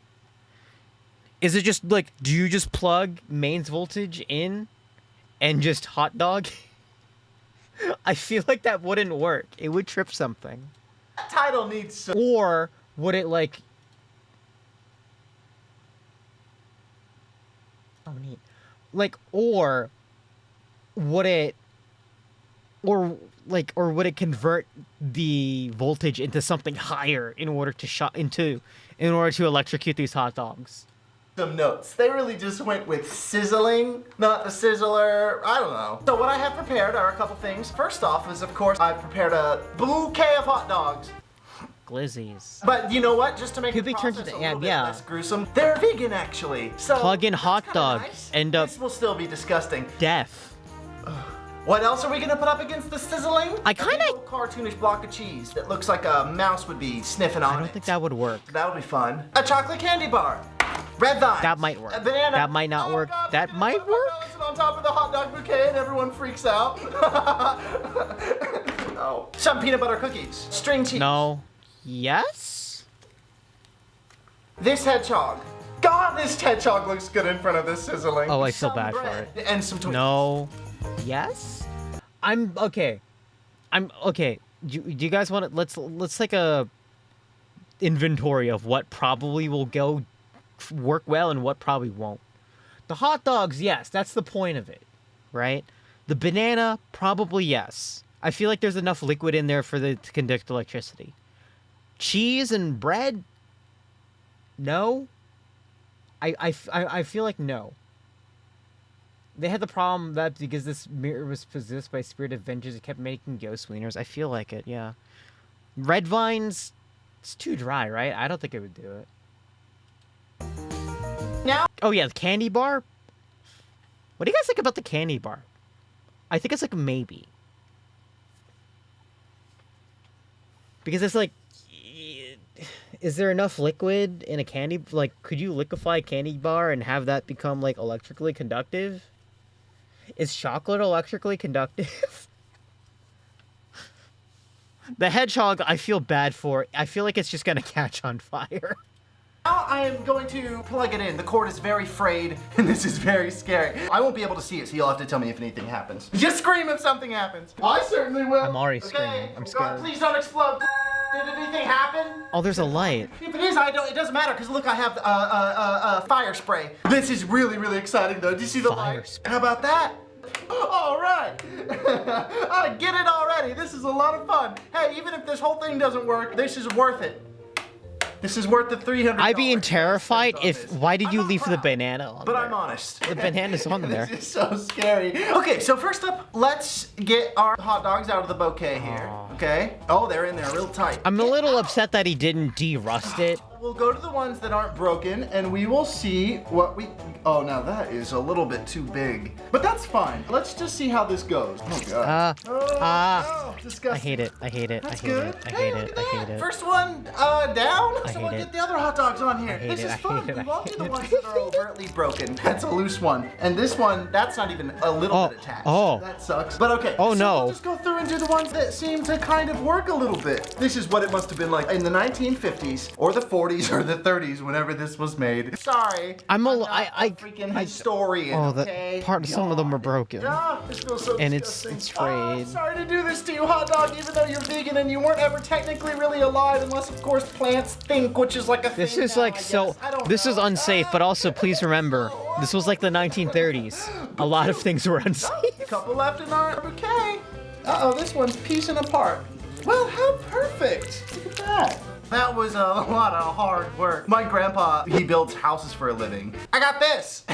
Is it just like, do you just plug mains voltage in and just hot dog? I feel like that wouldn't work. It would trip something. That title needs some. Or would it like... Oh, neat. Like, or would it... Or would it convert the voltage into something higher in order to electrocute these hot dogs? Some notes. They really just went with sizzling, not the sizzler. I don't know. So what I have prepared are a couple things. First off is, of course, I've prepared a bouquet of hot dogs. Glizzies. But you know what? Just to make Could the be turned process into a little bit yeah. less gruesome, they're vegan actually. So plug in hot dog. nice. End up. This will still be disgusting. Death. What else are we gonna put up against the sizzling? I kind of cartoonish block of cheese that looks like a mouse would be sniffing on it. I don't think that would work. That would be fun. A chocolate candy bar. Red vine. That might work. A banana. That might not work. That might work. On top of the hot dog bouquet and everyone freaks out. No. Some peanut butter cookies. String cheese. No. Yes? This hedgehog. God, this hedgehog looks good in front of this sizzling. Oh, I feel Some bad for bread it. And some Twinkies. No. Yes? I'm okay. Do you guys want to let's take a inventory of what probably will work well and what probably won't. The hot dogs, yes, that's the point of it, right? The banana, probably yes. I feel like there's enough liquid in there to conduct electricity. Cheese and bread, no. I feel like no. They had the problem that because this mirror was possessed by spirit of vengeance, it kept making ghost wieners. I feel like it, yeah. Red vines, it's too dry, right? I don't think it would do it. Now. Oh yeah, the candy bar. What do you guys think about the candy bar? I think it's like a maybe. Because it's like, is there enough liquid in a candy? Like, could you liquefy a candy bar and have that become like electrically conductive? Is chocolate electrically conductive? The hedgehog, I feel bad for. I feel like it's just gonna catch on fire. Now I am going to plug it in. The cord is very frayed, and this is very scary. I won't be able to see it, so you'll have to tell me if anything happens. Just scream if something happens. I certainly will. I'm already screaming. I'm scared. God, please don't explode. Did anything happen? Oh, there's a light. If it is, it doesn't matter, because look, I have fire spray. This is really, really exciting, though. Do you see the light? How about that? All right. I get it already. This is a lot of fun. Hey, even if this whole thing doesn't work, this is worth it. This is worth the $300. I'd be terrified if. Why did you leave the banana on But there? I'm honest. The banana's on there. This is so scary. Okay, so first up, let's get our hot dogs out of the bouquet here. okay? Oh, they're in there real tight. I'm a little upset that he didn't de-rust it. We'll go to the ones that aren't broken, and we will see what we... Oh, now that is a little bit too big. But that's fine. Let's just see how this goes. Oh, God. Disgusting. I hate it. I hate it. That's I hate good. it. I Hey, hate look it. at I that. hate it. First one down. I Someone hate get it. the other hot dogs on here. hate This it, is I fun. hate it, We I won't do hate the it. ones that are overtly broken. That's a loose one. And this one, that's not even a little bit attached. Oh. That sucks. But okay. Oh, so no. We'll just go through and do the ones that seem to kind of work a little bit. This is what it must have been like in the 1950s or the 40s or the 30s whenever this was made. Sorry. I'm a freaking historian. Oh, okay? some of them are broken. Ah, this feels so And disgusting. it's frayed. I'm sorry to do this to you, hot dog, even though you're vegan and you weren't ever technically really alive, unless of course plants think, which is like a This thing is now, like I so. guess. I don't This know. is unsafe, but also please remember, this was like the 1930s. A lot of things were unsafe. Couple left in our bouquet. Uh-oh, this one's piecing apart. Well, how perfect. Look at that. That was a lot of hard work. My grandpa, he builds houses for a living. I got this.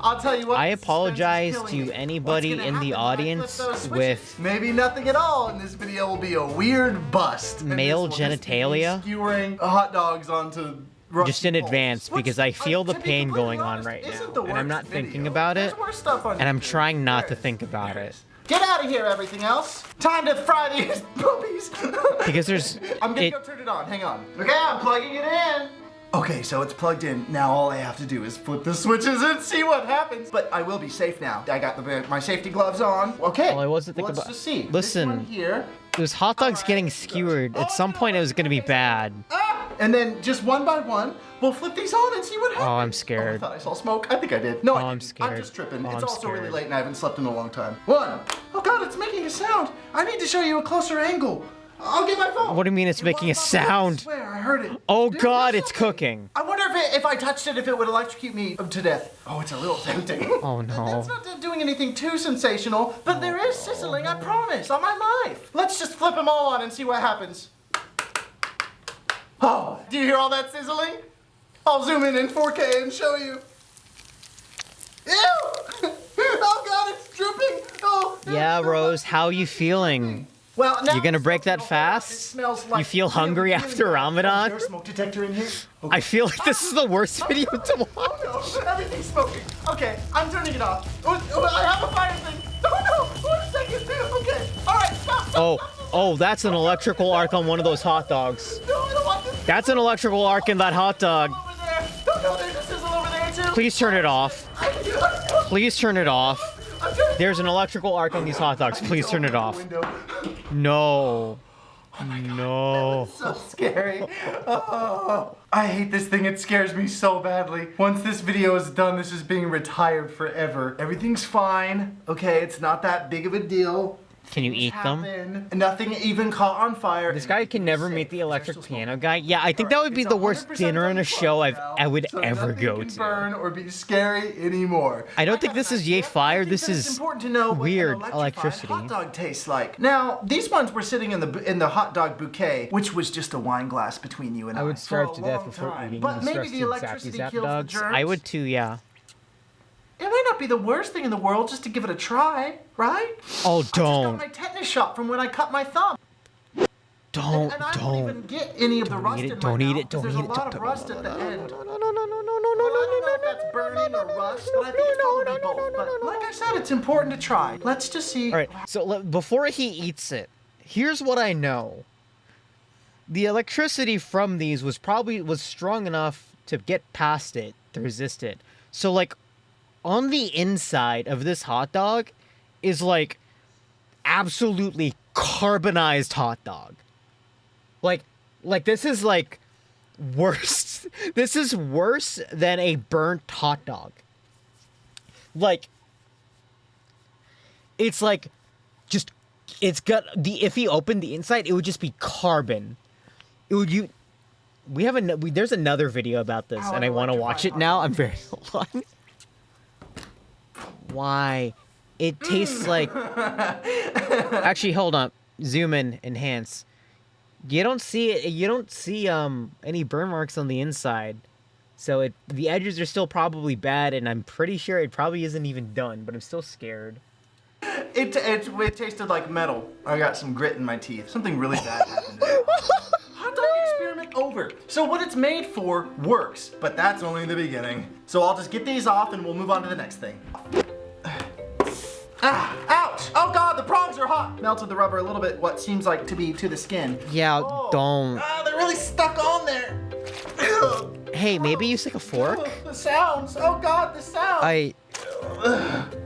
I'll tell you what. I suspense is apologize killing to me. anybody What's gonna in the happen when I audience flip those switches? with maybe nothing at all, and this video will be a weird bust. And male this will just be me genitalia. skewering hot dogs onto Just in advance, because I feel the pain going on right now, and I'm not thinking about it, and I'm trying not to think about it. Get out of here, everything else. Time to fry these puppies. Because there's I'm gonna go turn it on. Hang on. Okay, I'm plugging it in. Okay, so it's plugged in. Now all I have to do is flip the switches and see what happens. But I will be safe now. I got my safety gloves on. Okay. Well, I wasn't thinking let's about. just see. Listen, This one here. there's hot dogs getting skewered. At some point, it was gonna be bad. And then just one by one, we'll flip these on and see what happens. Oh, I'm I scared. thought I saw smoke. I think I did. No, I I'm didn't. scared. I'm just tripping. Oh, It's I'm also really scared. late and I haven't slept in a long time. One. Oh God, it's making a sound. I need to show you a closer angle. I'll get my phone. What do you mean it's making a sound? I swear, I heard it. Oh God, it's cooking. I wonder if I touched it, if it would electrocute me to death. Oh, it's a little tempting. Oh no. It's not doing anything too sensational, but there is sizzling, I promise, on my life. Let's just flip them all on and see what happens. Oh, do you hear all that sizzling? I'll zoom in 4K and show you. Ew! Oh God, it's dripping. Oh. Yeah, Rose, how you feeling? Well, now You gonna break that fast? You feel hungry after Ramadan? Is there a smoke detector in here? I feel like this is the worst video to watch. Oh no, everything's smoking. Okay, I'm turning it off. Oh, I have a fire thing. Oh no, 1 second. Okay, all right, stop. Oh, that's an electrical arc on one of those hot dogs. No, I don't want this. That's an electrical arc in that hot dog. Over there. No, there's a sizzle over there too. Please turn it off. Please turn it off. There's an electrical arc on these hot dogs. Please turn it off. No. No. So scary. Oh, I hate this thing. It scares me so badly. Once this video is done, this is being retired forever. Everything's fine. Okay, it's not that big of a deal. Can you eat them? Happened. Nothing even caught on fire. This guy can never meet the electric piano guy. Yeah, I think that would be the worst dinner in a show I would ever go Can to. burn or be scary anymore. I don't think this is yay fire. This It's is important to know what weird an electrified electricity. hot dog tastes like. Now, these ones were sitting in the hot dog bouquet, which was just a wine glass between you and I. I would starve for to a death long before time. eating But these maybe the Zappy electricity Zap kills the dogs. germs. I would too, yeah. It might not be the worst thing in the world just to give it a try, right? Oh, I just don't. got my tetanus shot from when I cut my thumb. Don't, And I don't even get any of the rust in my don't eat mouth it, don't 'cause eat there's it, a lot don't- of rust at the end. no, Well, I don't know if that's burning or rust, but I think it's probably both. But like I said, it's important to try. Let's just see. All right, so before he eats it, here's what I know. The electricity from these was strong enough to get past it, to resist it. So like, on the inside of this hot dog is like absolutely carbonized hot dog. Like this is like worse. This is worse than a burnt hot dog. Like, it's like, just, it's got if you opened the inside, it would just be carbon. It would there's another video about this, and I want to watch it now. I'm very hold on. Why? It tastes like. Actually, hold on. Zoom in, enhance. You don't see it. You don't see any burn marks on the inside, so the edges are still probably bad, and I'm pretty sure it probably isn't even done. But I'm still scared. It tasted like metal. I got some grit in my teeth. Something really bad happened. Hot dog experiment over. So what it's made for works, but that's only the beginning. So I'll just get these off and we'll move on to the next thing. Ah, ouch! Oh God, the prongs are hot. Melted the rubber a little bit, what seems like to be to the skin. Yeah, don't. Ah, they're really stuck on there. Hey, maybe use like a fork? The sounds. Oh God, the sounds.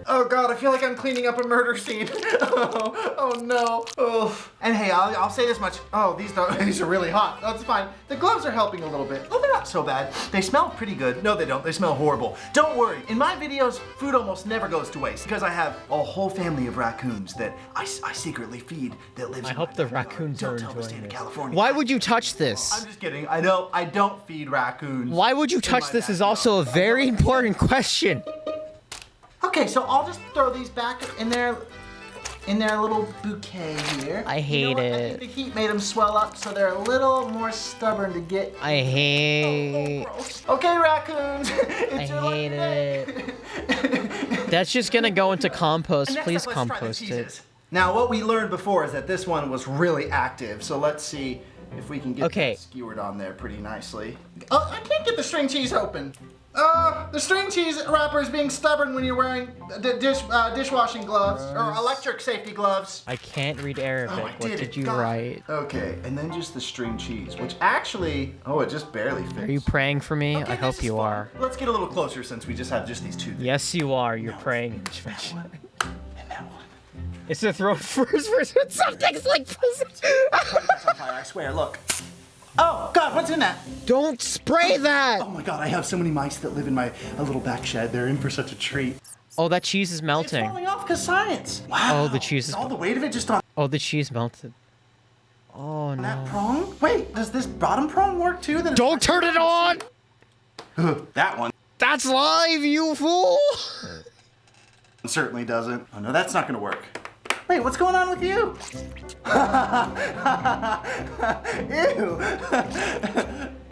Oh God, I feel like I'm cleaning up a murder scene. Oh no. Oh. And hey, I'll say this much. Oh, these are really hot. That's fine. The gloves are helping a little bit. Oh, they're not so bad. They smell pretty good. No, they don't. They smell horrible. Don't worry. In my videos, food almost never goes to waste because I have a whole family of raccoons that I secretly feed that lives. I hope the raccoons are enjoying this. California. Why would you touch this? I'm just kidding. I know I don't feed raccoons. Why would you touch this is also a very important question. Okay, so I'll just throw these back in their little bouquet here. I hate it. I think the heat made them swell up, so they're a little more stubborn to get. I hate. Okay, raccoons. I hate it. That's just gonna go into compost. Please compost it. Now, what we learned before is that this one was really active. So let's see if we can get that skewered on there pretty nicely. Oh, I can't get the string cheese open. The string cheese wrapper is being stubborn when you're wearing dishwashing gloves or electric safety gloves. I can't read Arabic. What did you write? Okay, and then just the string cheese, which actually, it just barely fits. Are you praying for me? I hope you are. Let's get a little closer since we just have just these two. Yes, you are. You're praying. It's to throw first person. Something's like on fire, I swear. Look. Oh God, what's in that? Don't spray that! Oh my God, I have so many mice that live in my little back shed. They're in for such a treat. Oh, that cheese is melting. It's falling off because science. Wow. Oh, the cheese is. All the weight of it just on. Oh, the cheese melted. Oh no. That prong? Wait, does this bottom prong work too? Don't turn it on! That one. That's live, you fool! It certainly doesn't. Oh no, that's not gonna work. Wait, what's going on with you? Ew.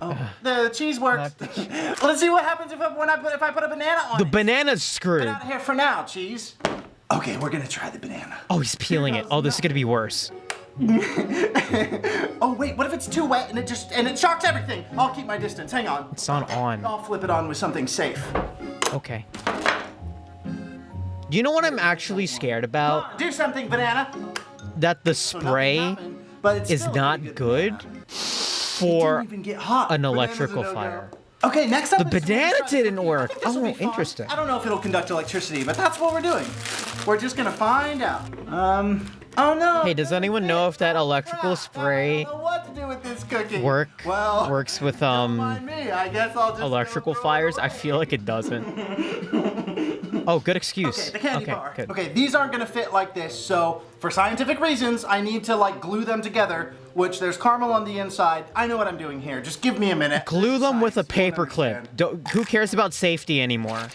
Oh, the cheese works. Let's see what happens if I put a banana on it. The banana's screwed. Get out of here for now, cheese. Okay, we're gonna try the banana. Oh, he's peeling it. Oh, this is gonna be worse. Oh wait, what if it's too wet and it shocks everything? I'll keep my distance. Hang on. It's not on. I'll flip it on with something safe. Okay. Do you know what I'm actually scared about? Do something, banana. That the spray is not good for an electrical fire. Okay, next up. The banana didn't work. Oh, interesting. I don't know if it'll conduct electricity, but that's what we're doing. We're just gonna find out. Oh no. Hey, does anyone know if that electrical spray I don't know what to do with this cookie. works with Mind me, I guess I'll just electrical fires? I feel like it doesn't. Oh, good excuse. Okay, the candy bar. Good. Okay, these aren't gonna fit like this, so for scientific reasons, I need to like glue them together, which there's caramel on the inside. I know what I'm doing here. Just give me a minute. Glue them with a paper clip. Who cares about safety anymore?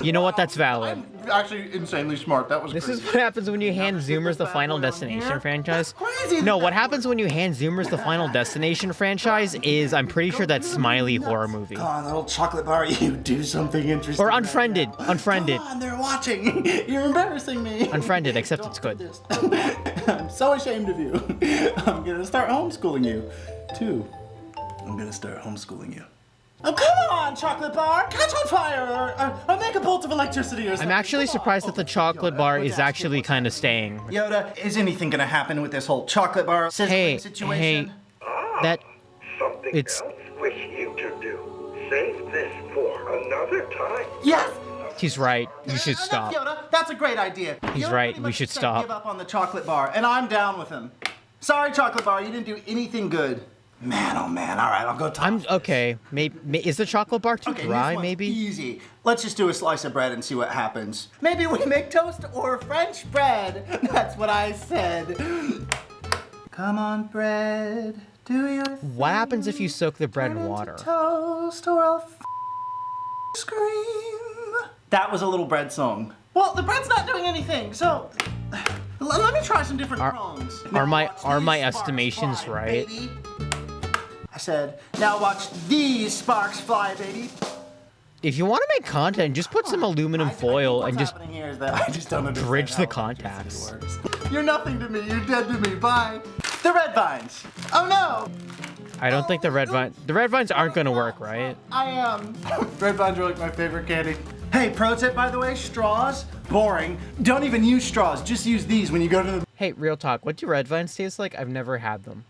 You know what? That's valid. I'm actually insanely smart. That was This crazy. is what happens when you hand Zoomers the Final Destination franchise. Crazy. No, what happens when you hand Zoomers the Final Destination franchise is, I'm pretty sure, that Smiley horror movie. Come on, little chocolate bar, you do something interesting. Or Unfriended. Unfriended. Come on, they're watching. You're embarrassing me. Unfriended, except it's good. I'm so ashamed of you. I'm gonna start homeschooling you, too. I'm gonna start homeschooling you. Oh, come on, chocolate bar! Catch on fire or make a bolt of electricity or something. I'm actually surprised that the chocolate bar is actually kind of staying. Yoda, is anything gonna happen with this whole chocolate bar sizzling situation? Something else wish you to do. Save this for another time. Yes! He's right. You should stop. Yoda, that's a great idea. He's Yoda right. pretty We much should said stop. Give up on the chocolate bar, and I'm down with him. Sorry, chocolate bar, you didn't do anything good. Man, oh man, all right, I'll go top. Okay. Maybe is the chocolate bar too dry? This one's Maybe. easy. Let's just do a slice of bread and see what happens. Maybe we make toast or French bread. That's what I said. Come on, bread. Do your thing. What happens if you soak the bread in water? Toast or I'll scream. That was a little bread song. Well, the bread's not doing anything, so let me try some different prongs. Are my estimations right? Baby. I said, now watch these sparks fly, baby. If you want to make content, just put some aluminum foil and just happening here is that I just don't understand bridge how the contacts. You're nothing to me. You're dead to me. Bye. The red vines. Oh no. I don't think the red vines aren't gonna work, right? I am. Red vines are like my favorite candy. Hey, pro tip by the way, straws, boring. Don't even use straws. Just use these when you go to the. Hey, real talk. What do red vines taste like? I've never had them.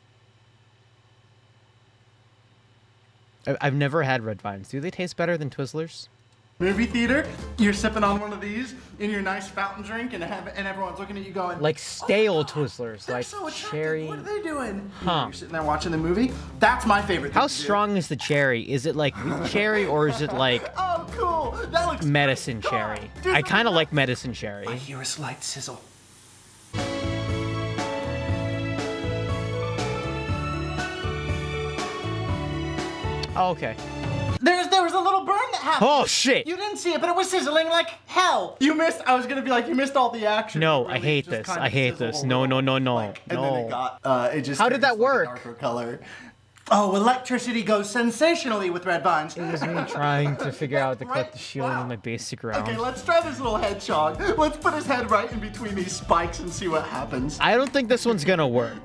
I've never had red vines. Do they taste better than Twizzlers? Movie theater, you're sipping on one of these in your nice fountain drink, and everyone's looking at you going, like stale Twizzlers, like so cherry. What are they doing? Huh? You're sitting there watching the movie. That's my favorite. How strong is the cherry? Is it like wheat cherry or is it like oh, cool. That looks medicine cherry? I kind of like medicine cherry. I hear a slight sizzle. Oh, okay. There was a little burn that happened. Oh shit! You didn't see it, but it was sizzling like hell. You missed. I was gonna be like, you missed all the action. No, Really, I hate just this. kind I of hate sizzle this. over No, it. no, no, no, And then it got. It just. How did that turns, like, work? a darker color. Oh, electricity goes sensationally with red vines. It was me trying to figure out how to cut the shielding of my basic round. Okay, let's try this little hedgehog. Let's put his head right in between these spikes and see what happens. I don't think this one's gonna work.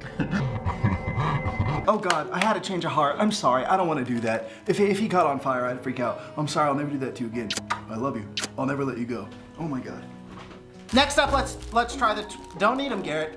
Oh God, I had a change of heart. I'm sorry, I don't want to do that. If he caught on fire, I'd freak out. I'm sorry, I'll never do that to you again. I love you. I'll never let you go. Oh my God. Next up, let's try the. Don't eat them, Garrett.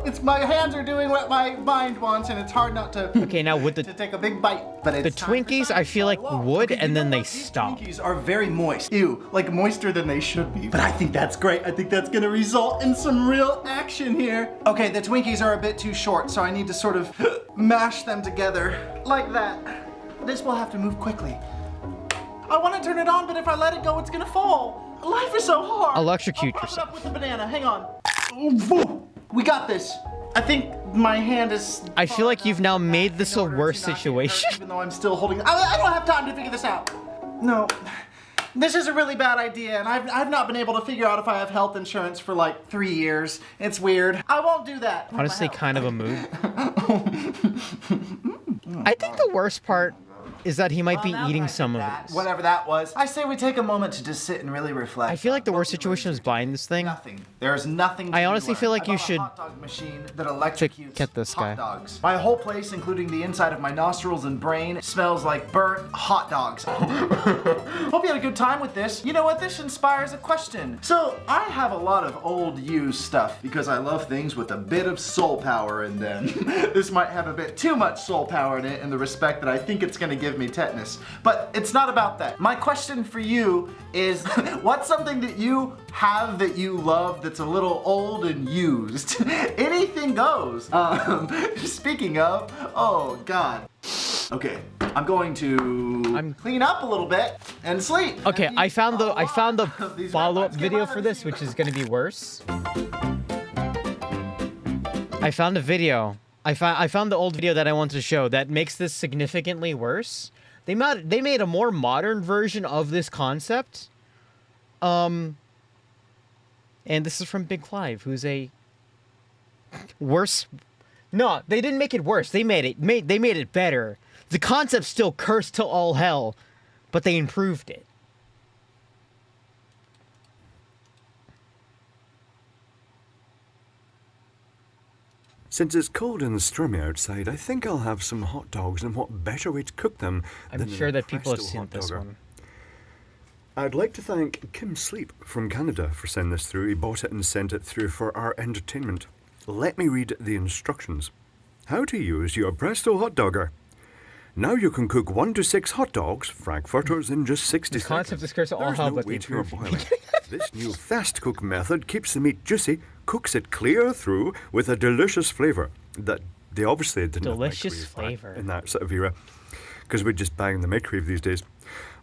It's my hands are doing what my mind wants, and it's hard not to. Okay, now with to take a big bite. But the it's time for Twinkies, I feel like would, and then they These stop. Twinkies are very moist. Ew, like moister than they should be. But I think that's great. I think that's gonna result in some real action here. Okay, the Twinkies are a bit too short, so I need to sort of mash them together like that. This will have to move quickly. I want to turn it on, but if I let it go, it's gonna fall. Life is so hard. Electrocute I'll pop it yourself. up with a banana. Hang on. We got this. I think my hand is. I feel like you've now made this a worse situation. Even though I'm still holding. I don't have time to figure this out. No. This is a really bad idea, and I've not been able to figure out if I have health insurance for like 3 years. It's weird. I won't do that. Honestly, kind of a mood. I think the worst part is that he might be eating some of it. Whatever that was. I say we take a moment to just sit and really reflect. I feel like the worst situation is buying this thing. Nothing. There's nothing. I honestly feel like you I bought a should hot dog machine that electrocutes get this guy. hot dogs. My whole place, including the inside of my nostrils and brain, smells like burnt hot dogs. Hope you had a good time with this. You know what? This inspires a question. So I have a lot of old used stuff because I love things with a bit of soul power in them. This might have a bit too much soul power in it in the respect that I think it's gonna give me tetanus. But it's not about that. My question for you is, what's something that you have that you love that's a little old and used? Anything goes. Speaking of, oh God. Okay, I'm going to clean up a little bit and sleep. Okay, I found the follow-up video for this, which is gonna be worse. I found a video. I found the old video that I wanted to show that makes this significantly worse. They made a more modern version of this concept. And this is from Big Clive, who's a worse. No, they didn't make it worse. They made it better. The concept's still cursed to all hell, but they improved it. Since it's cold and stormy outside, I think I'll have some hot dogs, and what better way to cook them than I'm in sure a that people have Presto seen hot this dogger. one. I'd like to thank Kim Sleep from Canada for sending this through. He bought it and sent it through for our entertainment. Let me read the instructions. How to use your Presto hot dogger. Now you can cook 1 to 6 hot dogs, Frankfurters, in just 60 This seconds. concept is cursed to all There's hell, no but they wait or improved boiling. This new fast cook method keeps the meat juicy, cooks it clear through with a delicious flavour that they obviously didn't Delicious have microwave flavour. in that sort of era, because we just bang the microwave these days.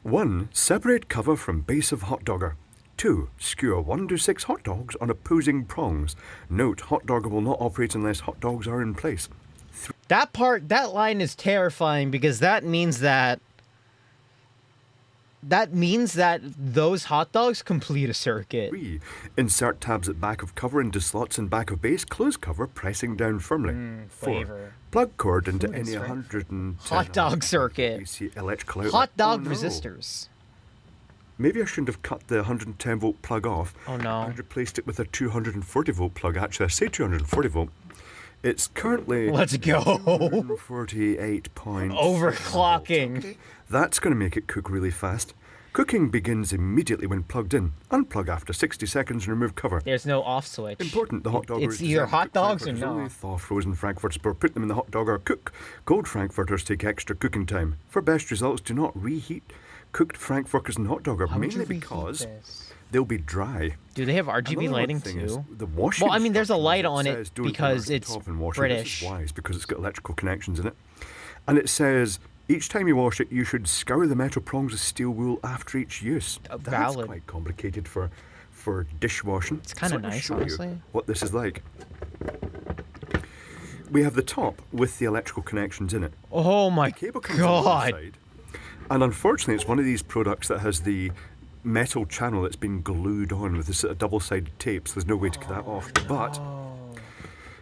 1. Separate cover from base of hot dogger. 2. Skewer 1 to 6 hot dogs on opposing prongs. Note, hot dogger will not operate unless hot dogs are in place. That line is terrifying because that means that those hot dogs complete a circuit. 3. Insert tabs at back of cover into slots and back of base. Close cover, pressing down firmly. 4. Flavor. Plug cord into Food any strength. 110 Hot dog circuit. AC electrical outlet. Hot dog Oh, no. resistors. Maybe I shouldn't have cut the 110 volt plug off. Oh no. And replaced it with a 240 volt plug. Actually, I say 240 volt. It's currently... Let's go. 248 point... Overclocking. That's going to make it cook really fast. Cooking begins immediately when plugged in. Unplug after 60 seconds and remove cover. There's no off switch. Important, the hot dog It's either hot dogs or no. Only thaw frozen frankfurters or put them in the hot dog or cook. Cold frankfurters take extra cooking time. For best results, do not reheat cooked frankfurters and hot dog, How would you mainly reheat because this? they'll be dry. Do they have RGB Another lighting thing is too? the washing Well, I mean, there's a light on says it don't because turn it's top and wash it. British. This is wise because it's got electrical connections in it. And it says each time you wash it, you should scour the metal prongs with steel wool after each use. That's valid. quite complicated for dishwashing. It's kind of So let me nice, show you honestly. what this is like. We have the top with the electrical connections in it. Oh my The cable comes on the other god. side, and unfortunately, it's one of these products that has the metal channel that's been glued on with this double-sided tape, so there's no way to get that off. But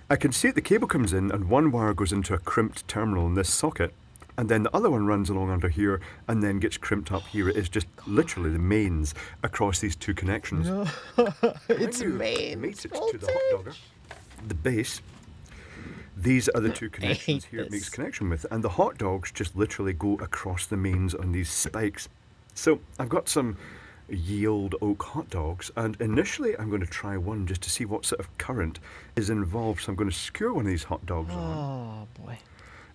I can see that the cable comes in, and one wire goes into a crimped terminal in this socket, and then the other one runs along under here, and then gets crimped up here. It is just literally the mains across these two connections. No, it's mains Mate it to the hot dogger, the base. These are the two connections here it makes connection with, and the hot dogs just literally go across the mains on these spikes. So I've got some yield oak hot dogs, and initially I'm going to try one just to see what sort of current is involved. So I'm going to skewer one of these hot dogs on. Oh boy.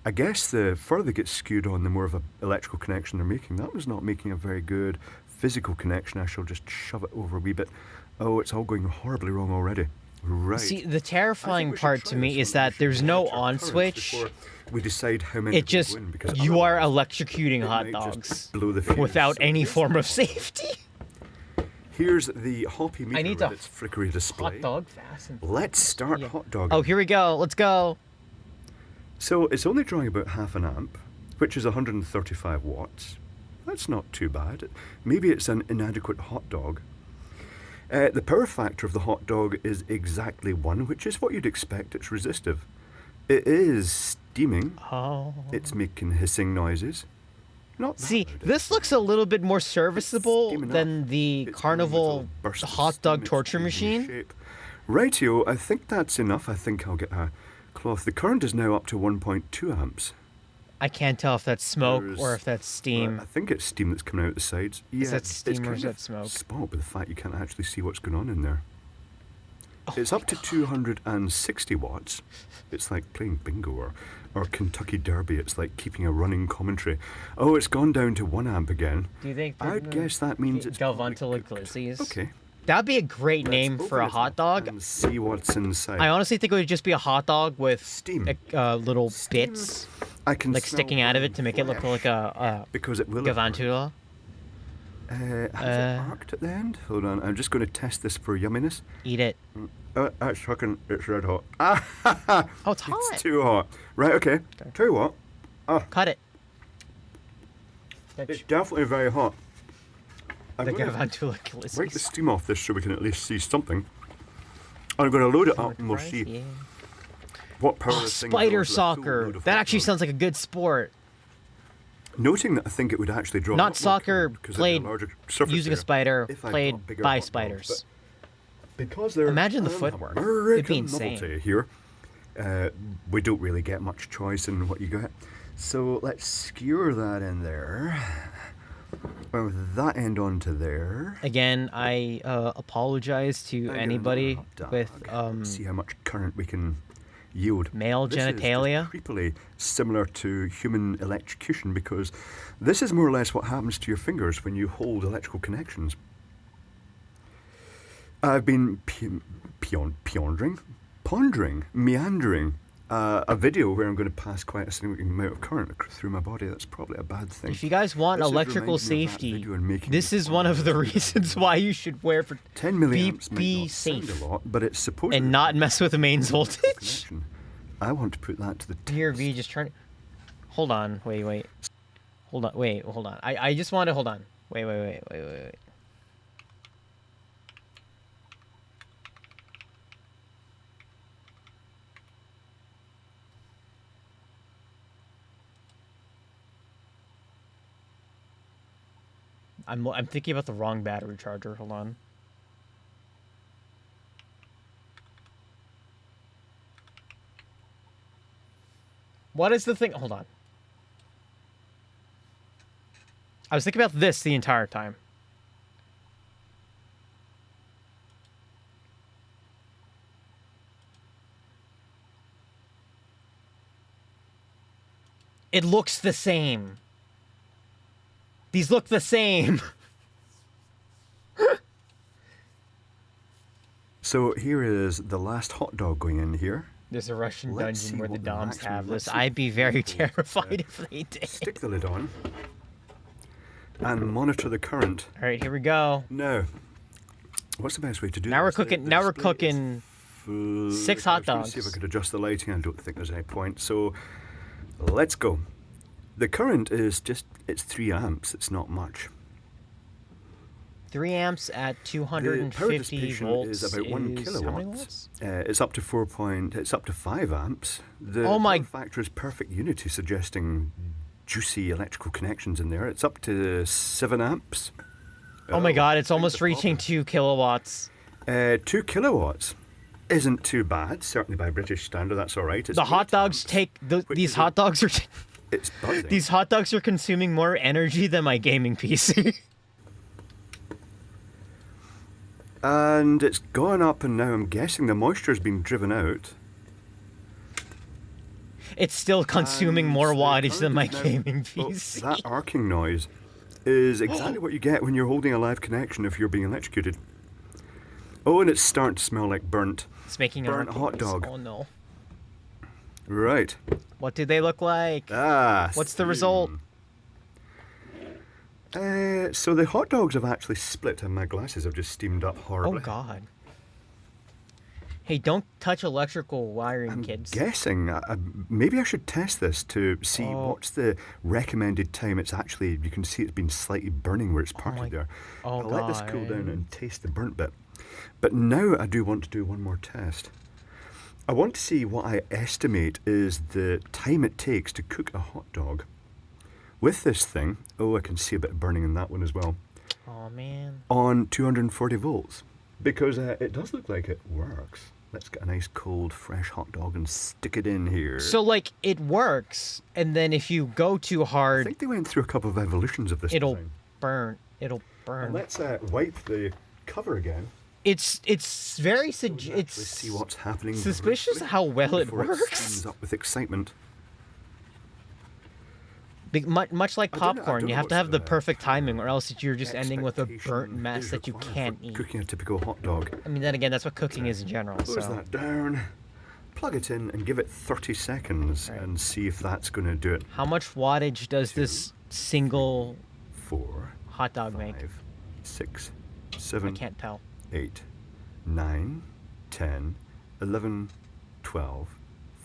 I guess the further it gets skewed on, the more of an electrical connection they're making. That was not making a very good physical connection. I shall just shove it over a wee bit. Oh, it's all going horribly wrong already. Right. See, the terrifying part to me is that there's no on switch. We decide how many It just, you are electrocuting hot might just dogs blow the fuse. without any form of safety. Here's the hoppy meter I need with to its flickery display. hot dog fasten. Let's start hot dog. Oh, here we go. Let's go. So it's only drawing about half an amp, which is 135 watts. That's not too bad. Maybe it's an inadequate hot dog. The power factor of the hot dog is exactly 1, which is what you'd expect. It's resistive. It is steaming. Oh. It's making hissing noises. Not that See, loud. this looks a little bit more serviceable than the Carnival hot dog torture machine. Shape. Rightio, I think that's enough. I think I'll get a cloth. The current is now up to 1.2 amps. I can't tell if that's smoke or There's- if that's steam. I think it's steam that's coming out the sides. Yeah, Is that it's steam or kind is of that smoke? Spot with the fact you can't actually see what's going on in there. Oh It's up to 260 watts. It's like playing bingo or Kentucky Derby. It's like keeping a running commentary. Oh, it's gone down to 1 amp again. Do you think they're I'd gonna guess that means it's Galvantula Iglesias? Okay. That'd be a great name for a hot dog. and see what's inside. I honestly think it would just be a hot dog with steam, little bits, I can like smell sticking out of it to make it look like a because it will. Galvantula. Has it arced at the end? Hold on, I'm just going to test this for yumminess. Eat it. It's fucking, it's red hot. Oh, it's hot. It's too hot. Right, okay. Tell you what. Cut it. It's definitely very hot. I'm The gonna Galvantula Wipe the Iglesias. steam off this so we can at least see something. I'm going to load it up and we'll see Yeah. what power Oh, this thing spider draws with a full soccer. load of That hot actually dogs. sounds like a good sport. Noting that I think it would actually draw a Not lot more soccer current because it'd be a played larger surface using a area spider, if I played got bigger by hot dogs, spiders. but because they're Imagine the an footwork. It'd American be insane. novelty here, we don't really get much choice in what you get. So let's skewer that in there. With that end onto there. Again, I apologize to And get anybody another hot with dog. See how much current we can yield. male This is just genitalia. creepily similar to human electrocution because this is more or less what happens to your fingers when you hold electrical connections. I've been pondering, meandering a video where I'm going to pass quite a significant amount of current through my body. That's probably a bad thing. If you guys want This is electrical reminding me of that safety, video and making this me is one of the reasons why you should wear 10 milliamps might be not sound safe a lot, but it's supposed and not mess with the mains voltage. I want to put that to the Here, V, just turn. Hold on, wait. Hold on, wait, hold on. I just want to hold on. Wait. I'm thinking about the wrong battery charger. Hold on. What is the thing? Hold on. I was thinking about this the entire time. It looks the same. These look the same. So here is the last hot dog going in here. There's a Russian Let's dungeon see where the what the Doms maximum- have let's this. see I'd be very what the- terrified if they did. Stick the lid on and monitor the current. All right, here we go. Now, what's the best way to do Now we're this? The- cooking. the Now we're display is cooking full. 6 I hot was gonna dogs. See if I could adjust the lighting. I don't think there's any point. So, let's go. The current is just, it's 3 amps. It's not much. 3 amps at The power 250 dissipation volts is about 1 how many kilowatt. watts? It's up to 5 amps. The Oh my- power factor is perfect unity, suggesting juicy electrical connections in there. It's up to 7 amps. Oh my god, it's things almost are reaching 2 kilowatts. 2 kilowatts isn't too bad, certainly by British standard. That's all right. It's The hot 8 dogs amps, take these hot dogs are It's buzzing. these hot dogs are consuming more energy than my gaming PC. And it's gone up, and now I'm guessing the moisture's been driven out. It's still consuming And more the wattage than current my is now- gaming well, PC. that arcing noise is exactly what you get when you're holding a live connection if you're being electrocuted. Oh, and it's starting to smell like burnt. It's making a burnt hot dog. Oh no. Right. What do they look like? Ah. What's the result? So the hot dogs have actually split, and my glasses have just steamed up horribly. Oh god. Hey, don't touch electrical wiring, I'm kids. guessing, maybe I should test this to see what's the recommended time. It's actually, you can see it's been slightly burning where it's parted there. Oh I'll let this cool down God. and taste the burnt bit. But now I do want to do one more test. I want to see what I estimate is the time it takes to cook a hot dog with this thing. Oh, I can see a bit of burning in that one as well. Oh man. On 240 volts. Because it does look like it works. Let's get a nice cold fresh hot dog and stick it in here. So like it works, and then if you go too I hard, think they went through a couple of evolutions of this it'll design. burn. It'll burn. And let's wipe the cover again. It's very Let's it's see what's happening. suspicious briefly how well it before works. steams up with excitement. Much like I don't know- I popcorn, don't you know have to what's have the the perfect timing, or else you're just ending with a burnt Expectation mess is that you required can't for eat. Cooking a typical hot dog. I mean, then again, that's what cooking is in general. Close So that down, plug it in, and give it 30 seconds, and see if that's going to do it. how much wattage does this single 4, hot dog make? 6, I 7, can't tell. 8, 9, 10, 11, 12,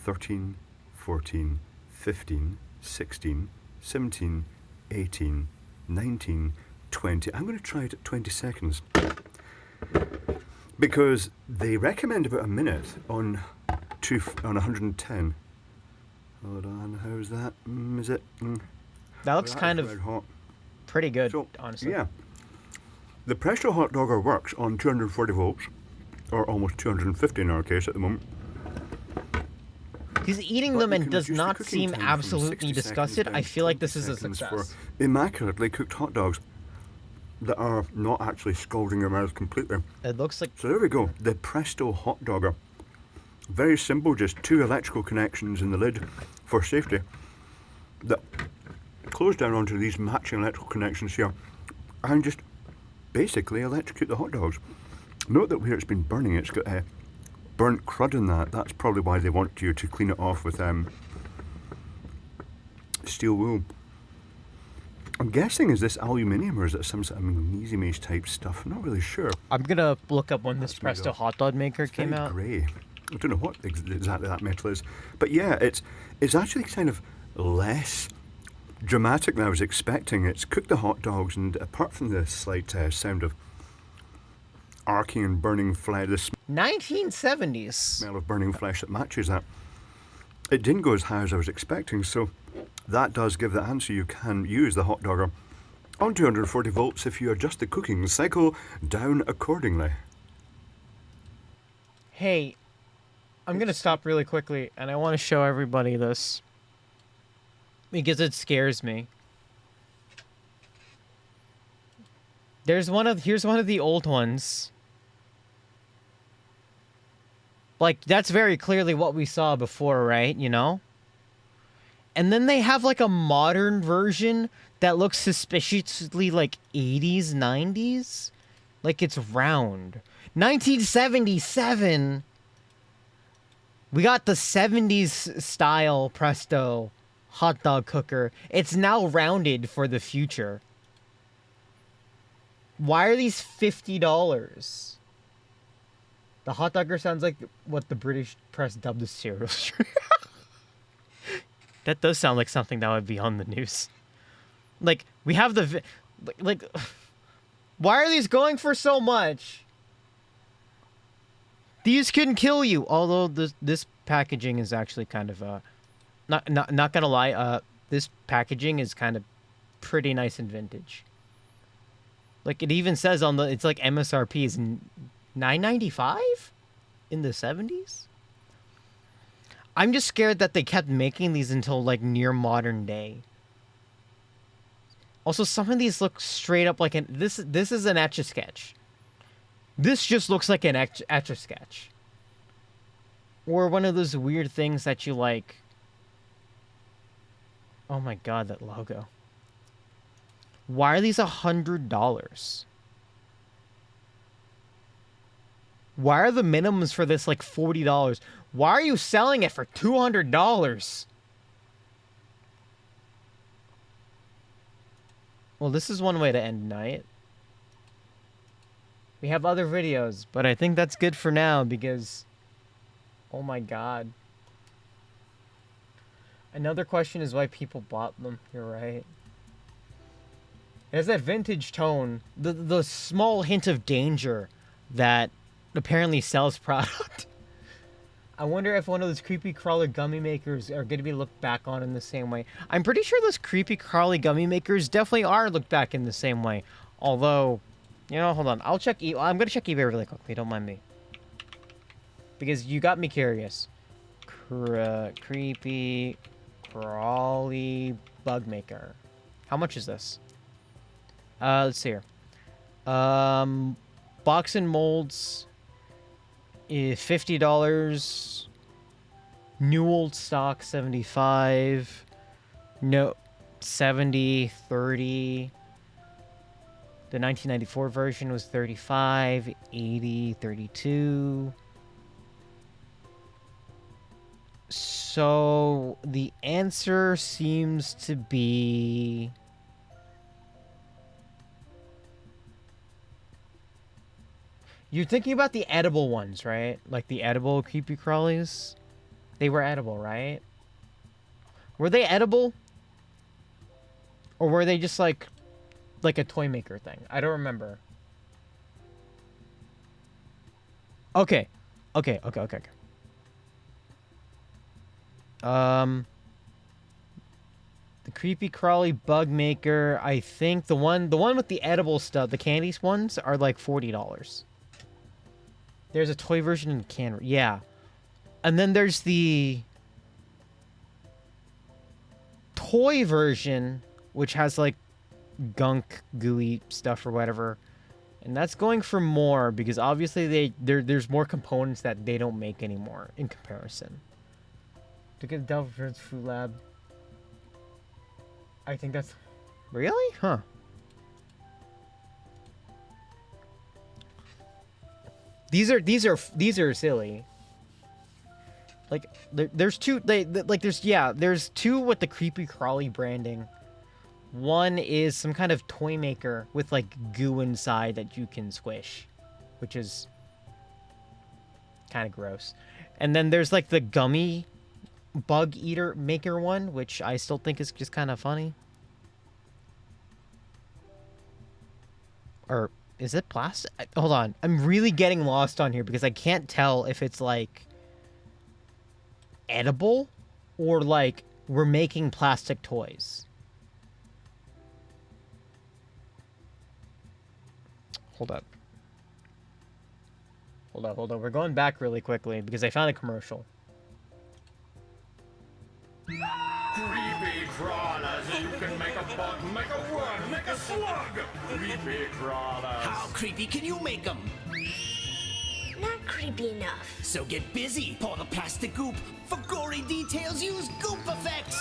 13, 14, 15, 16, 17, 18, 19, 20. I'm going to try it at 20 seconds. Because they recommend about a minute on 110. Hold on, how's that? Is it? That looks Well, kind that's of red hot. pretty good, So, honestly. Yeah. The pressure hot dogger works on 240 volts, or almost 250 in our case at the moment. He's eating But them you and can does reduce the not cooking seem time from absolutely 60 seconds disgusted. down I to feel like 20 this is a seconds success. For immaculately cooked hot dogs that are not actually scalding your mouth completely. It looks like. So there we go, the Presto hot dogger. Very simple, just 2 electrical connections in the lid for safety that close down onto these matching electrical connections here and just basically electrocute the hot dogs. Note that where it's been burning, it's got burnt crud in that. That's probably why they want you to clean it off with steel wool. I'm guessing, is this aluminium or is it some sort of magnesium type stuff? I'm not really sure. I'm gonna look up when this That's made Presto of- hot dog maker It's came very out. grey. I don't know what exactly that metal is, but yeah, it's actually kind of less dramatic than I was expecting. It's cooked the hot dogs, and apart from the slight sound of arcing and burning flesh, the 1970s. smell of burning flesh that matches that, it didn't go as high as I was expecting. So that does give the answer. You can use the hot dogger On 240 volts if you adjust the cooking cycle down accordingly. Hey, I'm gonna stop really quickly, and I want to show everybody this because it scares me. Here's one of the old ones. Like, that's very clearly what we saw before, right? You know? And then they have, like, a modern version that looks suspiciously like 80s, 90s. Like, it's round. 1977! We got the 70s style Presto hot dog cooker. It's now rounded for the future. Why are these $50? The hot dogger sounds like what the British press dubbed the cereal stream. That does sound like something that would be on the news. Like, we have the... Like, why are these going for so much? These can kill you. Although this packaging is actually kind of... Not gonna lie, this packaging is kind of pretty nice and vintage. Like, it even says on the... It's like MSRP is $9.95 in the 70s? I'm just scared that they kept making these until, like, near modern day. Also, some of these look straight up like an... This is an Etch-a-Sketch. This just looks like an Etch-a-Sketch. Or one of those weird things that you, like... Oh my god, that logo. Why are these $100? Why are the minimums for this like $40? Why are you selling it for $200? Well, this is one way to end night. We have other videos, but I think that's good for now because... Oh my god. Another question is why people bought them. You're right. It has that vintage tone. The small hint of danger that apparently sells product. I wonder if one of those creepy crawly gummy makers are going to be looked back on in the same way. I'm pretty sure those creepy crawly gummy makers definitely are looked back in the same way. Although, you know, hold on. I'm going to check eBay really quickly. Don't mind me. Because you got me curious. Creepy crawly bug maker. How much is this? Let's see here. Box and molds is $50. New old stock $75. No, 70, 30. The 1994 version was 35, 80, 32. So the answer seems to be... You're thinking about the edible ones, right? Like the edible creepy crawlies? They were edible, right? Were they edible? Or were they just like a toy maker thing? I don't remember. Okay. Okay. The creepy crawly bug maker, I think the one with the edible stuff, the candies ones are like $40. There's a toy version in can, yeah. And then there's the toy version, which has like gunk, gooey stuff or whatever. And that's going for more because obviously there's more components that they don't make anymore in comparison. To get Delver's Food Lab. I think that's... Really? Huh. These are silly. Like there's two there's two with the creepy crawly branding. One is some kind of toy maker with like goo inside that you can squish, which is kind of gross. And then there's like the gummy bug eater maker one, which I still think is just kind of funny. Or is it plastic? Hold on. I'm really getting lost on here because I can't tell if it's like edible or like we're making plastic toys. Hold up. Hold up. We're going back really quickly because I found a commercial. Creepy crawlers, you can make a bug, make a worm, make a slug. Creepy crawlers. How creepy can you make them? Not creepy enough. So get busy. Pour the plastic goop. For gory details, use goop effects.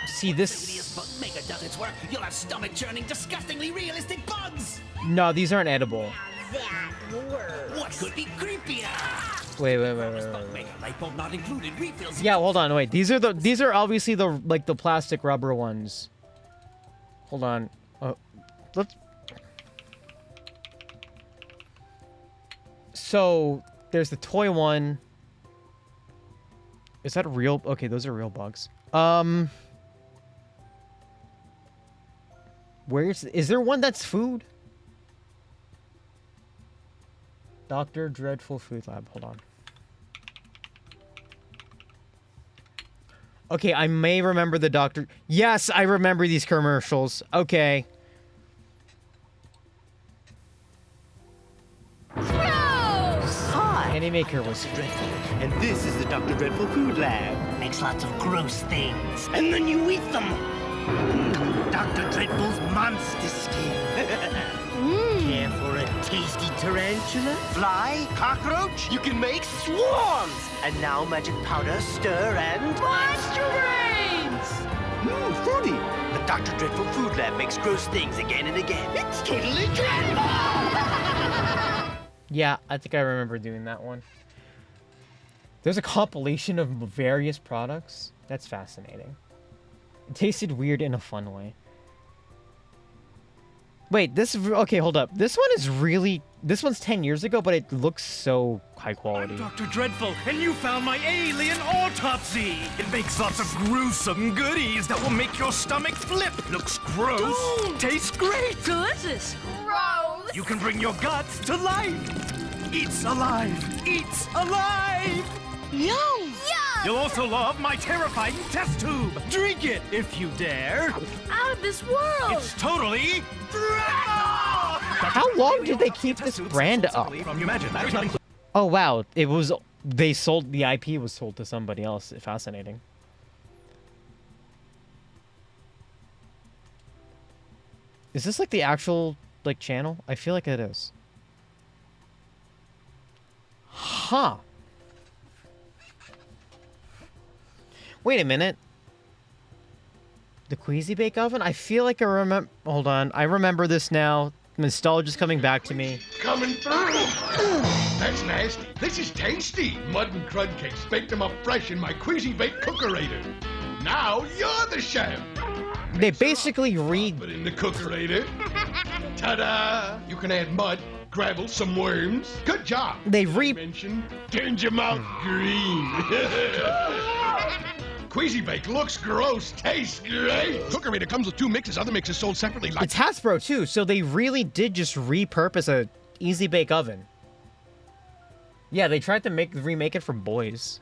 See this? Bug maker does its work. You'll have stomach-churning, disgustingly realistic bugs. No, these aren't edible. That works. What could be creepier? Wait. Light bulb not included. Refills. Yeah, hold on, wait. These are obviously the plastic rubber ones. Hold on. Let's. So there's the toy one. Is that real? Okay, those are real bugs. Is there one that's food? Dr. Dreadful Food Lab. Hold on. Okay, I may remember the doctor. Yes, I remember these commercials. Okay. Hi. Animaker was dreadful. And this is the Dr. Dreadful Food Lab. Makes lots of gross things. And then you eat them. Dr. Dreadful's monster skin. Care for a tasty tarantula? Fly? Cockroach? You can make swarms! And now magic powder, stir, and... Monster brains! Fruity! The Dr. Dreadful Food Lab makes gross things again and again. It's totally dreadful! Yeah, I think I remember doing that one. There's a compilation of various products. That's fascinating. It tasted weird in a fun way. Wait, okay, hold up. This one's 10 years ago, but it looks so high quality. I'm Dr. Dreadful, and you found my alien autopsy. It makes lots of gruesome goodies that will make your stomach flip. Looks gross. Tastes great. Delicious. Gross. You can bring your guts to life. Eats alive. Eats alive. Yum. Yum. You'll also love my terrifying test tube. Drink it if you dare. Out of this world. It's totally dreadful. How long did they keep this brand up? Oh wow, the IP was sold to somebody else. Fascinating. Is this like the actual channel? I feel like it is. Huh. Wait a minute. The Queasy Bake Oven? I feel like I remember... Hold on. I remember this now. Nostalgia's coming back to me. Coming through. That's nasty. This is tasty. Mud and crud cakes. Baked them up fresh in my Queasy Bake Cookerator. Now you're the chef. They basically Put in the Cookerator. Ta-da! You can add mud, gravel, some worms. Good job. They Turns your mouth green. Queasy Bake looks gross, tastes great. Cookerator comes with 2 mixes. Other mixes sold separately. It's Hasbro too, so they really did just repurpose a Easy Bake Oven. Yeah, they tried to remake it for boys.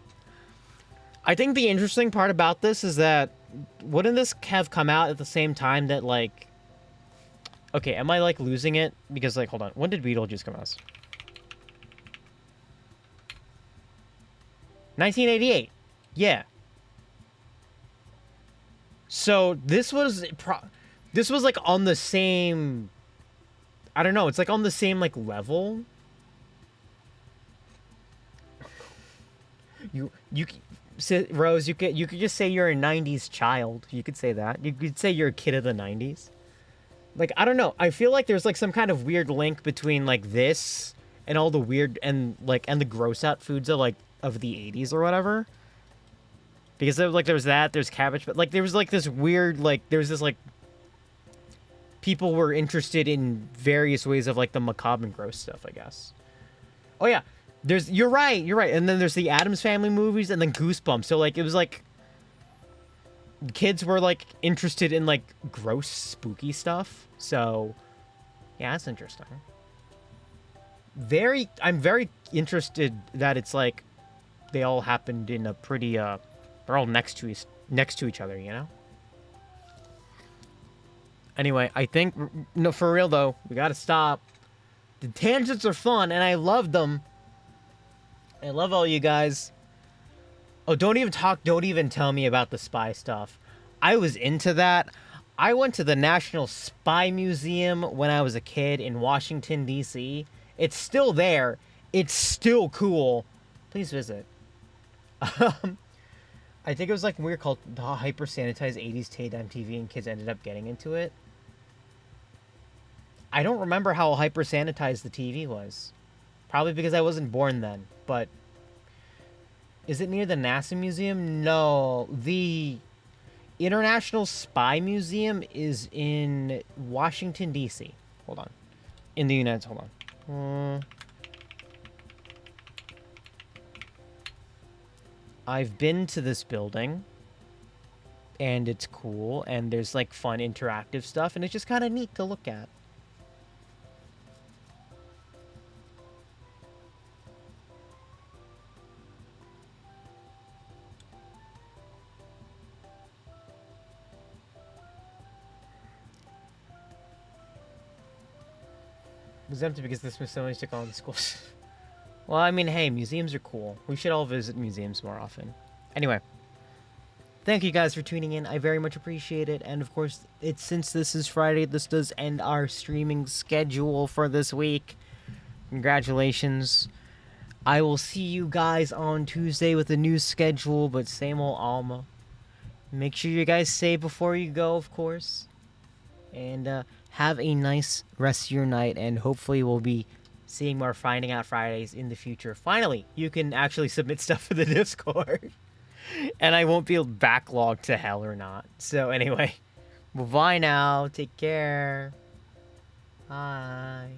I think the interesting part about this is that wouldn't this have come out at the same time that okay, am I losing it? Because hold on, when did Beetlejuice come out? 1988. Yeah. So this was on the same, I don't know, it's on the same level. Rose, you could just say you're a 90s child. You could say that. You could say you're a kid of the 90s. I don't know. I feel like there's some kind of weird link between this and all the weird and the gross out foods of the 80s or whatever. Because there's that, there's cabbage, but there was this weird there's this people were interested in various ways of the macabre and gross stuff, I guess. Oh yeah, you're right. And then there's the Addams Family movies and then Goosebumps. So it was kids were interested in gross, spooky stuff. So yeah, that's interesting. I'm very interested that it's they all happened in a pretty they're all next to each other, you know? Anyway, I think... No, for real, though. We gotta stop. The tangents are fun, and I love them. I love all you guys. Oh, don't even tell me about the spy stuff. I was into that. I went to the National Spy Museum when I was a kid in Washington, D.C. It's still there. It's still cool. Please visit. I think it was like weird called the hyper sanitized 80s tape MTV, and kids ended up getting into it. I don't remember how hyper sanitized the TV was. Probably because I wasn't born then, but is it near the NASA Museum? No, the International Spy Museum is in Washington, D.C. Hold on. In the United States, hold on. I've been to this building, and it's cool, and there's like fun interactive stuff, and it's just kind of neat to look at. It was empty because the Smithsonian took on the schools. Well, I mean, hey, museums are cool. We should all visit museums more often. Anyway, thank you guys for tuning in. I very much appreciate it. And of course, since this is Friday, this does end our streaming schedule for this week. Congratulations. I will see you guys on Tuesday with a new schedule, but same old Alma. Make sure you guys save before you go, of course. And have a nice rest of your night, and hopefully we'll be seeing more Finding Out Fridays in the future. Finally, you can actually submit stuff for the Discord. And I won't be backlogged to hell or not. So anyway, bye now. Take care. Bye.